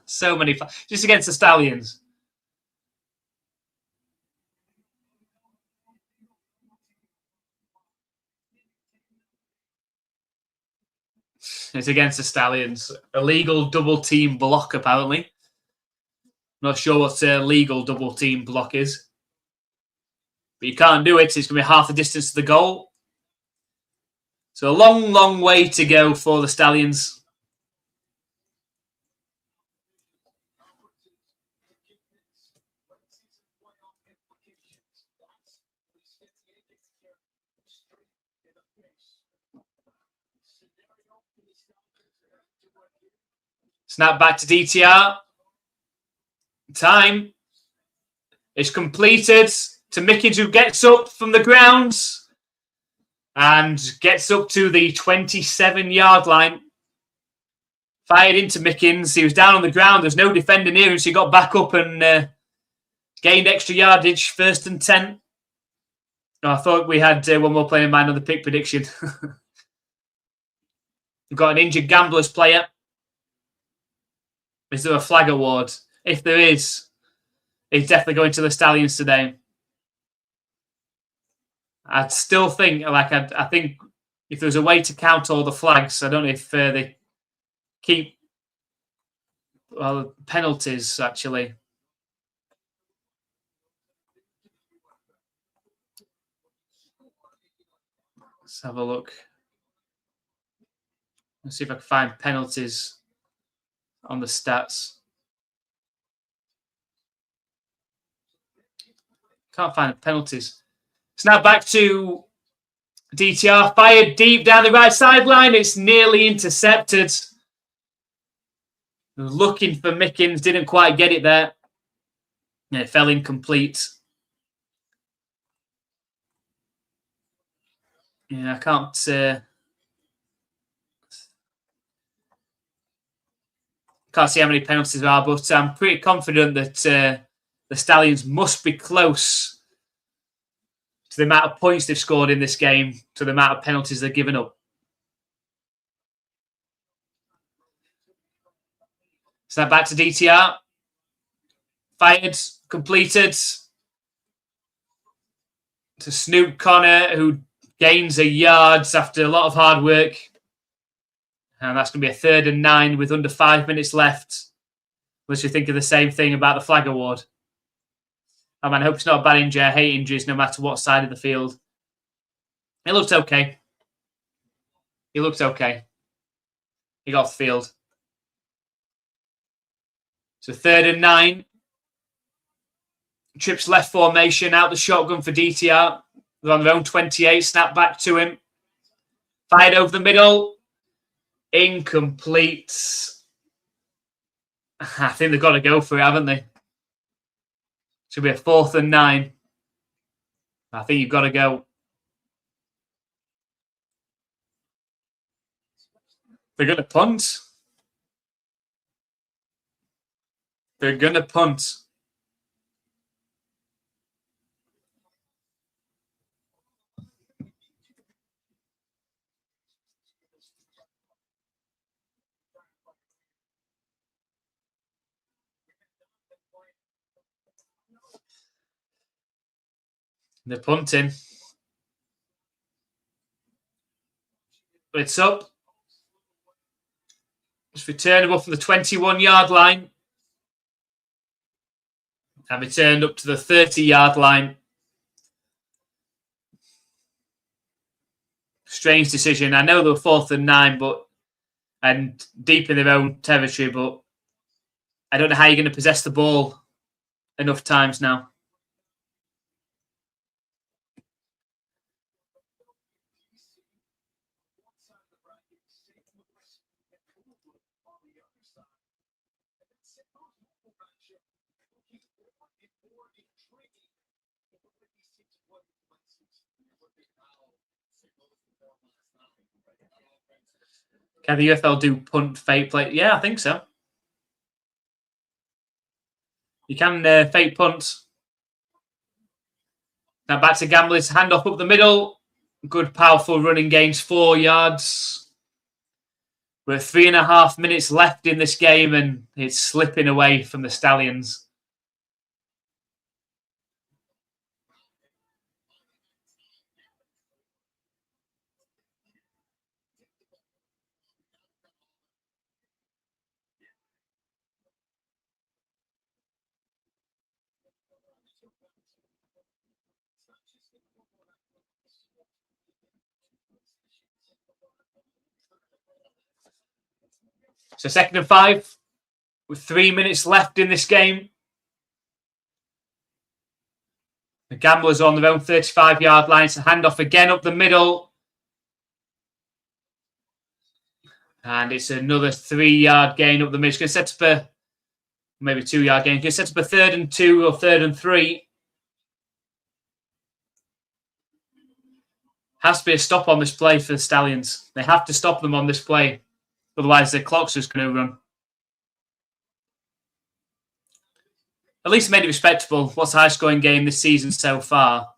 so many, just against the Stallions. It's against the Stallions. Illegal double team block, apparently. Not sure what a legal double team block is. But you can't do it. It's going to be half the distance to the goal. So a long, long way to go for the Stallions. Snap back to DTR. Time. It's completed to Mickens, who gets up from the ground and gets up to the 27-yard line. Fired into Mickens. He was down on the ground. There's no defender near him, so he got back up and gained extra yardage. 1st and 10. Oh, I thought we had one more player in mind on the pick prediction. We've got an injured Gamblers player. Is there a flag award? If there is, it's definitely going to the Stallions today. I'd still think, I think if there's a way to count all the flags, I don't know if they keep penalties, actually. Let's have a look. Let's see if I can find penalties on the stats. Can't find penalties. Snap back to DTR. Fired deep down the right sideline. It's nearly intercepted. Looking for Mickens. Didn't quite get it there. It fell incomplete. Yeah, I can't see how many penalties there are, but I'm pretty confident that the Stallions must be close to the amount of points they've scored in this game, to the amount of penalties they've given up. Snap back to DTR. Fired, completed. To Snoop Connor, who gains a yards after a lot of hard work. And that's going to be a 3rd and 9 with under 5 minutes left. Unless you think of the same thing about the flag award. Oh man, I hope it's not a bad injury. I hate injuries no matter what side of the field. It looked okay. He looked okay. He got off the field. So 3rd and 9. Trips left formation, out the shotgun for DTR. They're on their own 28, snap back to him. Fired over the middle. Incomplete. I think they've got to go for it, haven't they? Should be a 4th and 9. I think you've got to go. They're going to punt. They're going to punt. They're punting. It's up. It's returnable from the 21-yard line. And returned up to the 30-yard line. Strange decision. I know they were 4th and 9, and deep in their own territory, but I don't know how you're going to possess the ball enough times now. Can the UFL do punt, fake play? Yeah, I think so. You can fake punt. Now back to Gamblers. Handoff up the middle. Good, powerful running gains, 4 yards. We're 3.5 minutes left in this game, and it's slipping away from the Stallions. So 2nd and 5 with 3 minutes left in this game. The Gamblers on their own 35-yard line. So handoff again up the middle. And it's another 3-yard gain up the middle. It's going to set up a maybe 2-yard gain. It's going to set up a 3rd and 2 or 3rd and 3. Has to be a stop on this play for the Stallions. They have to stop them on this play. Otherwise, the clock's just going to run. At least made it respectable. What's the highest scoring game this season so far?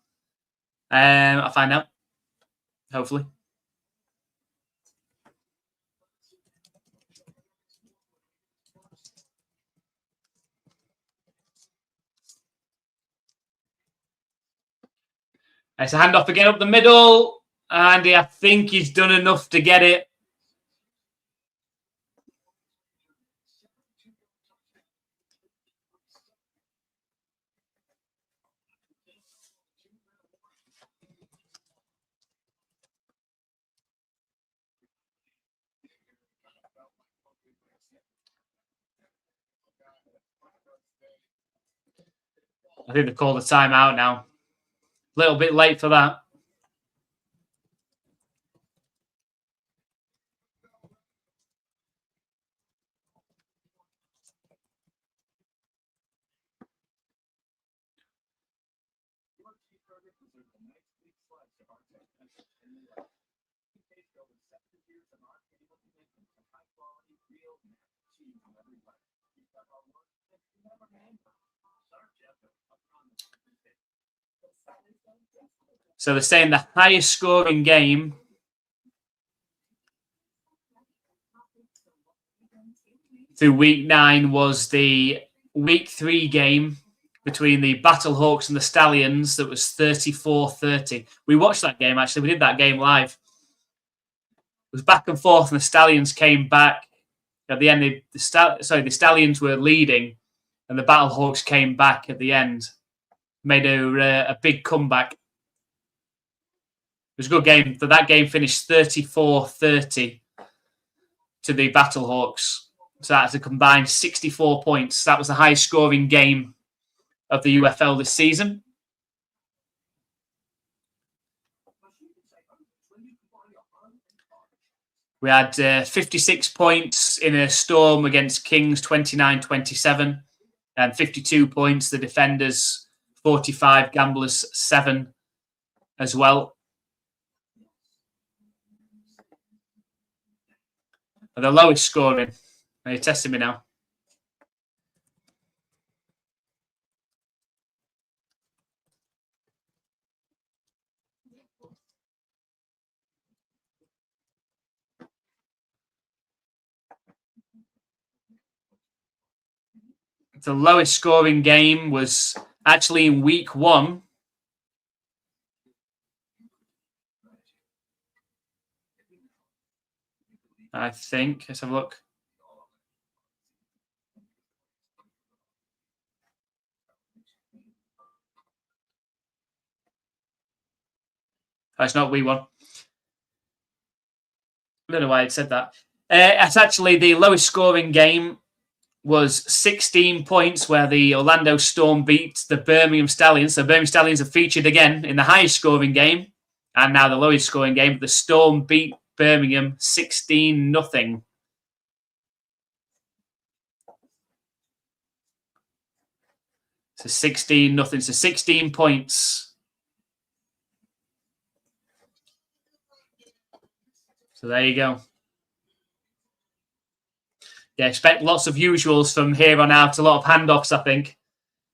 I'll find out. Hopefully. It's a handoff again up the middle. And I think he's done enough to get it. I think they've called a timeout now. A little bit late for that. So they're saying the highest scoring game through week 9 was the week 3 game between the Battlehawks and the Stallions that was 34-30. We watched that game, actually. We did that game live. It was back and forth, and the Stallions came back. At the end, the Stallions were leading, and the Battlehawks came back at the end. Made a big comeback. It was a good game. That game finished 34-30 to the Battlehawks. So that's a combined 64 points. That was the highest scoring game of the UFL this season. We had 56 points in a Storm against Kings, 29-27. And 52 points, the Defenders, 45, Gamblers, 7 as well. The lowest scoring. Are you testing me now? The lowest scoring game was actually in week 1. I think. Let's have a look. That's not week 1. I don't know why it said that. It's actually the lowest scoring game was 16 points, where the Orlando Storm beat the Birmingham Stallions. The Birmingham Stallions are featured again in the highest scoring game, and now the lowest scoring game. The Storm beat Birmingham 16-0. So 16-0. So 16 points. So there you go. Yeah, expect lots of usuals from here on out. A lot of handoffs, I think,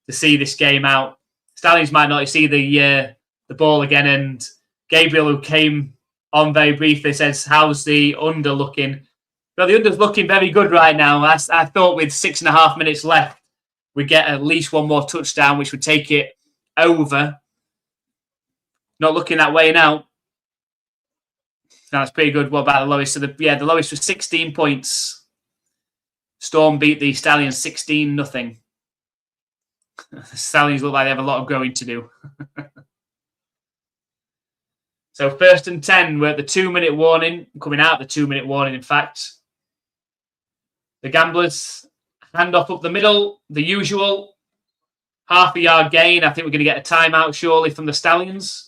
to see this game out. Stallions might not see the ball again. And Gabriel, who came on very briefly, says, "How's the under looking?" Well, the under's looking very good right now. I thought with 6.5 minutes left, we'd get at least one more touchdown, which would take it over. Not looking that way now. That's pretty good. What about the lowest? So the lowest was 16 points. Storm beat the Stallions 16-0. The Stallions look like they have a lot of growing to do. So 1st and 10, we're at the 2-minute warning. Coming out of the 2-minute warning, in fact. The Gamblers, handoff up the middle. The usual. Half a yard gain. I think we're going to get a timeout, surely, from the Stallions.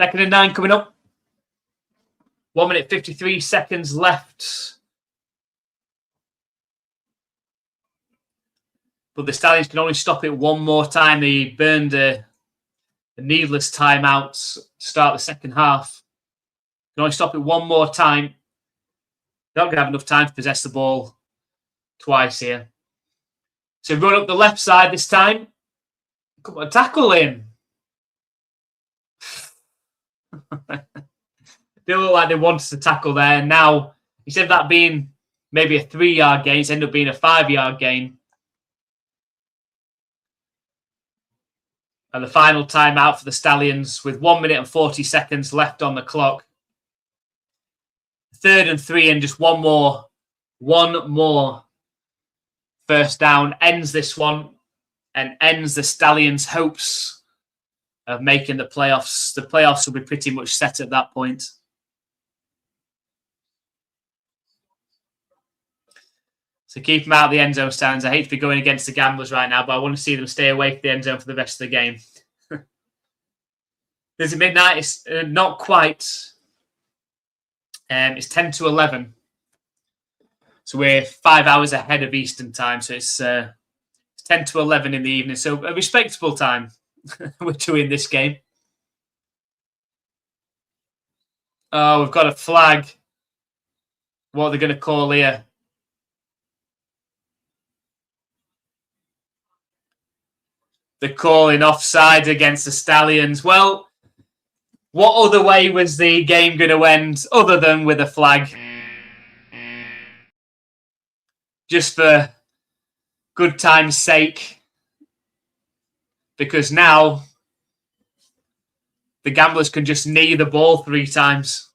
Second and 9 coming up. 1 minute 53 seconds left. But the Stallions can only stop it one more time. They burned a needless timeout to start the second half. Can only stop it one more time. They're not going to have enough time to possess the ball twice here. So run up the left side this time. Come on, tackle him. They look like they wanted to tackle there. Now, instead of that being maybe a 3-yard gain, it's ended up being a 5-yard gain. And the final timeout for the Stallions with 1 minute and 40 seconds left on the clock. 3rd and 3 and just one more first down ends this one. and ends the Stallions' hopes of making the playoffs. The playoffs will be pretty much set at that point. So keep them out of the end zone stands. I hate to be going against the Gamblers right now, but I want to see them stay away from the end zone for the rest of the game. There's a midnight. It's not quite. It's 10 to 11. So we're 5 hours ahead of Eastern time. So it's 10 to 11 in the evening. So a respectable time we're doing this game. Oh, we've got a flag. What are they going to call here? They're calling offside against the Stallions. Well, what other way was the game going to end other than with a flag? Just for good time's sake. Because now the Gamblers can just knee the ball 3 times.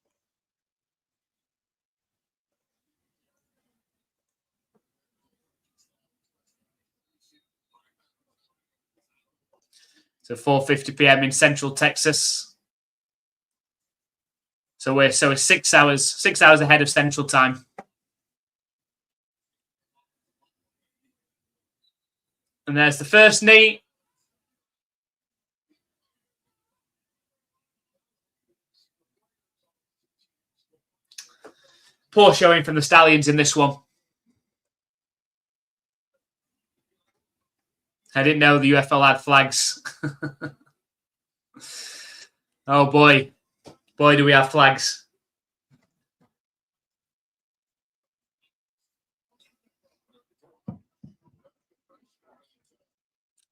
So 4:50 p.m. in Central Texas. So we're 6 hours ahead of Central Time. And there's the first knee. Poor showing from the Stallions in this one. I didn't know the UFL had flags. Oh boy. Boy, do we have flags.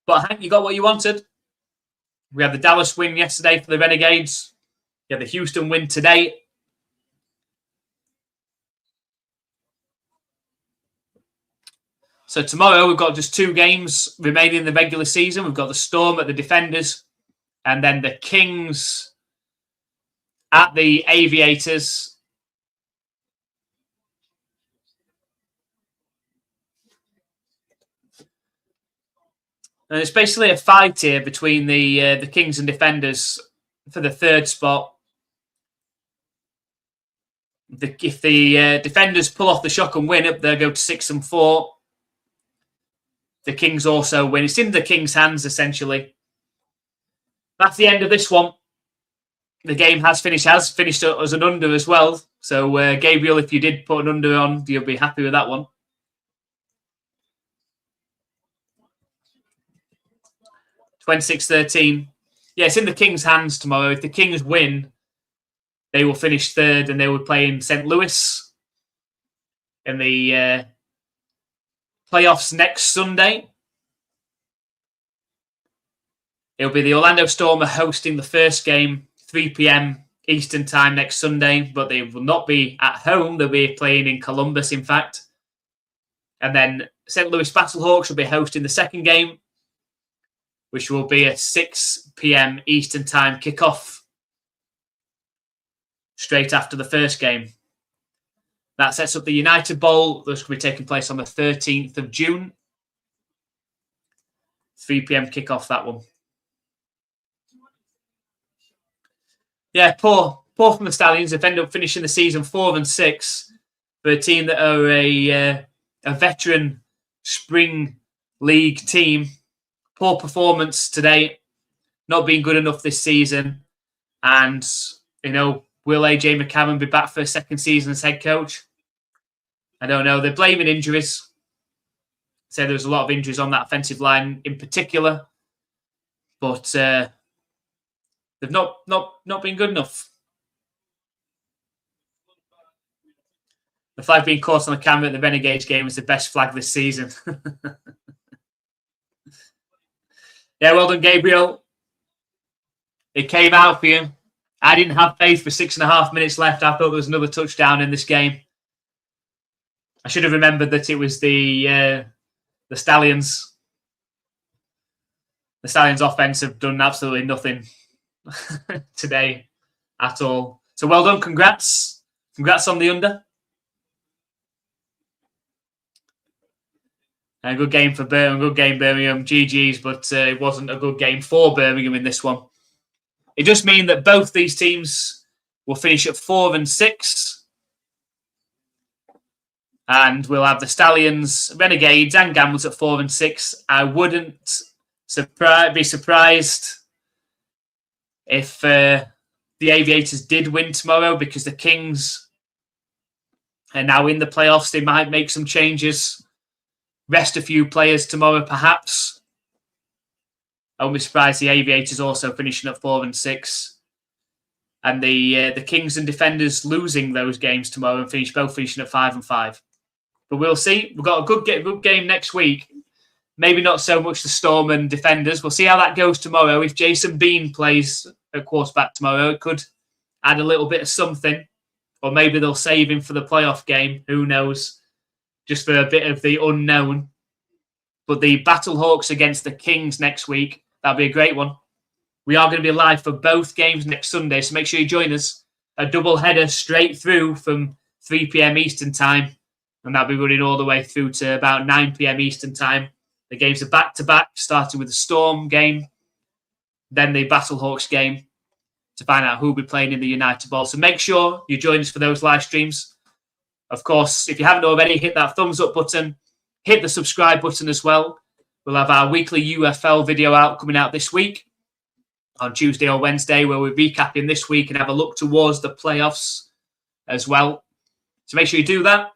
But Hank, you got what you wanted. We had the Dallas win yesterday for the Renegades. You had the Houston win today. So tomorrow we've got just 2 games remaining in the regular season. We've got the Storm at the Defenders and then the Kings at the Aviators. And it's basically a fight here between the Kings and Defenders for the 3rd spot. If the Defenders pull off the shock and win it, they'll go to 6-4. The Kings also win. It's in the Kings' hands, essentially. That's the end of this one. The game has finished as an under as well. So, Gabriel, if you did put an under on, you'll be happy with that one. 26-13. Yeah, it's in the Kings' hands tomorrow. If the Kings win, they will finish 3rd and they will play in St. Louis in the playoffs next Sunday. It'll be the Orlando Storm hosting the first game, 3 p.m. Eastern time next Sunday, but they will not be at home. They'll be playing in Columbus, in fact. And then St. Louis Battlehawks will be hosting the second game, which will be a 6 p.m. Eastern time kickoff straight after the first game. That sets up the United Bowl, which will be taking place on the 13th of June. 3 p.m. kickoff, that one. Yeah, poor from the Stallions. They've ended up finishing the season 4-6 for a team that are a veteran spring league team. Poor performance today, not being good enough this season. And, will AJ McCarron be back for a second season as head coach? I don't know. They're blaming injuries. Say there was a lot of injuries on that offensive line in particular. But they've not been good enough. The flag being caught on the camera at the Renegades game was the best flag this season. Yeah, well done, Gabriel. It came out for you. I didn't have faith for 6.5 minutes left. I thought there was another touchdown in this game. I should have remembered that it was the Stallions. The Stallions offense have done absolutely nothing today at all. So well done. Congrats. Congrats on the under. A good game for Birmingham. Good game, Birmingham. GG's, but it wasn't a good game for Birmingham in this one. It does mean that both these teams will finish at 4 and 6. And we'll have the Stallions, Renegades and Gamblers at 4 and 6. I wouldn't be surprised if the Aviators did win tomorrow, because the Kings are now in the playoffs. They might make some changes, rest a few players tomorrow perhaps. I won't be surprised the Aviators also finishing at 4 and 6. And the Kings and Defenders losing those games tomorrow and both finishing at 5 and 5. But we'll see. We've got a good game next week. Maybe not so much the Storm and Defenders. We'll see how that goes tomorrow. If Jason Bean plays at quarterback tomorrow, it could add a little bit of something. Or maybe they'll save him for the playoff game. Who knows? Just for a bit of the unknown. But the Battlehawks against the Kings next week, that'll be a great one. We are going to be live for both games next Sunday, so make sure you join us. A double header straight through from 3 p.m. Eastern Time. And that'll be running all the way through to about 9 p.m. Eastern Time. The games are back-to-back, starting with the Storm game, then the Battlehawks game, to find out who will be playing in the United Bowl. So make sure you join us for those live streams. Of course, if you haven't already, hit that thumbs up button. Hit the subscribe button as well. We'll have our weekly UFL video coming out this week on Tuesday or Wednesday, where we're recapping this week and have a look towards the playoffs as well. So make sure you do that.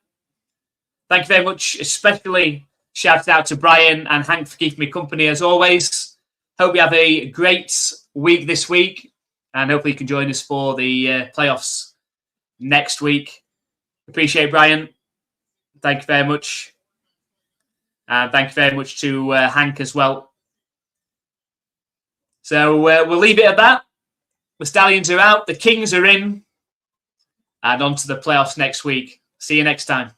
Thank you very much, especially shout out to Brian and Hank for keeping me company as always. Hope you have a great week this week, and hopefully you can join us for the playoffs next week. Appreciate Brian. Thank you very much. And thank you very much to Hank as well. So we'll leave it at that. The Stallions are out. The Kings are in. And on to the playoffs next week. See you next time.